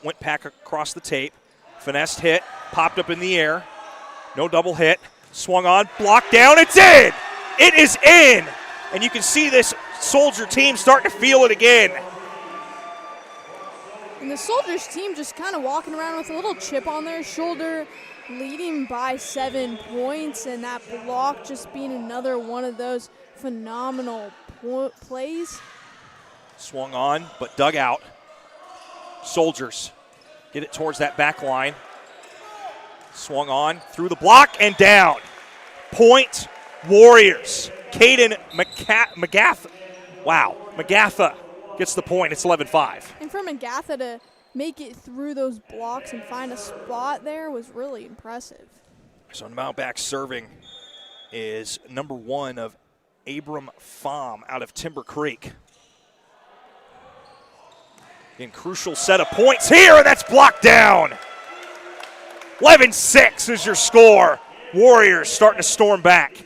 Went back across the tape. Finessed hit. Popped up in the air. No double hit. Swung on. Blocked down. It's in! It is in! And you can see this Soldier team starting to feel it again. And the Soldiers team just kind of walking around with a little chip on their shoulder, leading by 7 points, and that block just being another one of those phenomenal plays. Swung on, but dug out. Soldiers get it towards that back line. Swung on, through the block, and down. Point Warriors. Caden McGatha. Wow, McGatha gets the point. It's 11-5. And for McGatha to make it through those blocks and find a spot there was really impressive. So now back serving is number 1 of Abram Pham out of Timber Creek. In crucial set of points here, and that's blocked down. 11-6 is your score. Warriors starting to storm back.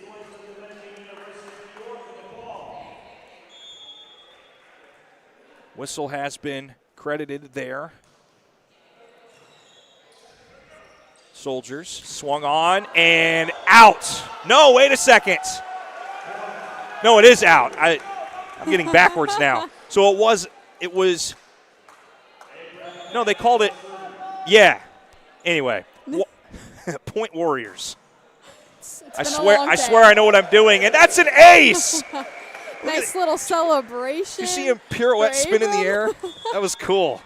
Whistle has been credited there. Soldiers swung on and out. No, wait a second. No, it is out. I'm getting backwards now. So it was, no, they called it, yeah. Anyway, Point Warriors. I swear I know what I'm doing, and that's an ace. Nice little celebration. You see him pirouette spin in the air? That was cool.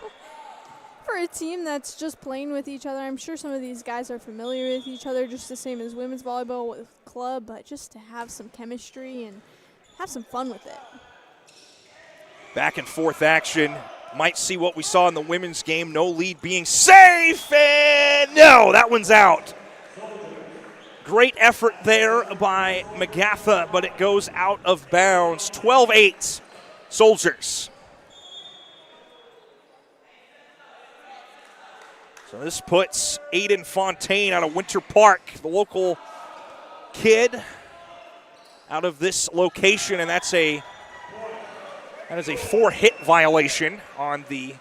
For a team that's just playing with each other, I'm sure some of these guys are familiar with each other, just the same as women's volleyball with club, but just to have some chemistry and have some fun with it. Back and forth action. Might see what we saw in the women's game. No lead being safe, and no, that one's out. Great effort there by McGatha, but it goes out of bounds. 12-8, Soldiers. So this puts Aiden Fontaine out of Winter Park, the local kid, out of this location, and that is a 4-hit violation on the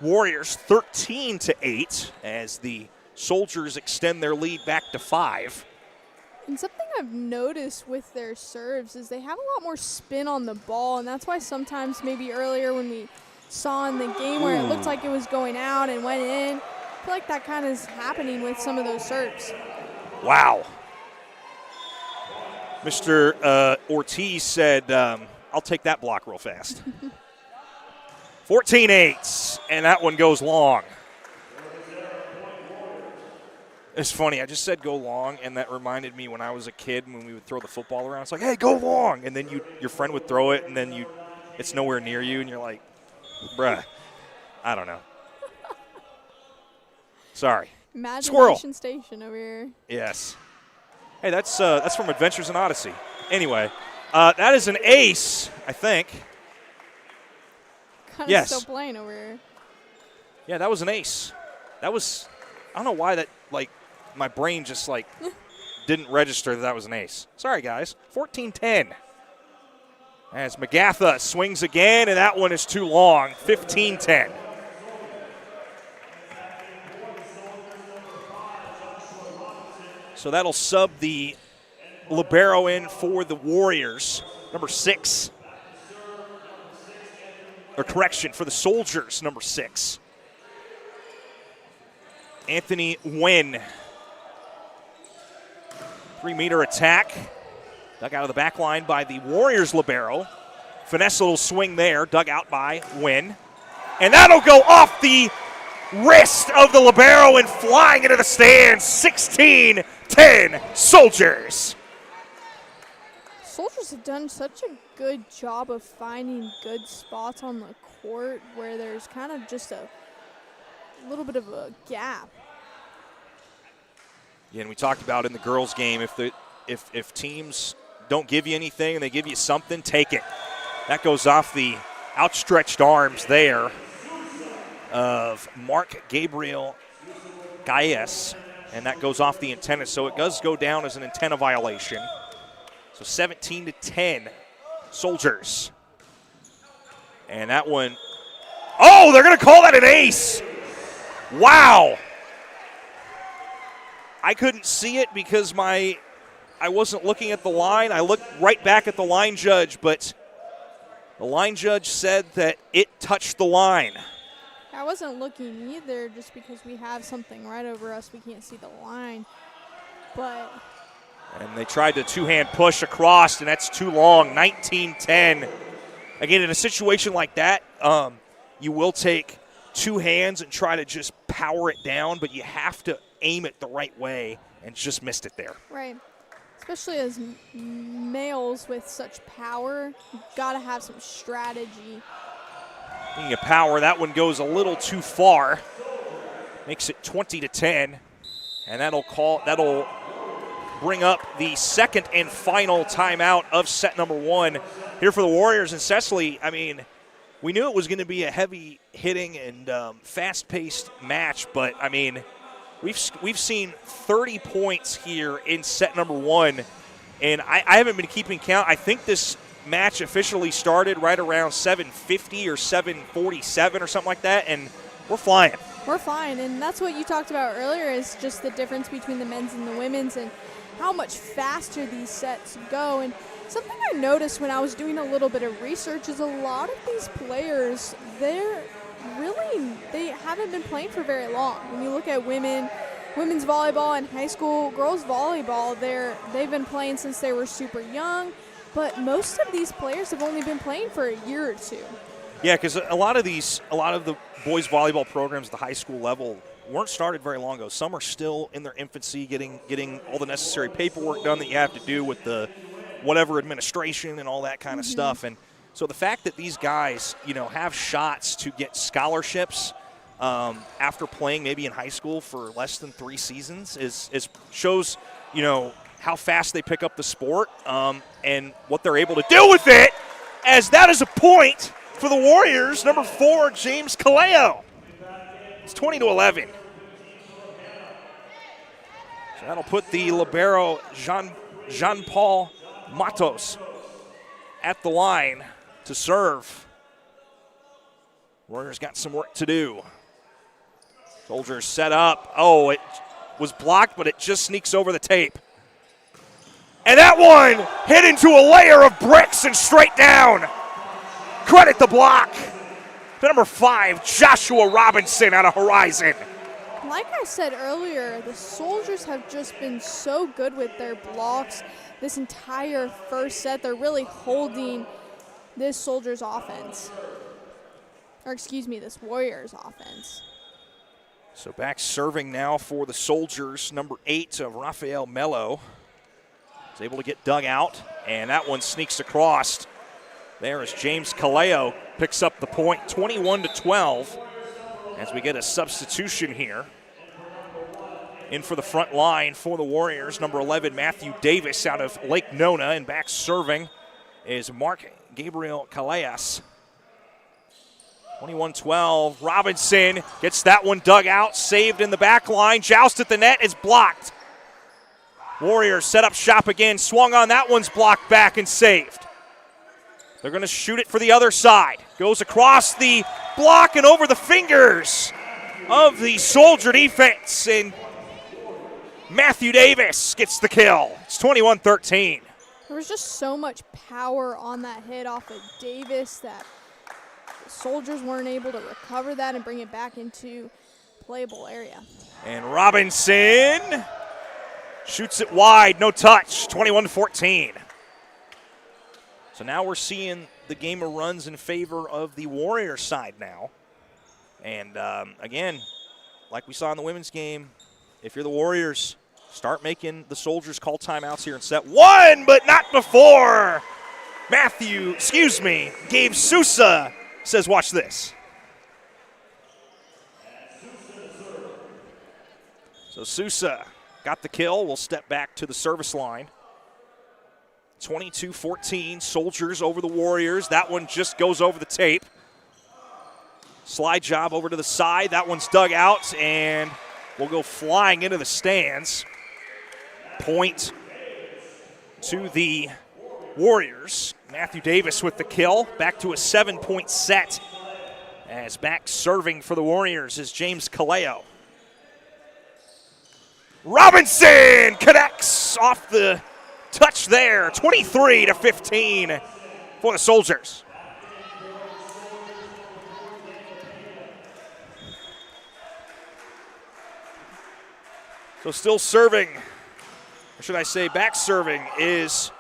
Warriors, 13-8, as the Soldiers extend their lead back to 5. And something I've noticed with their serves is they have a lot more spin on the ball, and that's why sometimes maybe earlier when we saw in the game where it looked like it was going out and went in, I feel like that kind of is happening with some of those serves. Wow. Mr. Ortiz said, I'll take that block real fast. 14-8, and that one goes long. It's funny, I just said go long, and that reminded me when I was a kid when we would throw the football around. It's like, hey, go long, and then your friend would throw it, and then it's nowhere near you, and you're like, bruh, I don't know. Sorry. Imagination Squirrel. Station over here. Yes. Hey, that's from Adventures in Odyssey. Anyway, That is an ace, I think. Kind of Yes. still playing over here. Yeah, that was an ace. That was, I don't know why that, like, my brain just, like, didn't register that was an ace. Sorry, guys. 14-10. As Magatha swings again, and that one is too long. 15-10. So that'll sub the libero in for the Warriors, number 6. Or correction, for the Soldiers, number 6. Anthony Nguyen. 3-meter attack. Dug out of the back line by the Warriors libero. Finesse little swing there, dug out by Nguyen. And that'll go off the wrist of the libero and flying into the stands. 16-10 Soldiers. Soldiers have done such a good job of finding good spots on the court where there's kind of just a little bit of a gap. Yeah, and we talked about in the girls' game, if teams don't give you anything and they give you something, take it. That goes off the outstretched arms there of Mark Gabriel Gaes, and that goes off the antenna. So it does go down as an antenna violation. So 17-10 Soldiers. And that one, oh, they're going to call that an ace. Wow. I couldn't see it because I wasn't looking at the line. I looked right back at the line judge, but the line judge said that it touched the line. I wasn't looking either just because we have something right over us. We can't see the line. But and they tried to two-hand push across, and that's too long, 19-10. Again, in a situation like that, you will take two hands and try to just power it down, but you have to aim it the right way, and just missed it there. right, especially as males with such power, you've got to have some strategy. Being a power, that one goes a little too far. Makes it 20-10, and that'll bring up the second and final timeout of set number 1 here for the Warriors. And Cecily, I mean, we knew it was going to be a heavy hitting and fast-paced match, but I mean, we've seen 30 points here in set number 1, and I haven't been keeping count. I think this match officially started right around 7:50 or 7:47 or something like that, and we're flying. We're fine, and that's what you talked about earlier is just the difference between the men's and the women's and how much faster these sets go. And something I noticed when I was doing a little bit of research is a lot of these players, they haven't been playing for very long. When you look at women's volleyball and high school girls volleyball, they've been playing since they were super young, but most of these players have only been playing for a year or two. Yeah, because a lot of the boys volleyball programs at the high school level weren't started very long ago. Some are still in their infancy, getting all the necessary paperwork done that you have to do with the whatever administration and all that kind of stuff. And so the fact that these guys, have shots to get scholarships after playing maybe in high school for less than 3 seasons shows, how fast they pick up the sport and what they're able to do with it, as that is a point for the Warriors, number 4, James Kaleo. It's 20-11. So that'll put the libero Jean-Paul Matos at the line to serve. Warriors got some work to do. Soldiers set up. Oh, it was blocked, but it just sneaks over the tape. And that one hit into a layer of bricks and straight down. Credit the block to number 5, Joshua Robinson out of Horizon. Like I said earlier, the Soldiers have just been so good with their blocks this entire first set. They're really holding this Soldiers offense. Or excuse me, this Warriors offense. So back serving now for the Soldiers, number 8 of Rafael Mello. Is able to get dug out, and that one sneaks across. There is James Kaleo, picks up the point, 21-12, as we get a substitution here. In for the front line for the Warriors, number 11, Matthew Davis out of Lake Nona, and back serving is Mark Gabriel Callejas. 21-12. Robinson gets that one dug out, saved in the back line. Joust at the net is blocked. Warriors set up shop again. Swung on, that one's blocked back and saved. They're going to shoot it for the other side. Goes across the block and over the fingers of the Soldier defense. And Matthew Davis gets the kill. It's 21-13. There was just so much power on that hit off of Davis that the Soldiers weren't able to recover that and bring it back into playable area. And Robinson shoots it wide, no touch, 21-14. So now we're seeing the game of runs in favor of the Warriors side now. And again, like we saw in the women's game, if you're the Warriors, start making the Soldiers call timeouts here in set one, but not before Gabe Sousa says, watch this. So Sousa got the kill. We'll step back to the service line. 22-14, Soldiers over the Warriors. That one just goes over the tape. Slide job over to the side. That one's dug out and will go flying into the stands. Point to the Warriors. Matthew Davis with the kill. Back to a 7-point set. As back serving for the Warriors is James Kaleo. Robinson connects off the touch there. 23-15 for the Soldiers. So still serving, or should I say back serving, is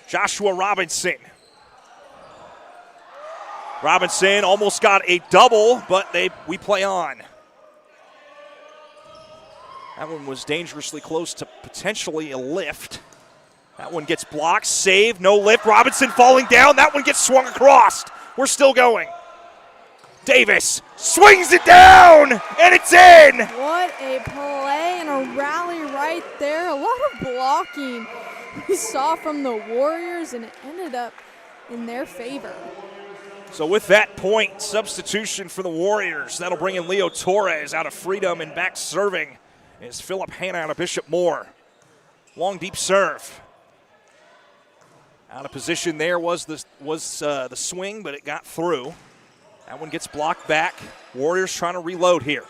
Joshua Robinson. Robinson almost got a double, but we play on. That one was dangerously close to potentially a lift. That one gets blocked, saved, no lift. Robinson falling down. That one gets swung across. We're still going. Davis swings it down, and it's in. What a play and a rally right there. A lot of blocking we saw from the Warriors, and it ended up in their favor. So with that point, substitution for the Warriors. That'll bring in Leo Torres out of Freedom, and back serving is Philip Hanna out of Bishop Moore. Long, deep serve. Out of position there was the swing, but it got through. That one gets blocked back. Warriors trying to reload here.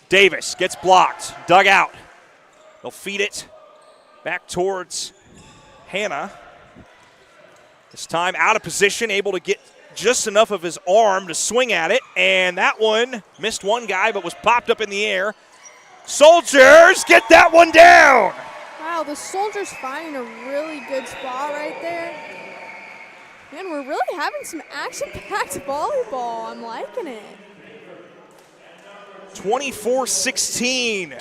Davis gets blocked, dug out. They'll feed it back towards Hanna. This time out of position, able to get just enough of his arm to swing at it, and that one missed one guy but was popped up in the air. Soldiers get that one down. Wow, the Soldiers finding a really good spot right there. Man, we're really having some action-packed volleyball. I'm liking it. 24-16.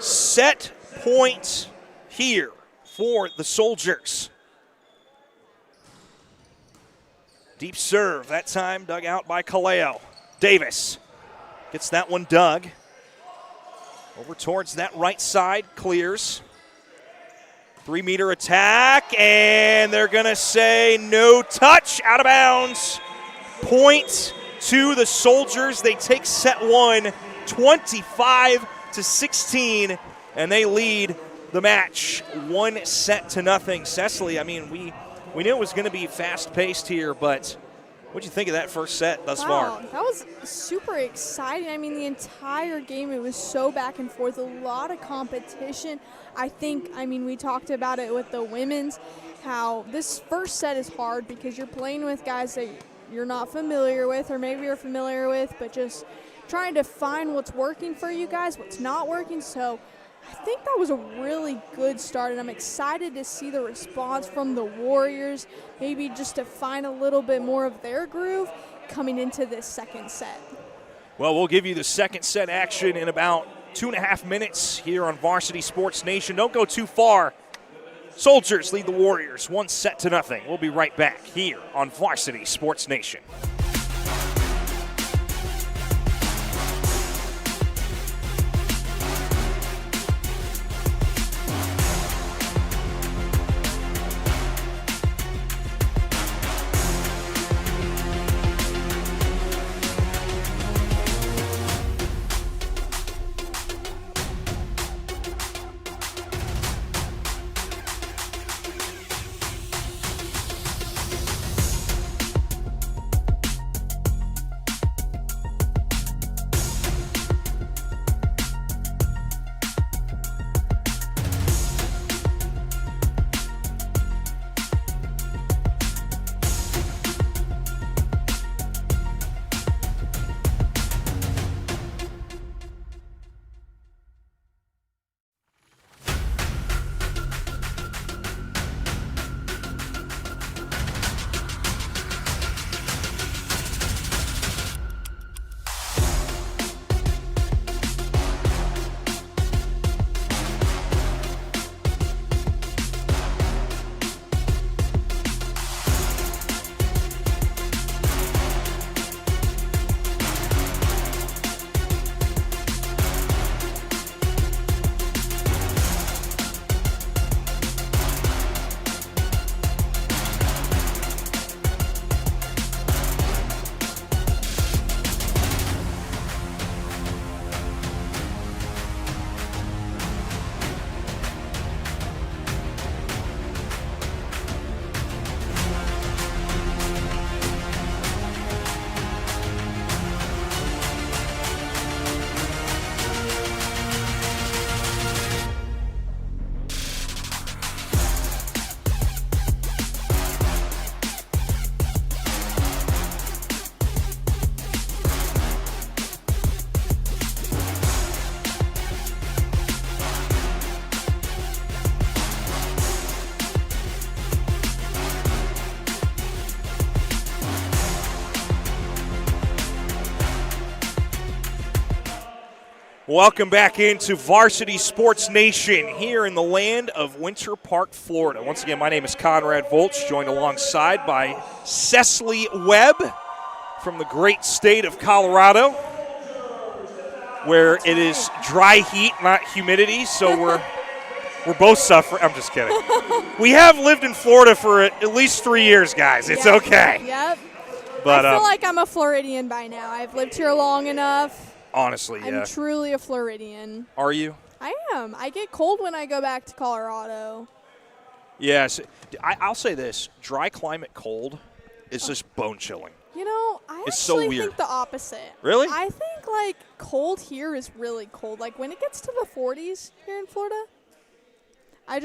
Set point here for the Soldiers. Deep serve, that time dug out by Kaleo. Davis gets that one dug. Over towards that right side, clears. 3-meter attack, and they're going to say no touch, out of bounds. Point to the Soldiers. They take set one, 25-16, and they lead the match 1-0. Cecily, I mean, we knew it was going to be fast-paced here, but what'd you think of that first set thus far? That was super exciting. I mean, the entire game, it was so back and forth, a lot of competition. I mean, we talked about it with the women's, how this first set is hard because you're playing with guys that you're not familiar with, or maybe you're familiar with, but just trying to find what's working for you guys, what's not working. So I think that was a really good start, and I'm excited to see the response from the Warriors, maybe just to find a little bit more of their groove coming into this second set. Well, we'll give you the second set action in about 2.5 minutes here on Varsity Sports Nation. Don't go too far. Soldiers lead the Warriors 1-0. We'll be right back here on Varsity Sports Nation. Welcome back into Varsity Sports Nation here in the land of Winter Park, Florida. Once again, my name is Conrad Volch, joined alongside by Cecily Webb from the great state of Colorado, where it is dry heat, not humidity, so we're both suffering. I'm just kidding. We have lived in Florida for at least 3 years, guys. It's okay. Yep. But I feel like I'm a Floridian by now. I've lived here long enough. Honestly, yeah. I'm truly a Floridian. Are you? I am. I get cold when I go back to Colorado. Yes. I'll say this. Dry climate cold is just bone chilling. You know, I It's so actually weird. think the opposite. Really? I think, like, cold here is really cold. Like, when it gets to the 40s here in Florida, I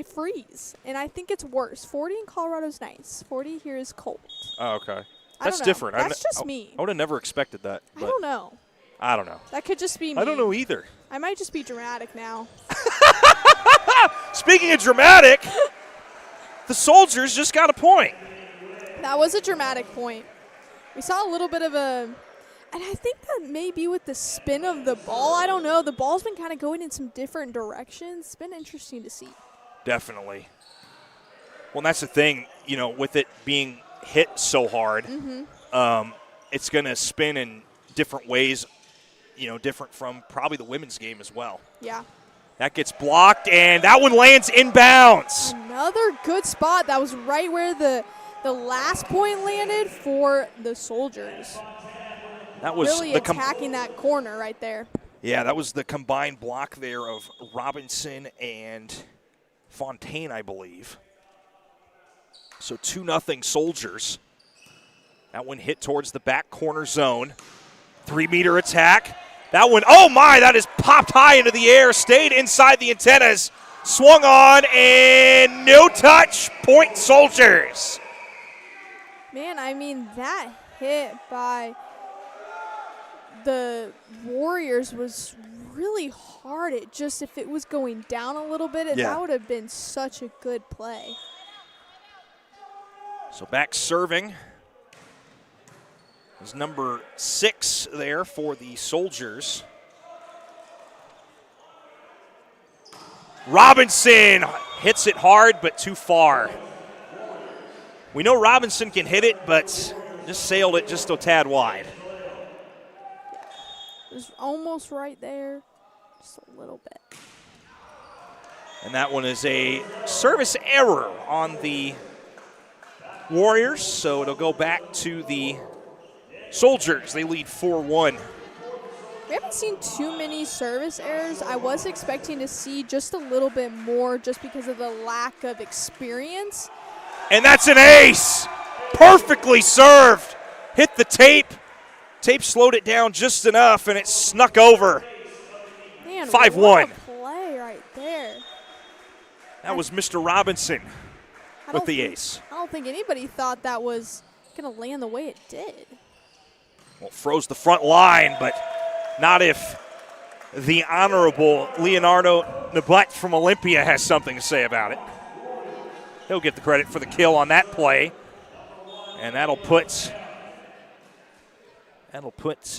freeze. And I think it's worse. 40 in Colorado is nice. 40 here is cold. Oh, okay. I That's don't know. different. That's just me. I would have never expected that. I don't know. I don't know. That could just be me. I don't know either. I might just be dramatic now. Speaking of dramatic, the Soldiers just got a point. That was a dramatic point. We saw a little bit of and I think that may be with the spin of the ball. I don't know. The ball's been kind of going in some different directions. It's been interesting to see. Definitely. Well, and that's the thing, with it being hit so hard, it's going to spin in different ways, different from probably the women's game as well. Yeah. That gets blocked, and that one lands inbounds. Another good spot. That was right where the last point landed for the Soldiers. That was really attacking that corner right there. Yeah, that was the combined block there of Robinson and Fontaine, I believe. So 2-0 Soldiers. That one hit towards the back corner zone. 3-meter attack. That one, oh my, that is popped high into the air, stayed inside the antennas, swung on, and no touch. Point Soldiers. Man, I mean, that hit by the Warriors was really hard. It just, if it was going down a little bit, that would have been such a good play. So back serving is number 6 there for the Soldiers. Robinson hits it hard, but too far. We know Robinson can hit it, but just sailed it just a tad wide. It was almost right there, just a little bit. And that one is a service error on the Warriors, so it'll go back to the Soldiers. They lead 4-1. We haven't seen too many service errors. I was expecting to see just a little bit more just because of the lack of experience. And that's an ace. Perfectly served. Hit the tape. Tape slowed it down just enough, and it snuck over. Man, 5-1. What a play right there. That was Mr. Robinson with the ace. I don't think anybody thought that was going to land the way it did. Well, froze the front line, but not if the Honorable Leonardo Nabut from Olympia has something to say about it. He'll get the credit for the kill on that play. And that'll put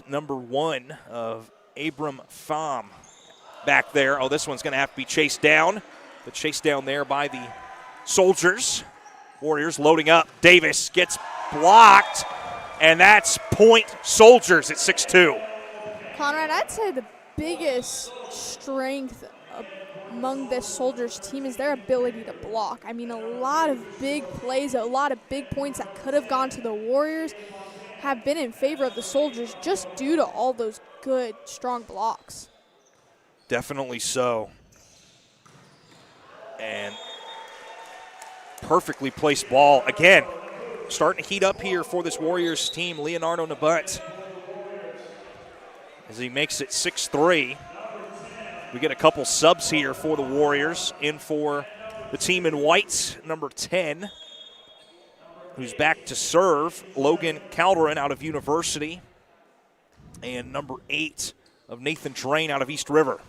number 1 of Abram Pham back there. Oh, this one's going to have to be chased down. But chased down there by the Soldiers. Warriors loading up. Davis gets blocked. And that's point Soldiers at 6-2. Conrad, I'd say the biggest strength among this Soldiers team is their ability to block. I mean, a lot of big plays, a lot of big points that could have gone to the Warriors have been in favor of the Soldiers just due to all those good, strong blocks. Definitely so. And perfectly placed ball. Again, starting to heat up here for this Warriors team, Leonardo Nabut. As he makes it 6-3. We get a couple subs here for the Warriors. In for the team in white, number 10, who's back to serve, Logan Calderon out of University, and number 8 of Nathan Drain out of East River.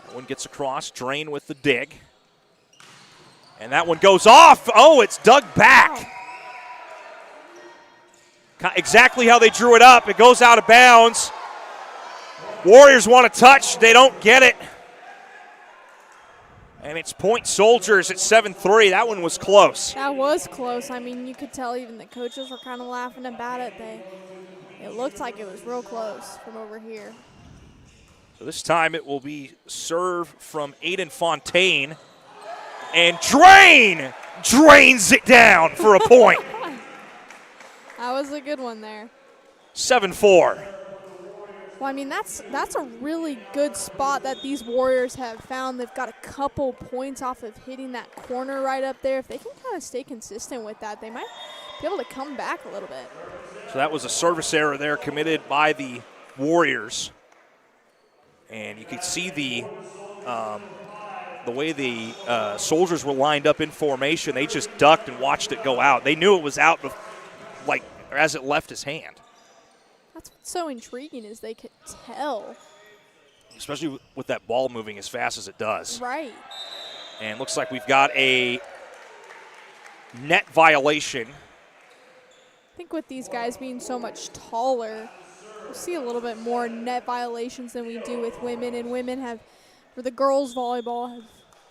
That one gets across, Drain with the dig. And that one goes off. Oh, it's dug back. Exactly how they drew it up. It goes out of bounds. Warriors want to touch. They don't get it. And it's point Soldiers at 7-3. That one was close. That was close. I mean, you could tell even the coaches were kind of laughing about it. It looked like it was real close from over here. So this time it will be serve from Aiden Fontaine. And drains it down for a point. That was a good one there. 7-4. Well, I mean, that's a really good spot that these Warriors have found. They've got a couple points off of hitting that corner right up there. If they can kind of stay consistent with that, they might be able to come back a little bit. So that was a service error there committed by the Warriors. And you could see the way the Soldiers were lined up in formation. They just ducked and watched it go out. They knew it was out as it left his hand. That's what's so intriguing is they could tell. Especially with that ball moving as fast as it does. Right. And looks like we've got a net violation. I think with these guys being so much taller, we'll see a little bit more net violations than we do with women. And women have, for the girls volleyball, have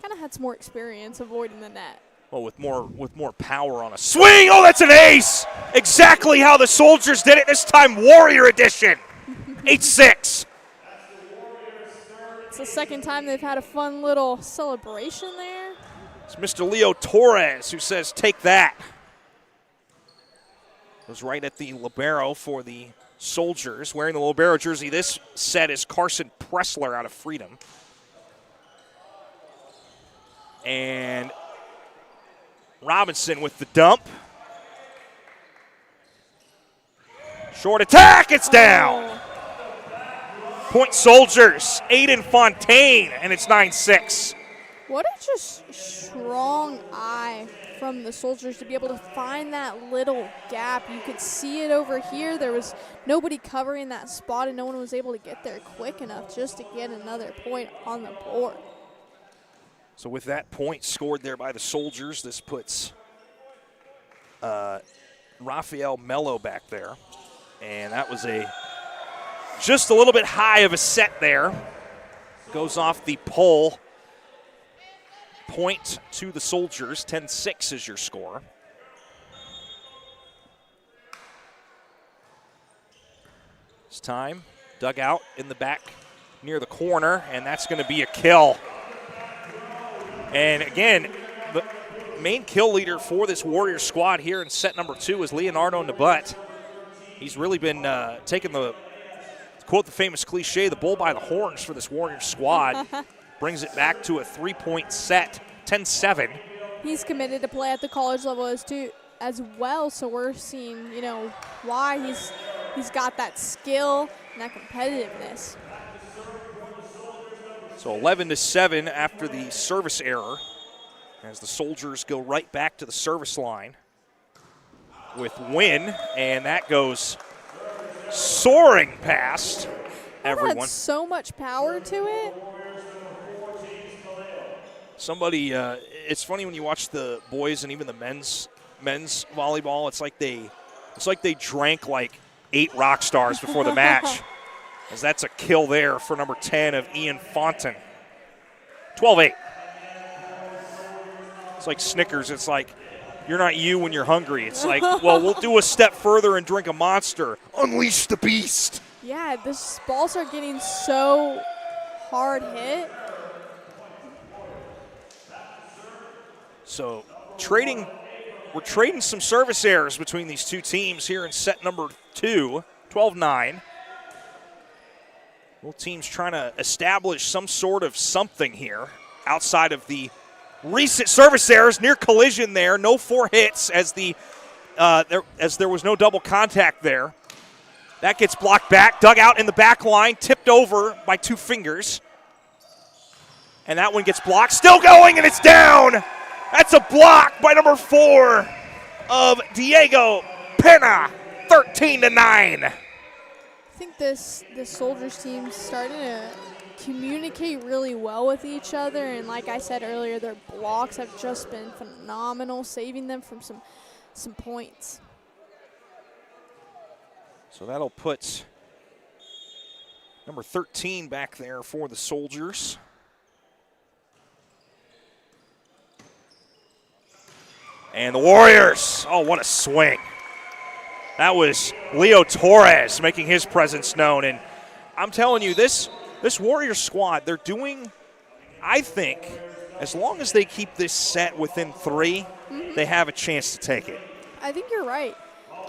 kind of had some more experience avoiding the net. Well, with more power on a swing. Oh, that's an ace! Exactly how the Soldiers did it this time, Warrior edition. 8-6. It's the second time they've had a fun little celebration there. It's Mr. Leo Torres who says, take that. Goes right at the libero for the Soldiers. Wearing the libero jersey this set is Carson Pressler out of Freedom. And Robinson with the dump. Short attack, it's down. Oh. Point Soldiers, Aiden Fontaine, and it's 9-6. What a just strong eye from the Soldiers to be able to find that little gap. You could see it over here. There was nobody covering that spot, and no one was able to get there quick enough just to get another point on the board. So with that point scored there by the Soldiers, this puts Rafael Mello back there. And that was just a little bit high of a set there. Goes off the pole. Point to the Soldiers. 10-6 is your score. This time, dug out in the back near the corner, and that's going to be a kill. And again, the main kill leader for this Warriors squad here in set number 2 is Leonardo Nabutt. He's really been taking the, to quote the famous cliche, the bull by the horns for this Warriors squad. Brings it back to a 3-point set, 10-7. He's committed to play at the college level as well, so we're seeing, why he's got that skill and that competitiveness. So 11-7 after the service error as the Soldiers go right back to the service line with Wynn, and that goes soaring past everyone. That had so much power to it. Somebody, it's funny when you watch the boys and even the men's volleyball. It's like they drank like 8 rock stars before the match. As that's a kill there for number 10 of Ian Fontaine. 12-8. It's like Snickers. It's like you're not you when you're hungry. It's like, well, we'll do a step further and drink a Monster. Unleash the beast. Yeah, this balls are getting so hard hit. So we're trading some service errors between these two teams here in set number 2, 12-9. Both teams trying to establish some sort of something here outside of the recent service errors. Near collision there, no 4 hits as there was no double contact there. That gets blocked back, dug out in the back line, tipped over by 2 fingers. And that one gets blocked, still going, and it's down. That's a block by number 4 of Diego Pena, 13-9. I think this Soldiers team starting to communicate really well with each other, and like I said earlier, their blocks have just been phenomenal, saving them from some points. So that'll put number 13 back there for the Soldiers. And the Warriors, oh, what a swing. That was Leo Torres making his presence known. And I'm telling you, this Warriors squad, they're doing, I think, as long as they keep this set within 3, they have a chance to take it. I think you're right.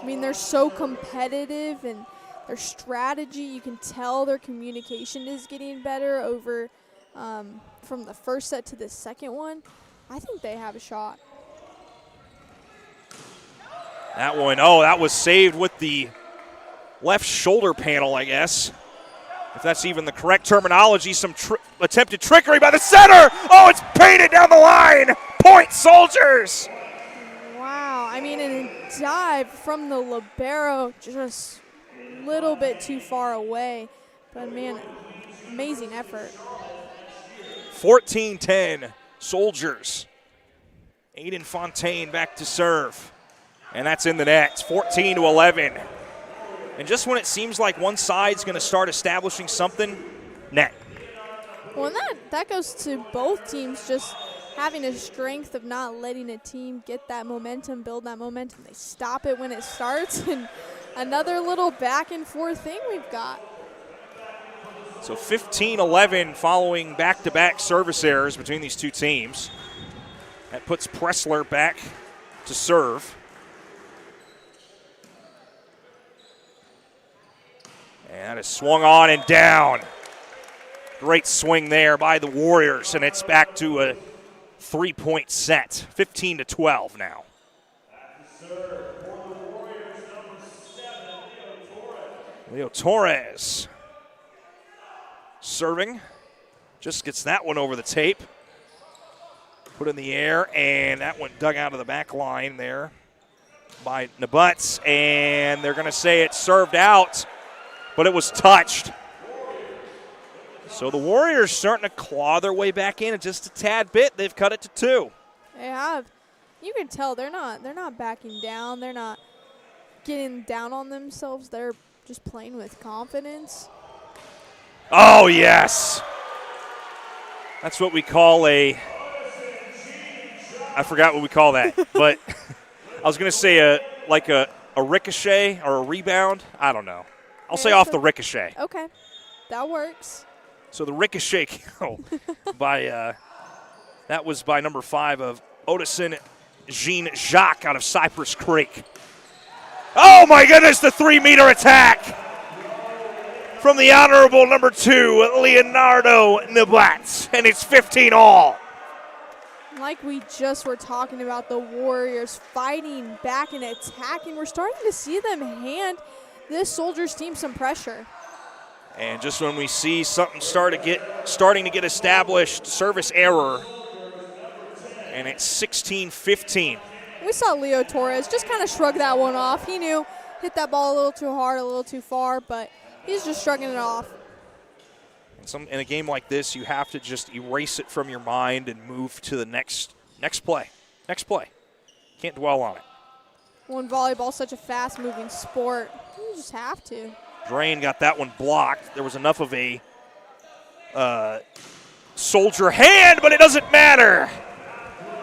I mean, they're so competitive, and their strategy, you can tell their communication is getting better over from the first set to the second one. I think they have a shot. That one, oh, that was saved with the left shoulder panel, I guess. If that's even the correct terminology, some attempted trickery by the center. Oh, it's painted down the line. Point Soldiers. Wow, I mean, a dive from the libero, just a little bit too far away. But, man, amazing effort. 14-10, Soldiers. Aiden Fontaine back to serve. And that's in the net, 14-11. And just when it seems like one side's going to start establishing something, net. Well, and that goes to both teams, just having a strength of not letting a team get that momentum, build that momentum. They stop it when it starts, and another little back and forth thing we've got. So 15-11 following back-to-back service errors between these two teams. That puts Pressler back to serve. And that is swung on and down. Great swing there by the Warriors, and it's back to a 3-point set, 15-12 now. Leo Torres serving, just gets that one over the tape. Put in the air, and that one dug out of the back line there by Nabutz, and they're going to say it's served out, but it was touched. So the Warriors starting to claw their way back in just a tad bit. They've cut it to 2. They have. You can tell they're not backing down. They're not getting down on themselves. They're just playing with confidence. Oh, yes. That's what we call I forgot what we call that, but I was going to say a ricochet or a rebound. I don't know. I'll say off the ricochet. Okay, that works. So the ricochet kill that was by number 5 of Odison Jean-Jacques out of Cypress Creek. Oh, my goodness, the 3-meter attack from the honorable number 2, Leonardo Nabutz, and it's 15-all. Like we just were talking about, the Warriors fighting back and attacking. We're starting to see them hand this Soldiers team some pressure. And just when we see something starting to get established, service error, and it's 16-15. We saw Leo Torres just kind of shrug that one off. He knew, hit that ball a little too hard, a little too far, but he's just shrugging it off. In a game like this, you have to just erase it from your mind and move to the next play. Next play. Can't dwell on it. When volleyball's such a fast-moving sport, you just have to. Drain got that one blocked. There was enough of a Soldier hand, but it doesn't matter.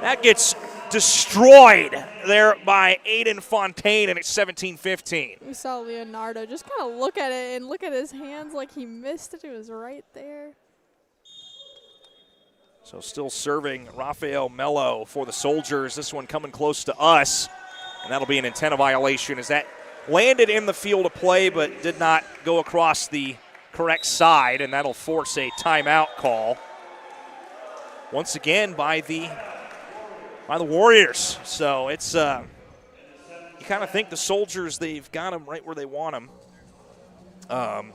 That gets destroyed there by Aiden Fontaine, and it's 17-15. We saw Leonardo just kind of look at it and look at his hands like he missed it. It was right there. So still serving Rafael Mello for the Soldiers. This one coming close to us, and that'll be an antenna violation as that landed in the field of play but did not go across the correct side, and that'll force a timeout call. Once again by the Warriors. So it's you kind of think the Soldiers, they've got them right where they want them.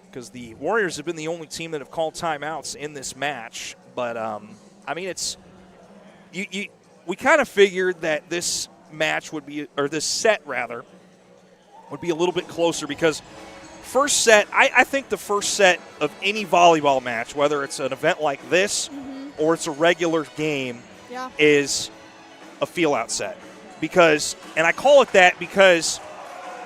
Because the Warriors have been the only team that have called timeouts in this match. But, I mean, it's we kind of figured that this match would be, or this set, rather, would be a little bit closer because first set, I think the first set of any volleyball match, whether it's an event like this or it's a regular game, is a feel-out set. Because, and I call it that because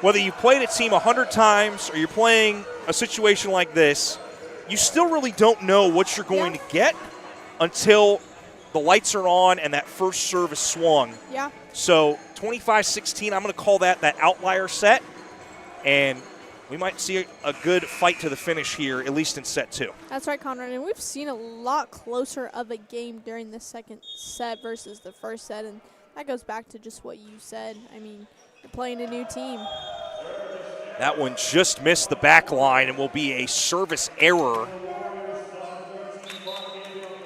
whether you played a team 100 times or you're playing a situation like this, you still really don't know what you're going to get until the lights are on and that first serve is swung. Yeah. So 25-16, I'm going to call that outlier set, and we might see a good fight to the finish here, at least in set 2. That's right, Conrad. And we've seen a lot closer of a game during the second set versus the first set, and that goes back to just what you said. I mean, you're playing a new team. That one just missed the back line and will be a service error.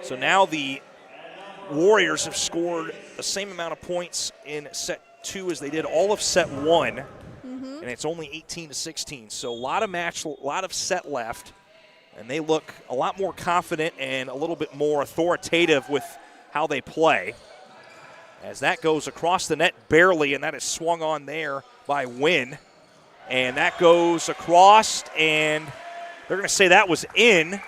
So now the Warriors have scored the same amount of points in set 2 as they did all of set 1. And it's only 18-16. So a lot of set left, and they look a lot more confident and a little bit more authoritative with how they play. As that goes across the net barely, and that is swung on there by Wynn. And that goes across, and they're going to say that was in.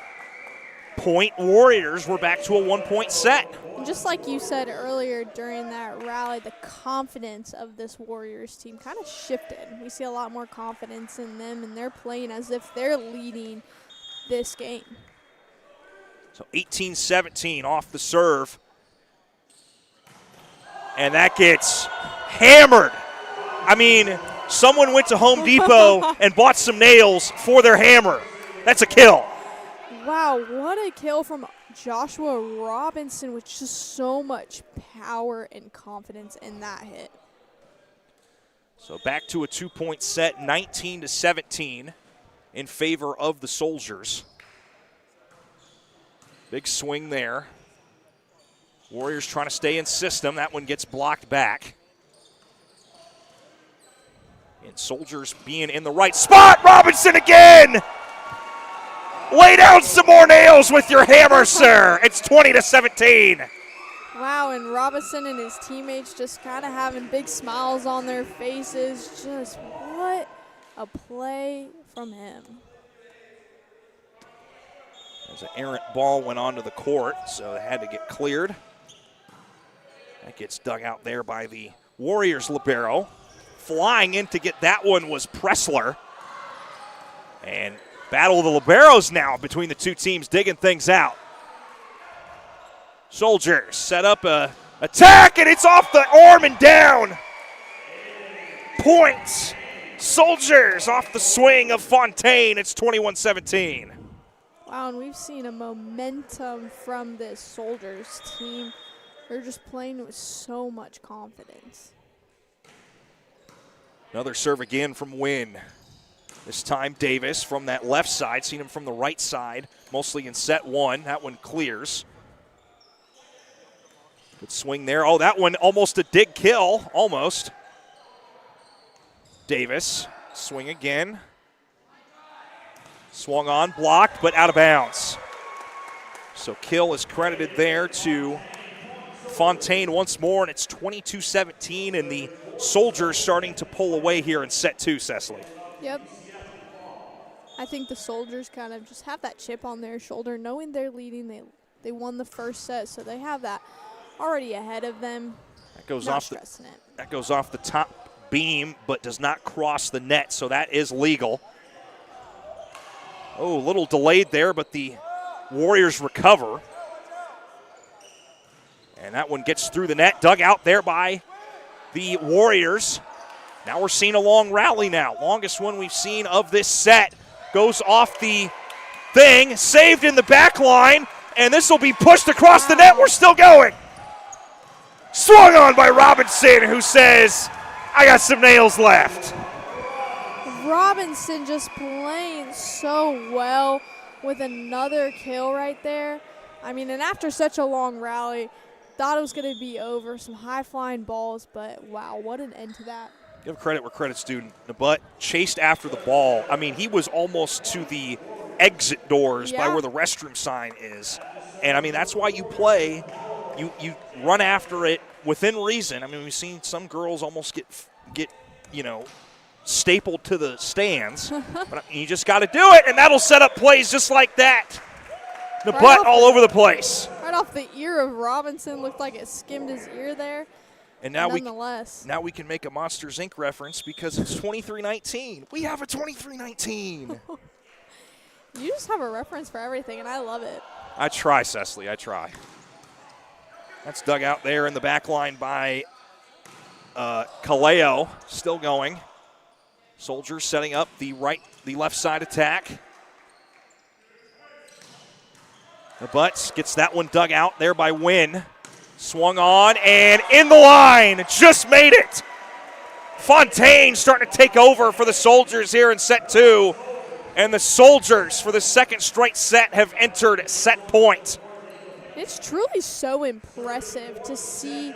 Point Warriors. We're back to a 1-point set. Just like you said earlier during that rally, the confidence of this Warriors team kind of shifted. We see a lot more confidence in them, and they're playing as if they're leading this game. So 18-17 off the serve. And that gets hammered. I mean, someone went to Home Depot and bought some nails for their hammer. That's a kill. Wow, what a kill from Joshua Robinson with just so much power and confidence in that hit. So back to a 2-point set, 19-17 in favor of the Soldiers. Big swing there. Warriors trying to stay in system. That one gets blocked back. And Soldiers being in the right spot. Robinson again! Lay down some more nails with your hammer, sir. It's 20-17. Wow, and Robinson and his teammates just kind of having big smiles on their faces. Just what a play from him. As an errant ball went onto the court, so it had to get cleared. That gets dug out there by the Warriors libero. Flying in to get that one was Pressler. And battle of the liberos now between the two teams, digging things out. Soldiers set up a attack, and it's off the arm and down. Points. Soldiers off the swing of Fontaine. It's 21-17. Wow, and we've seen a momentum from this Soldiers team. They're just playing with so much confidence. Another serve again from Wynn. This time Davis from that left side. Seen him from the right side, mostly in set 1. That one clears. Good swing there. Oh, that one almost a dig kill, almost. Davis, swing again. Swung on, blocked, but out of bounds. So kill is credited there to Fontaine once more, and it's 22-17, and the Soldiers starting to pull away here in set 2, Cecily. Yep. I think the Soldiers kind of just have that chip on their shoulder, knowing they're leading. They won the first set, so they have that already ahead of them. That goes Not off stressing it. That goes off the top beam, but does not cross the net, so that is legal. Oh, a little delayed there, but the Warriors recover. And that one gets through the net, dug out there by the Warriors. Now we're seeing a long rally now. Longest one we've seen of this set. Goes off the thing, saved in the back line, and this will be pushed across the net. We're still going. Swung on by Robinson, who says, I got some nails left. Robinson just playing so well with another kill right there. I mean, and after such a long rally, thought it was going to be over. Some high-flying balls, but wow, what an end to that. Give credit where credit's due. Nabutt chased after the ball. I mean, he was almost to the exit doors by where the restroom sign is. And, I mean, that's why you play. You run after it within reason. I mean, we've seen some girls almost get stapled to the stands. But you just got to do it, and that'll set up plays just like that. Nabutt all over the place. Right off the ear of Robinson. Looked like it skimmed his ear there. And now nonetheless. we can make a Monsters Inc. reference because it's 23-19. We have a 23-19. You just have a reference for everything, and I love it. I try, Cecily. I try. That's dug out there in the back line by Kaleo. Still going. Soldiers setting up the left side attack. The Butts gets that one dug out there by Wynn. Swung on and in the line. Just made it. Fontaine starting to take over for the Soldiers here in set 2. And the Soldiers, for the second straight set, have entered set point. It's truly so impressive to see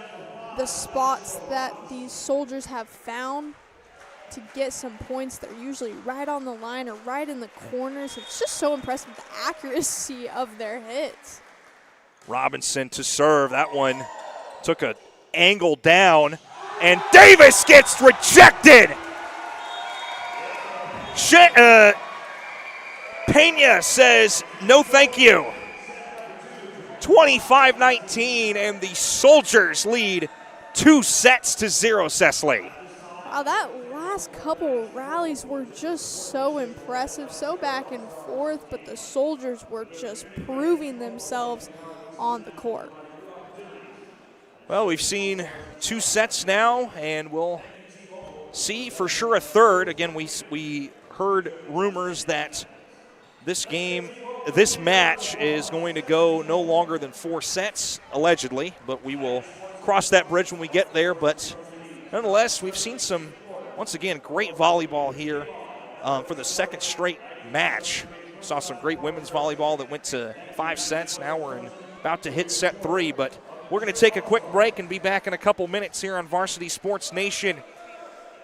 the spots that these Soldiers have found to get some points. They're usually right on the line or right in the corners. It's just so impressive, the accuracy of their hits. Robinson to serve. That one took an angle down, and Davis gets rejected. Pena says, no thank you. 25-19, and the Soldiers lead 2-0, Cecily. Wow, that last couple of rallies were just so impressive, so back and forth, but the Soldiers were just proving themselves on the court. Well, we've seen 2 sets now, and we'll see for sure a third. Again, we heard rumors that this match is going to go no longer than 4 sets, allegedly, but we will cross that bridge when we get there. But nonetheless, we've seen some, once again, great volleyball here for the second straight match. Saw some great women's volleyball that went to 5 sets. Now we're about to hit set 3, but we're going to take a quick break and be back in a couple minutes here on Varsity Sports Nation.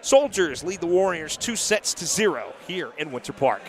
Soldiers lead the Warriors 2-0 here in Winter Park.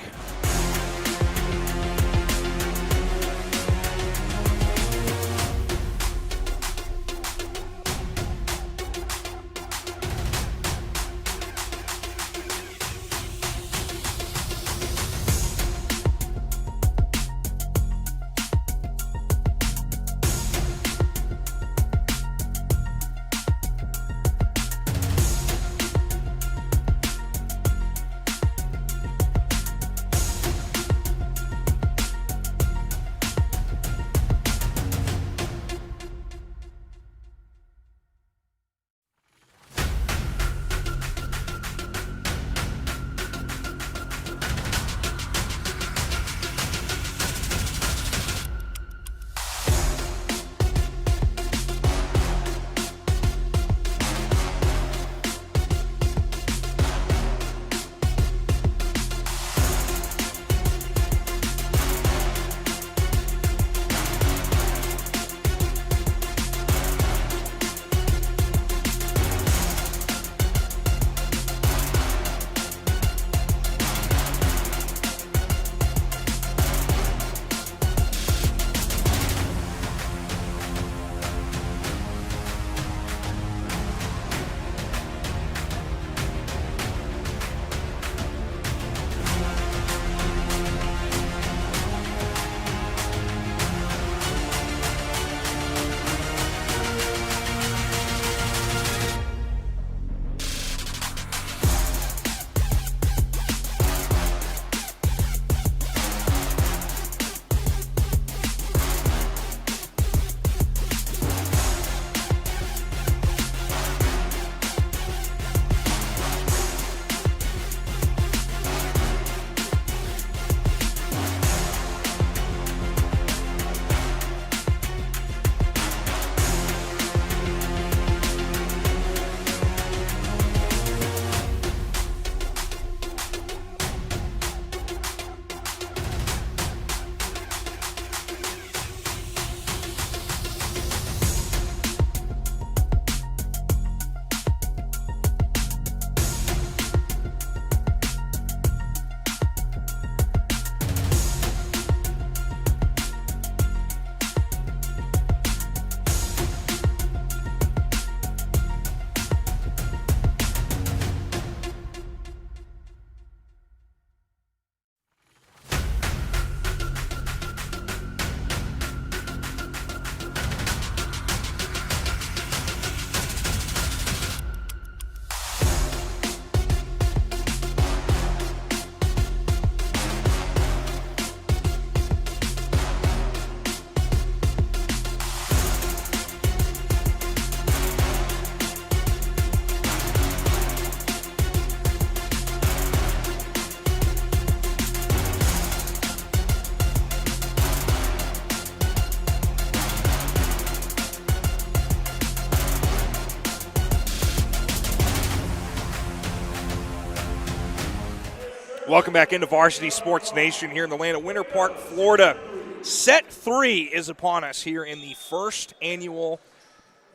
Welcome back into Varsity Sports Nation here in the land of Winter Park, Florida. Set 3 is upon us here in the first annual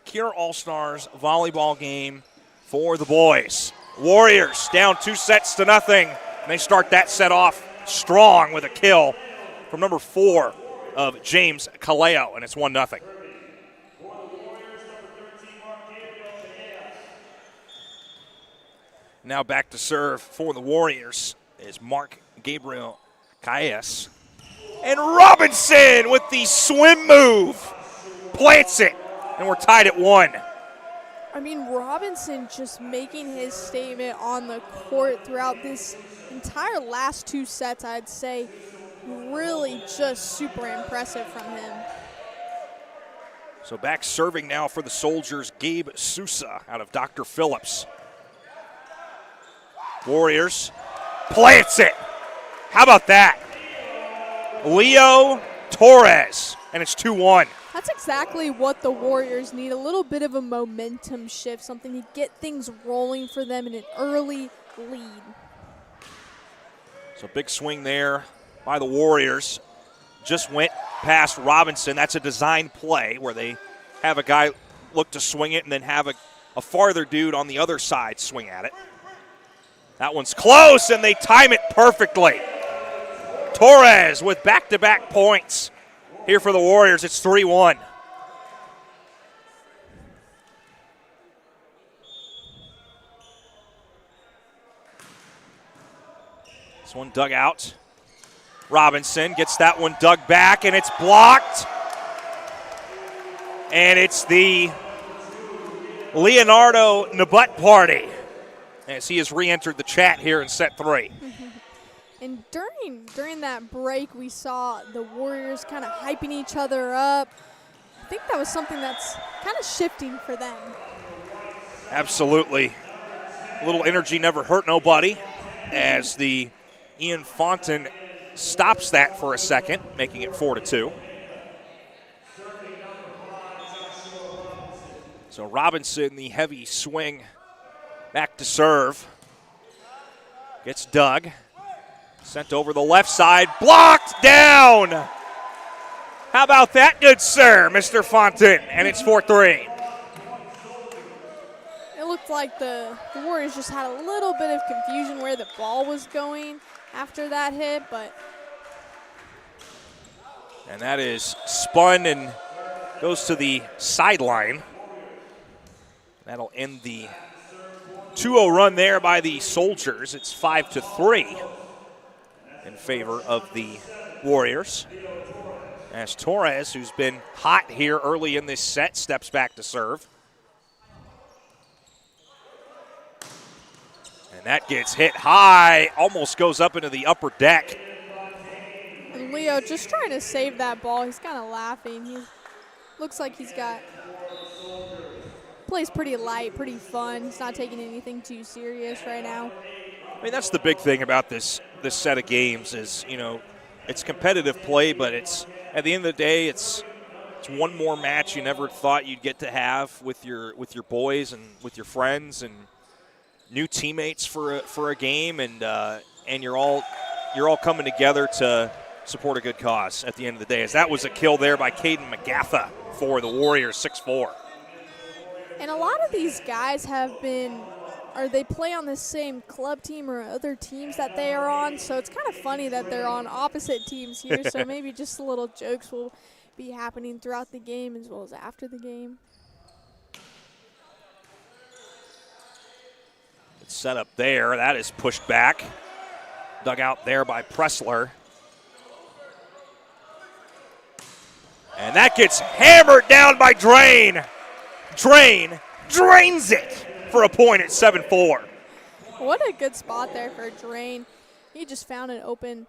Cure All-Stars volleyball game for the boys. Warriors down 2-0, and they start that set off strong with a kill from number 4 of James Kaleo, and it's 1-0. Now back to serve for the Warriors is Mark Gabriel Calles. And Robinson with the swim move plants it, and we're tied at 1. I mean, Robinson just making his statement on the court throughout this entire last 2 sets, I'd say. Really just super impressive from him. So back serving now for the Soldiers, Gabe Sousa out of Dr. Phillips. Warriors plants it. How about that? Leo Torres, and it's 2-1. That's exactly what the Warriors need, a little bit of a momentum shift, something to get things rolling for them in an early lead. So big swing there by the Warriors. Just went past Robinson. That's a design play where they have a guy look to swing it and then have a farther dude on the other side swing at it. That one's close, and they time it perfectly. Torres with back-to-back points here for the Warriors. It's 3-1. This one dug out. Robinson gets that one dug back, and it's blocked. And it's the Leonardo Nabut party as he has re-entered the chat here in set 3. And during that break, we saw the Warriors kind of hyping each other up. I think that was something that's kind of shifting for them. Absolutely. A little energy never hurt nobody as the Ian Fonten stops that for a second, making it 4-2. So Robinson, the heavy swing, back to serve. Gets dug. Sent over the left side, blocked down. How about that, good sir, Mr. Fonten? And it's 4-3. It looked like the Warriors just had a little bit of confusion where the ball was going after that hit, but. And that is spun and goes to the sideline. That'll end the 2-0 run there by the Soldiers. It's 5-3 in favor of the Warriors. As Torres, who's been hot here early in this set, steps back to serve. And that gets hit high, almost goes up into the upper deck. And Leo just trying to save that ball. He's kind of laughing. He looks like plays pretty light, pretty fun. He's not taking anything too serious right now. I mean, that's the big thing about this set of games is, you know, it's competitive play, but it's at the end of the day, it's one more match you never thought you'd get to have with your boys and with your friends and new teammates for a game, and you're all coming together to support a good cause at the end of the day. As that was a kill there by Caden McGatha for the Warriors, 6-4. And a lot of these guys they play on the same club team or other teams that they are on, so it's kind of funny that they're on opposite teams here, so maybe just little jokes will be happening throughout the game as well as after the game. It's set up there. That is pushed back. Dug out there by Pressler. And that gets hammered down by Drain. Drain drains it for a point at 7-4. What a good spot there for Drain. He just found an open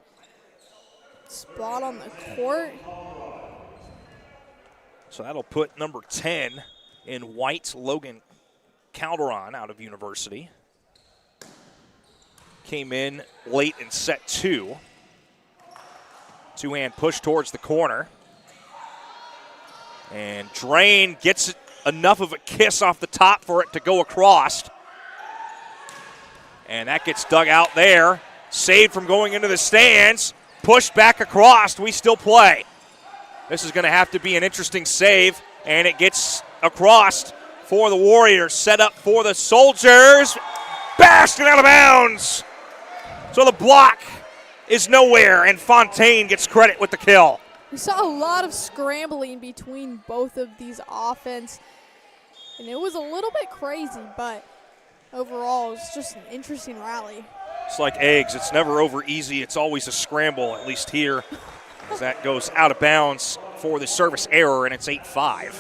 spot on the court. So that'll put number 10 in white, Logan Calderon out of University. Came in late in set 2. Two-hand push towards the corner. And Drain gets enough of a kiss off the top for it to go across. And that gets dug out there. saved from going into the stands, pushed back across. We still play. This is going to have to be an interesting save, and it gets across for the Warriors. Set up for the Soldiers. Bashed and out of bounds. So the block is nowhere, and Fontaine gets credit with the kill. We saw a lot of scrambling between both of these offense, and it was a little bit crazy, but overall, it was just an interesting rally. It's like eggs. It's never over easy. It's always a scramble, at least here, as that goes out of bounds for the service error, and it's 8-5.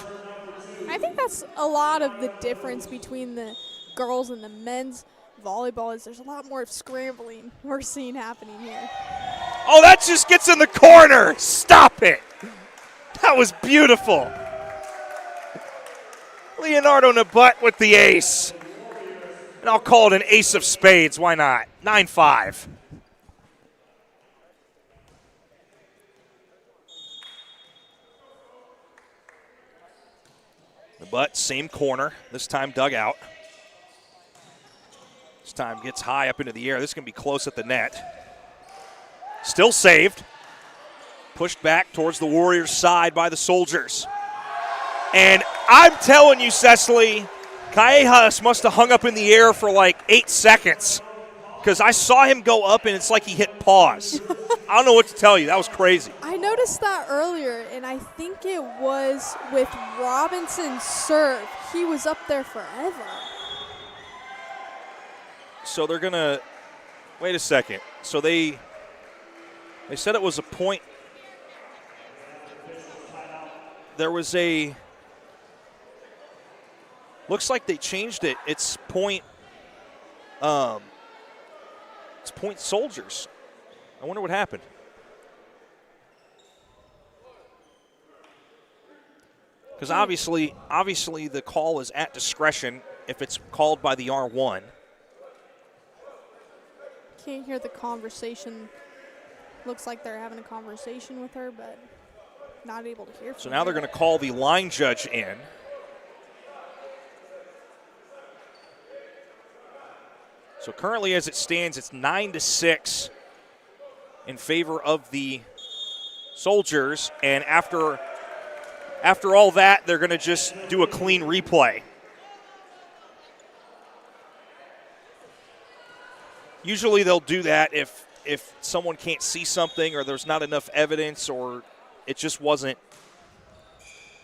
I think that's a lot of the difference between the girls and the men's volleyball is there's a lot more scrambling we're seeing happening here. Oh, that just gets in the corner. Stop it. That was beautiful. Leonardo Nabutt with the ace. And I'll call it an ace of spades. Why not? 9-5. Nabutt, same corner. This time dug out. This time gets high up into the air. This is going to be close at the net. Still saved. Pushed back towards the Warriors' side by the Soldiers. And I'm telling you, Cecily, Callejas must have hung up in the air for like 8 seconds because I saw him go up and it's like he hit pause. I don't know what to tell you. That was crazy. I noticed that earlier, and I think it was with Robinson's serve. He was up there forever. So they're going to – wait a second. So they said it was a point. There was a – looks like they changed it. It's point Soldiers. I wonder what happened. Because obviously the call is at discretion if it's called by the R1. Can't hear the conversation. Looks like they're having a conversation with her, but not able to hear from So now they're her. going to call the line judge in. So currently as it stands, it's 9-6 in favor of the Soldiers. And after all that, they're going to just do a clean replay. Usually they'll do that if someone can't see something or there's not enough evidence or it just wasn't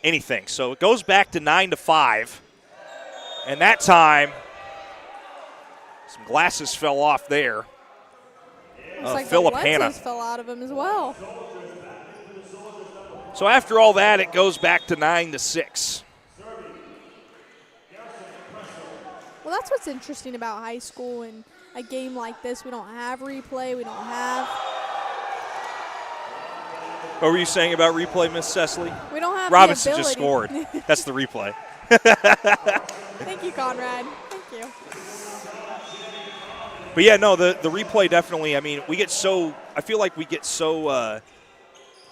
anything. So it goes back to 9-5. And that time, some glasses fell off there. Looks like Philip the Hanna lenses fell out of him as well. So after all that, it goes back to 9-6. Well, that's what's interesting about high school and a game like this. We don't have replay. We don't have. What were you saying about replay, Miss Cecily? We don't have. Robinson the just scored. That's the replay. Thank you, Conrad. Thank you. But yeah, no, the replay definitely. I mean, I feel like we get so.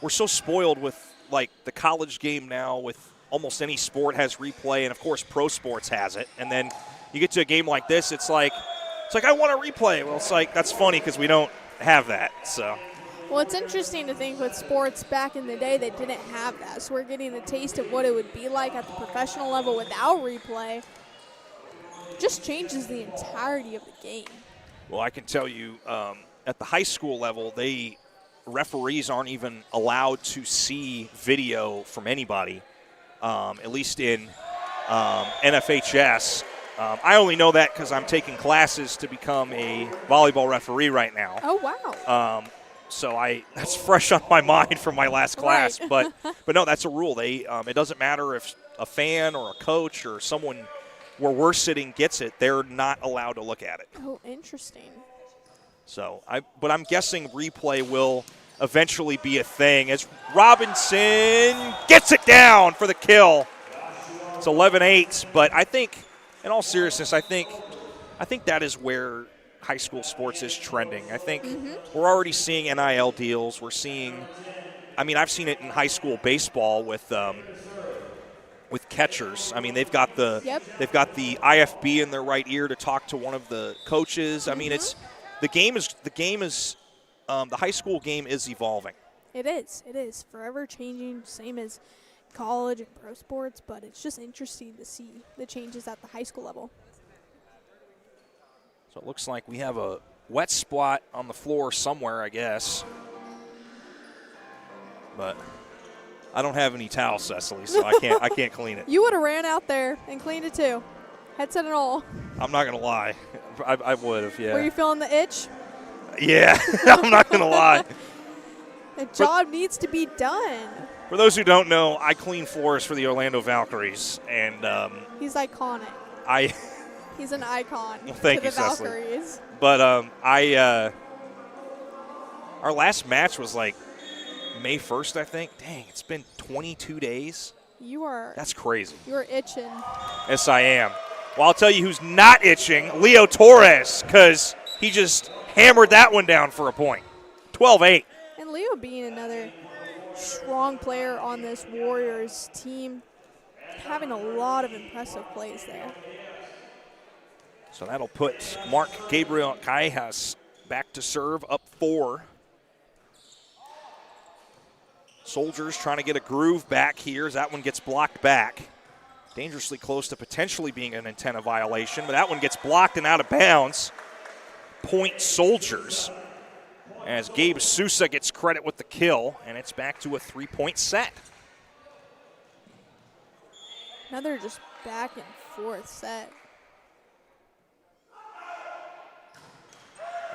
We're so spoiled with like the college game now. With almost any sport has replay, and of course, pro sports has it. And then you get to a game like this, it's like I want a replay. Well, it's like that's funny because we don't have that. So. Well, it's interesting to think with sports back in the day they didn't have that. So we're getting a taste of what it would be like at the professional level without replay. It just changes the entirety of the game. Well, I can tell you at the high school level, referees aren't even allowed to see video from anybody, at least in NFHS. I only know that because I'm taking classes to become a volleyball referee right now. Oh, wow. So that's fresh on my mind from my last class. Right. But no, that's a rule. It doesn't matter if a fan or a coach or someone where we're sitting gets it, they're not allowed to look at it. Oh, interesting. So, but I'm guessing replay will eventually be a thing as Robinson gets it down for the kill. It's 11-8, but I think, in all seriousness, I think that is where high school sports is trending. I think we're already seeing NIL deals. We're seeing, I've seen it in high school baseball with catchers. I mean, they've got the IFB in their right ear to talk to one of the coaches. I mean, the high school game is evolving. It is forever changing, same as college and pro sports, but it's just interesting to see the changes at the high school level. So it looks like we have a wet spot on the floor somewhere, I guess. But I don't have any towels, Cecily, so I can't clean it. You would have ran out there and cleaned it too, headset and all. I'm not gonna lie, I would have. Yeah. Were you feeling the itch? Yeah, I'm not gonna lie. The job needs to be done. For those who don't know, I clean floors for the Orlando Valkyries, and he's iconic. He's an icon well, thank to you, the Cecily. Valkyries. But our last match was like May 1st, I think. Dang, it's been 22 days. That's crazy. You're itching. Yes, I am. Well, I'll tell you who's not itching, Leo Torres, because he just hammered that one down for a point. 12-8. And Leo being another strong player on this Warriors team, having a lot of impressive plays there. So that'll put Mark Gabriel Cajas back to serve, up 4. Soldiers trying to get a groove back here as that one gets blocked back. Dangerously close to potentially being an antenna violation, but that one gets blocked and out of bounds. Point Soldiers as Gabe Sousa gets credit with the kill, and it's back to a 3-point set. Another just back and forth set.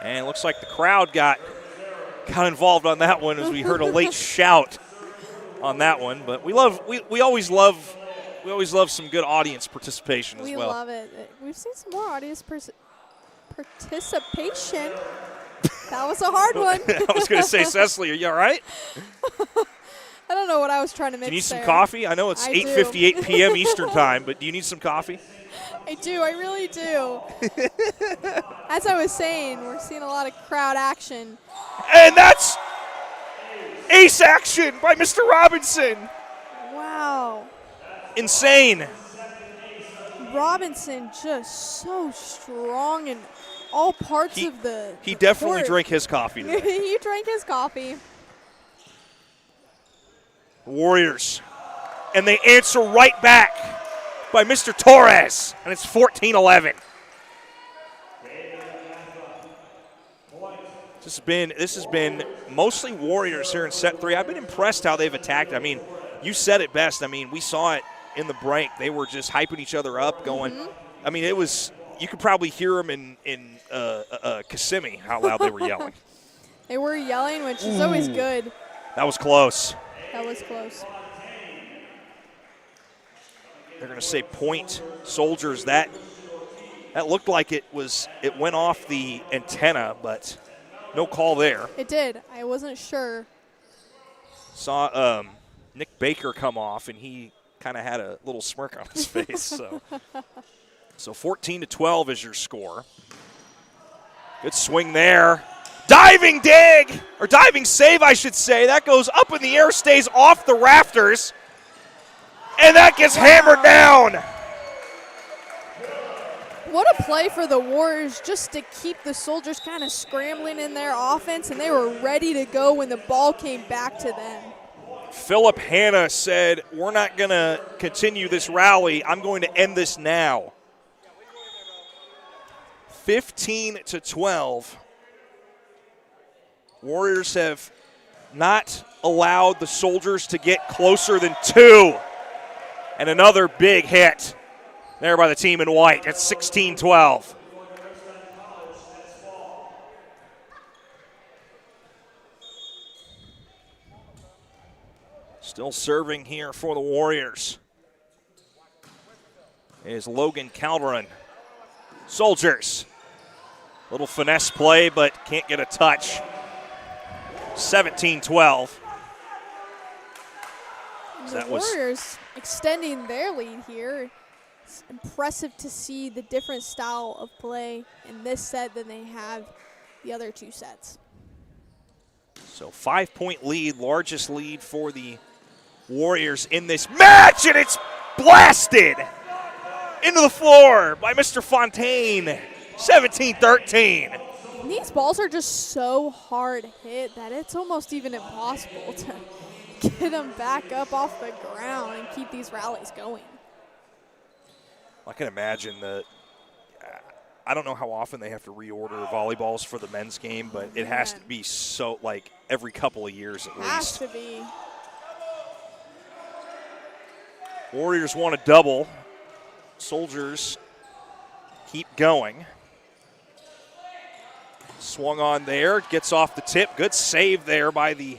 And it looks like the crowd got involved on that one as we heard a late shout on that one. But we always love some good audience participation as well. We love it. We've seen some more audience participation. That was a hard one. I was going to say, Cecily, are you all right? I don't know what I was trying to mix. Do you need some there. coffee? I know it's 8:58 p.m. Eastern time, but do you need some coffee? I do. I really do. As I was saying, we're seeing a lot of crowd action. And that's ace action by Mr. Robinson. Wow. Insane. Robinson just so strong in all parts of the He definitely court. drank his coffee today. He drank his coffee. Warriors. And they answer right back by Mr. Torres. And it's 14-11. This has been mostly Warriors here in set 3. I've been impressed how they've attacked. I mean, you said it best. I mean, we saw it in the break. They were just hyping each other up, going. I mean, it was. You could probably hear them in Kissimmee how loud they were yelling. They were yelling, which is always good. That was close. That was close. They're going to say point Soldiers. That looked like it went off the antenna, but no call there. It did. I wasn't sure. Saw Nick Baker come off, and he kind of had a little smirk on his face. So 14-12 is your score. Good swing there. Diving dig, or diving save, I should say. That goes up in the air, stays off the rafters, and that gets hammered down. What a play for the Warriors just to keep the Soldiers kind of scrambling in their offense, and they were ready to go when the ball came back to them. Philip Hanna said, we're not going to continue this rally. I'm going to end this now. 15-12. Warriors have not allowed the Soldiers to get closer than 2. And another big hit there by the team in white. It's 16-12. Still serving here for the Warriors is Logan Calderon. Soldiers. Little finesse play, but can't get a touch. 17-12. The Warriors extending their lead here. It's impressive to see the different style of play in this set than they have the other 2 sets. So 5-point lead, largest lead for the Warriors in this match, and it's blasted into the floor by Mr. Fontaine. 17-13. These balls are just so hard hit that it's almost even impossible to get them back up off the ground and keep these rallies going. I can imagine that. I don't know how often they have to reorder volleyballs for the men's game, but it has to be so, like, every couple of years at least. Has to be. Warriors want a double. Soldiers keep going. Swung on there, gets off the tip. Good save there by the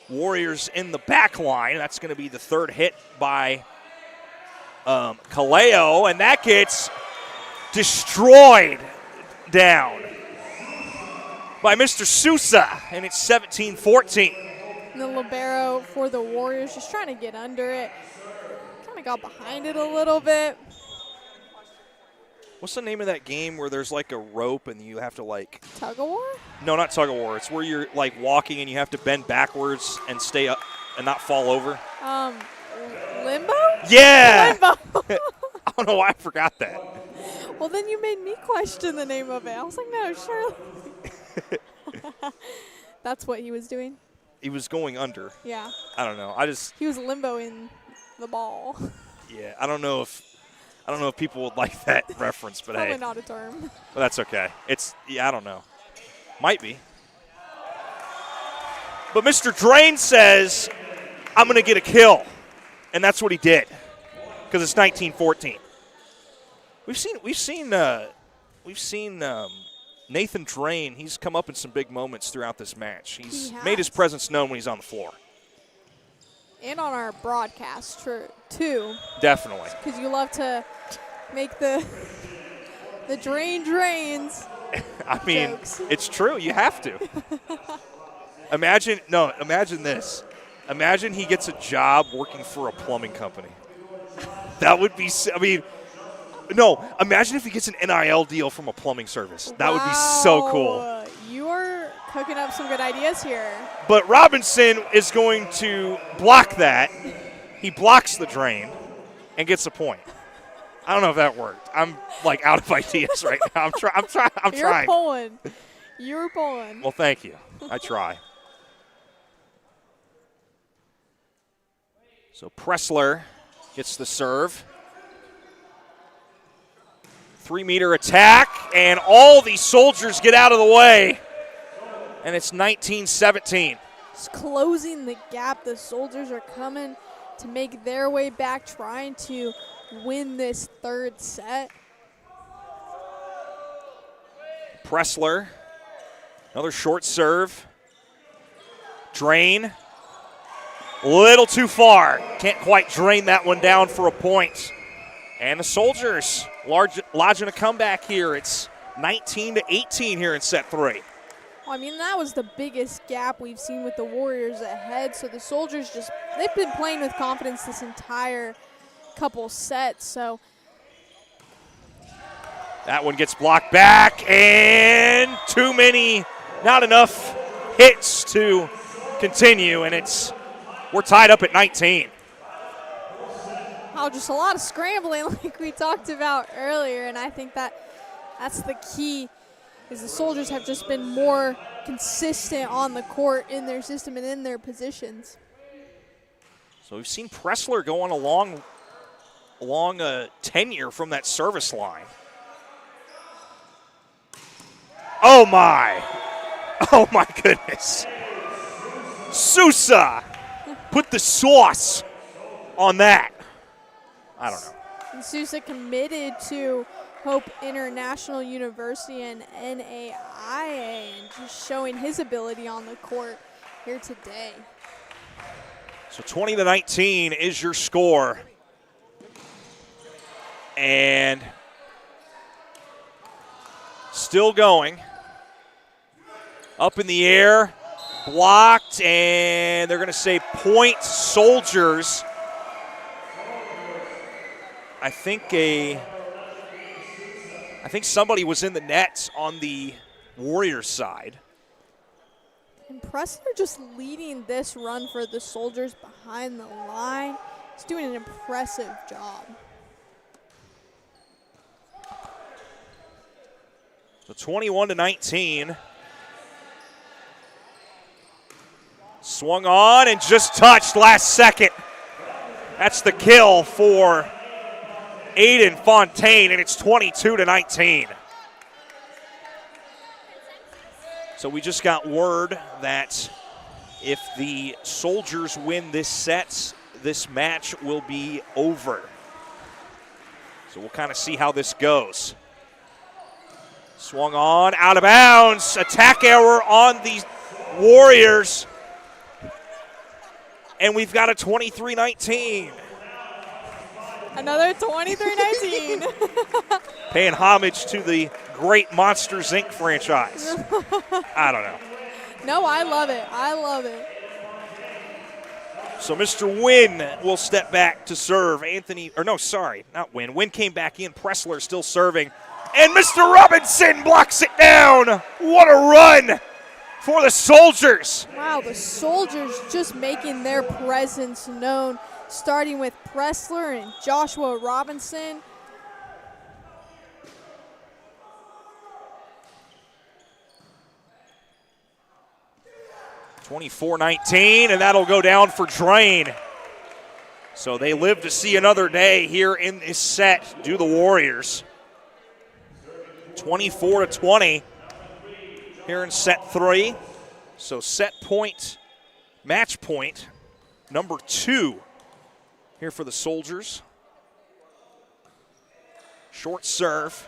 Warriors in the back line. That's going to be the third hit by Kaleo, and that gets destroyed down by Mr. Sousa, and it's 17-14. The libero for the Warriors just trying to get under it. Kind of got behind it a little bit. What's the name of that game where there's like a rope and you have to like... Tug of war? No, not tug of war. It's where you're like walking and you have to bend backwards and stay up and not fall over. Limbo? Yeah! Limbo. I don't know why I forgot that. Well, then you made me question the name of it. I was like, no, surely. That's what he was doing? He was going under. Yeah. I don't know. He was limboing the ball. Yeah, I don't know if people would like that reference, but Probably hey. not a term. But that's okay. I don't know. Might be. But Mr. Drain says, I'm going to get a kill. And that's what he did. Because it's 19-14. We've seen Nathan Drain. He's come up in some big moments throughout this match. He's made his presence known when he's on the floor. And on our broadcast, too. Definitely. Because you love to make the drains. I mean, jokes. It's true. You have to. Imagine this. Imagine he gets a job working for a plumbing company. That would be, imagine if he gets an NIL deal from a plumbing service. That would be so cool. You are cooking up some good ideas here. But Robinson is going to block that. He blocks the drain and gets a point. I don't know if that worked. I'm like out of ideas right now. I'm trying. You're pulling. You're pulling. Well, thank you. I try. So Pressler gets the serve. 3-meter attack, and all the Soldiers get out of the way. And it's 19-17. Just closing the gap. The Soldiers are coming to make their way back, trying to win this third set. Pressler, another short serve. Drain, a little too far. Can't quite drain that one down for a point. And the Soldiers lodging a comeback here. It's 19-18 here in set 3. Well, I mean, that was the biggest gap we've seen with the Warriors ahead. So the Soldiers they've been playing with confidence this entire couple sets. So that one gets blocked back, and too many, not enough hits to continue, and we're tied up at 19. Oh, just a lot of scrambling like we talked about earlier, and I think that's the key, is the Soldiers have just been more consistent on the court in their system and in their positions. So we've seen Pressler go on a long tenure from that service line. Oh my goodness. Sousa put the sauce on that. I don't know. And Sousa committed to Hope International University and NAIA, and just showing his ability on the court here today. So 20-19 is your score. And still going. Up in the air, blocked, and they're going to say point Soldiers. I think somebody was in the net on the Warriors side. And Pressler just leading this run for the Soldiers behind the line. He's doing an impressive job. So 21-19. Swung on and just touched last second. That's the kill for Aiden Fontaine, and it's 22-19. So we just got word that if the Soldiers win this set, this match will be over. So we'll kind of see how this goes. Swung on, out of bounds. Attack error on the Warriors. And we've got a 23-19. Another 23-19. Paying homage to the great Monsters, Inc. franchise. I don't know. No, I love it. I love it. So Mr. Wynn will step back to serve. Wynn came back in. Pressler still serving. And Mr. Robinson blocks it down. What a run for the Soldiers. Wow, the Soldiers just making their presence known, starting with Pressler and Joshua Robinson. (24-19), and that'll go down for Drain. So they live to see another day here in this set, do the Warriors. 24-20 here in set 3. So set point, match point, number 2 here for the Soldiers. Short serve.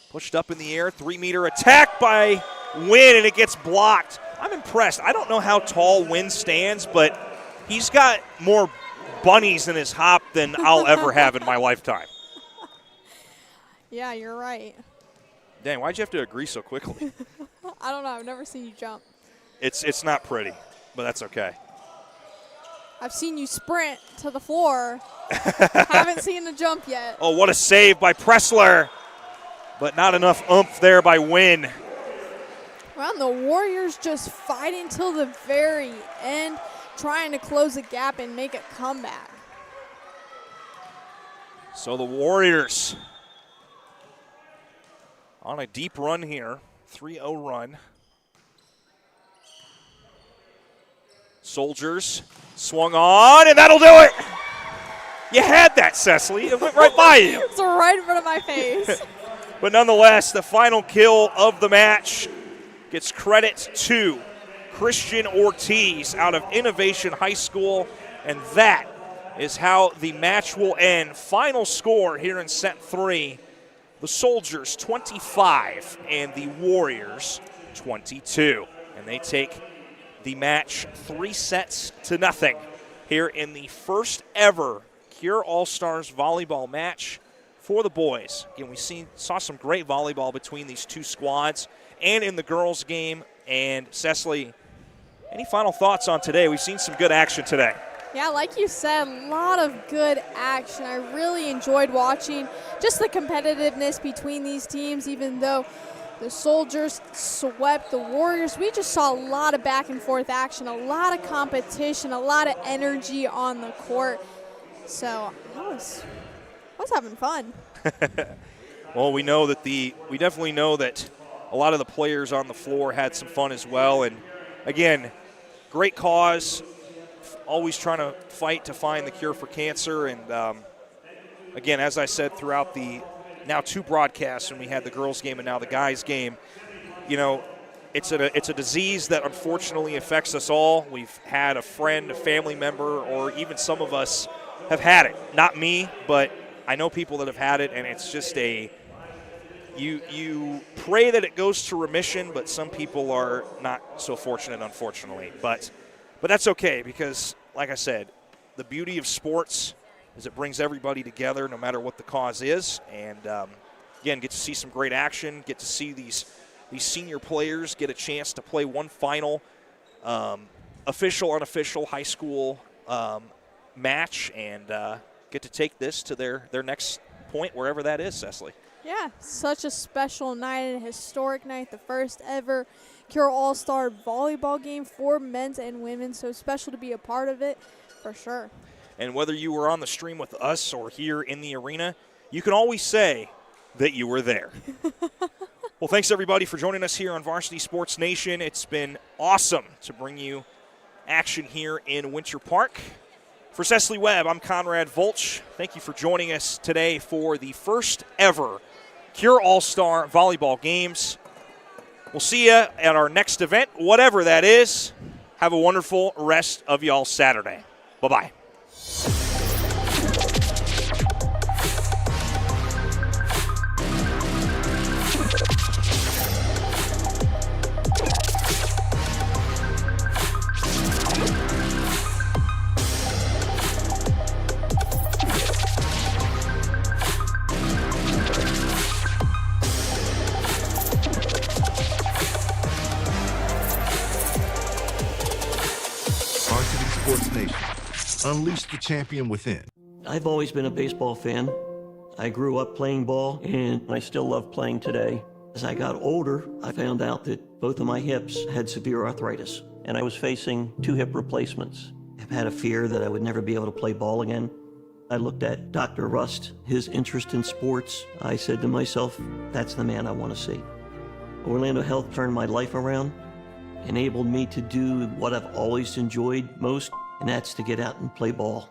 Pushed up in the air, 3-meter attack by Wynn, and it gets blocked. I'm impressed. I don't know how tall Wynn stands, but he's got more bunnies in his hop than I'll ever have in my lifetime. Yeah, you're right. Dang, why'd you have to agree so quickly? I don't know. I've never seen you jump. It's not pretty, but that's okay. I've seen you sprint to the floor. Haven't seen the jump yet. Oh, what a save by Pressler, but not enough oomph there by Wynn. Well, the Warriors just fighting till the very end, trying to close the gap and make a comeback. So the Warriors on a deep run here, 3-0 run. Soldiers swung on, and that'll do it. You had that, Cecily. It went right by you. It's right in front of my face. But nonetheless, the final kill of the match gets credit to Christian Ortiz out of Innovation High School, and that is how the match will end. Final score here in set 3, the Soldiers 25 and the Warriors 22. And they take the match 3-0 here in the first ever Cure All-Stars volleyball match for the boys. Again, we saw some great volleyball between these two squads and in the girls' game. And Cecily, any final thoughts on today? We've seen some good action today. Yeah, like you said, a lot of good action. I really enjoyed watching just the competitiveness between these teams, even though the Soldiers swept the Warriors. We just saw a lot of back and forth action, a lot of competition, a lot of energy on the court. So I was having fun. Well, we definitely know that a lot of the players on the floor had some fun as well. And again, great cause, always trying to fight to find the cure for cancer. And again, as I said throughout the now 2 broadcasts, and we had the girls' game and now the guys' game, you know, it's a disease that unfortunately affects us all. We've had a friend, a family member, or even some of us have had it. Not me, but I know people that have had it, and it's just you pray that it goes to remission, but some people are not so fortunate, unfortunately. But that's okay, because, like I said, the beauty of sports is it brings everybody together no matter what the cause is. And, again, get to see some great action, get to see these senior players get a chance to play one final official, unofficial high school match, and get to take this to their next point, wherever that is, Cecily. Yeah, such a special night and a historic night, the first ever Cure All-Star volleyball game for men's and women. So special to be a part of it, for sure. And whether you were on the stream with us or here in the arena, you can always say that you were there. Well, thanks everybody for joining us here on Varsity Sports Nation. It's been awesome to bring you action here in Winter Park. For Cecily Webb, I'm Conrad Volch. Thank you for joining us today for the first ever Cure All-Star Volleyball Games. We'll see you at our next event, whatever that is. Have a wonderful rest of y'all Saturday. Bye-bye. Varsity Sports Nation. Unleash the champion within. I've always been a baseball fan. I grew up playing ball, and I still love playing today. As I got older, I found out that both of my hips had severe arthritis, and I was facing 2 hip replacements. I've had a fear that I would never be able to play ball again. I looked at Dr. Rust, his interest in sports. I said to myself, that's the man I want to see. Orlando Health turned my life around, enabled me to do what I've always enjoyed most, and that's to get out and play ball.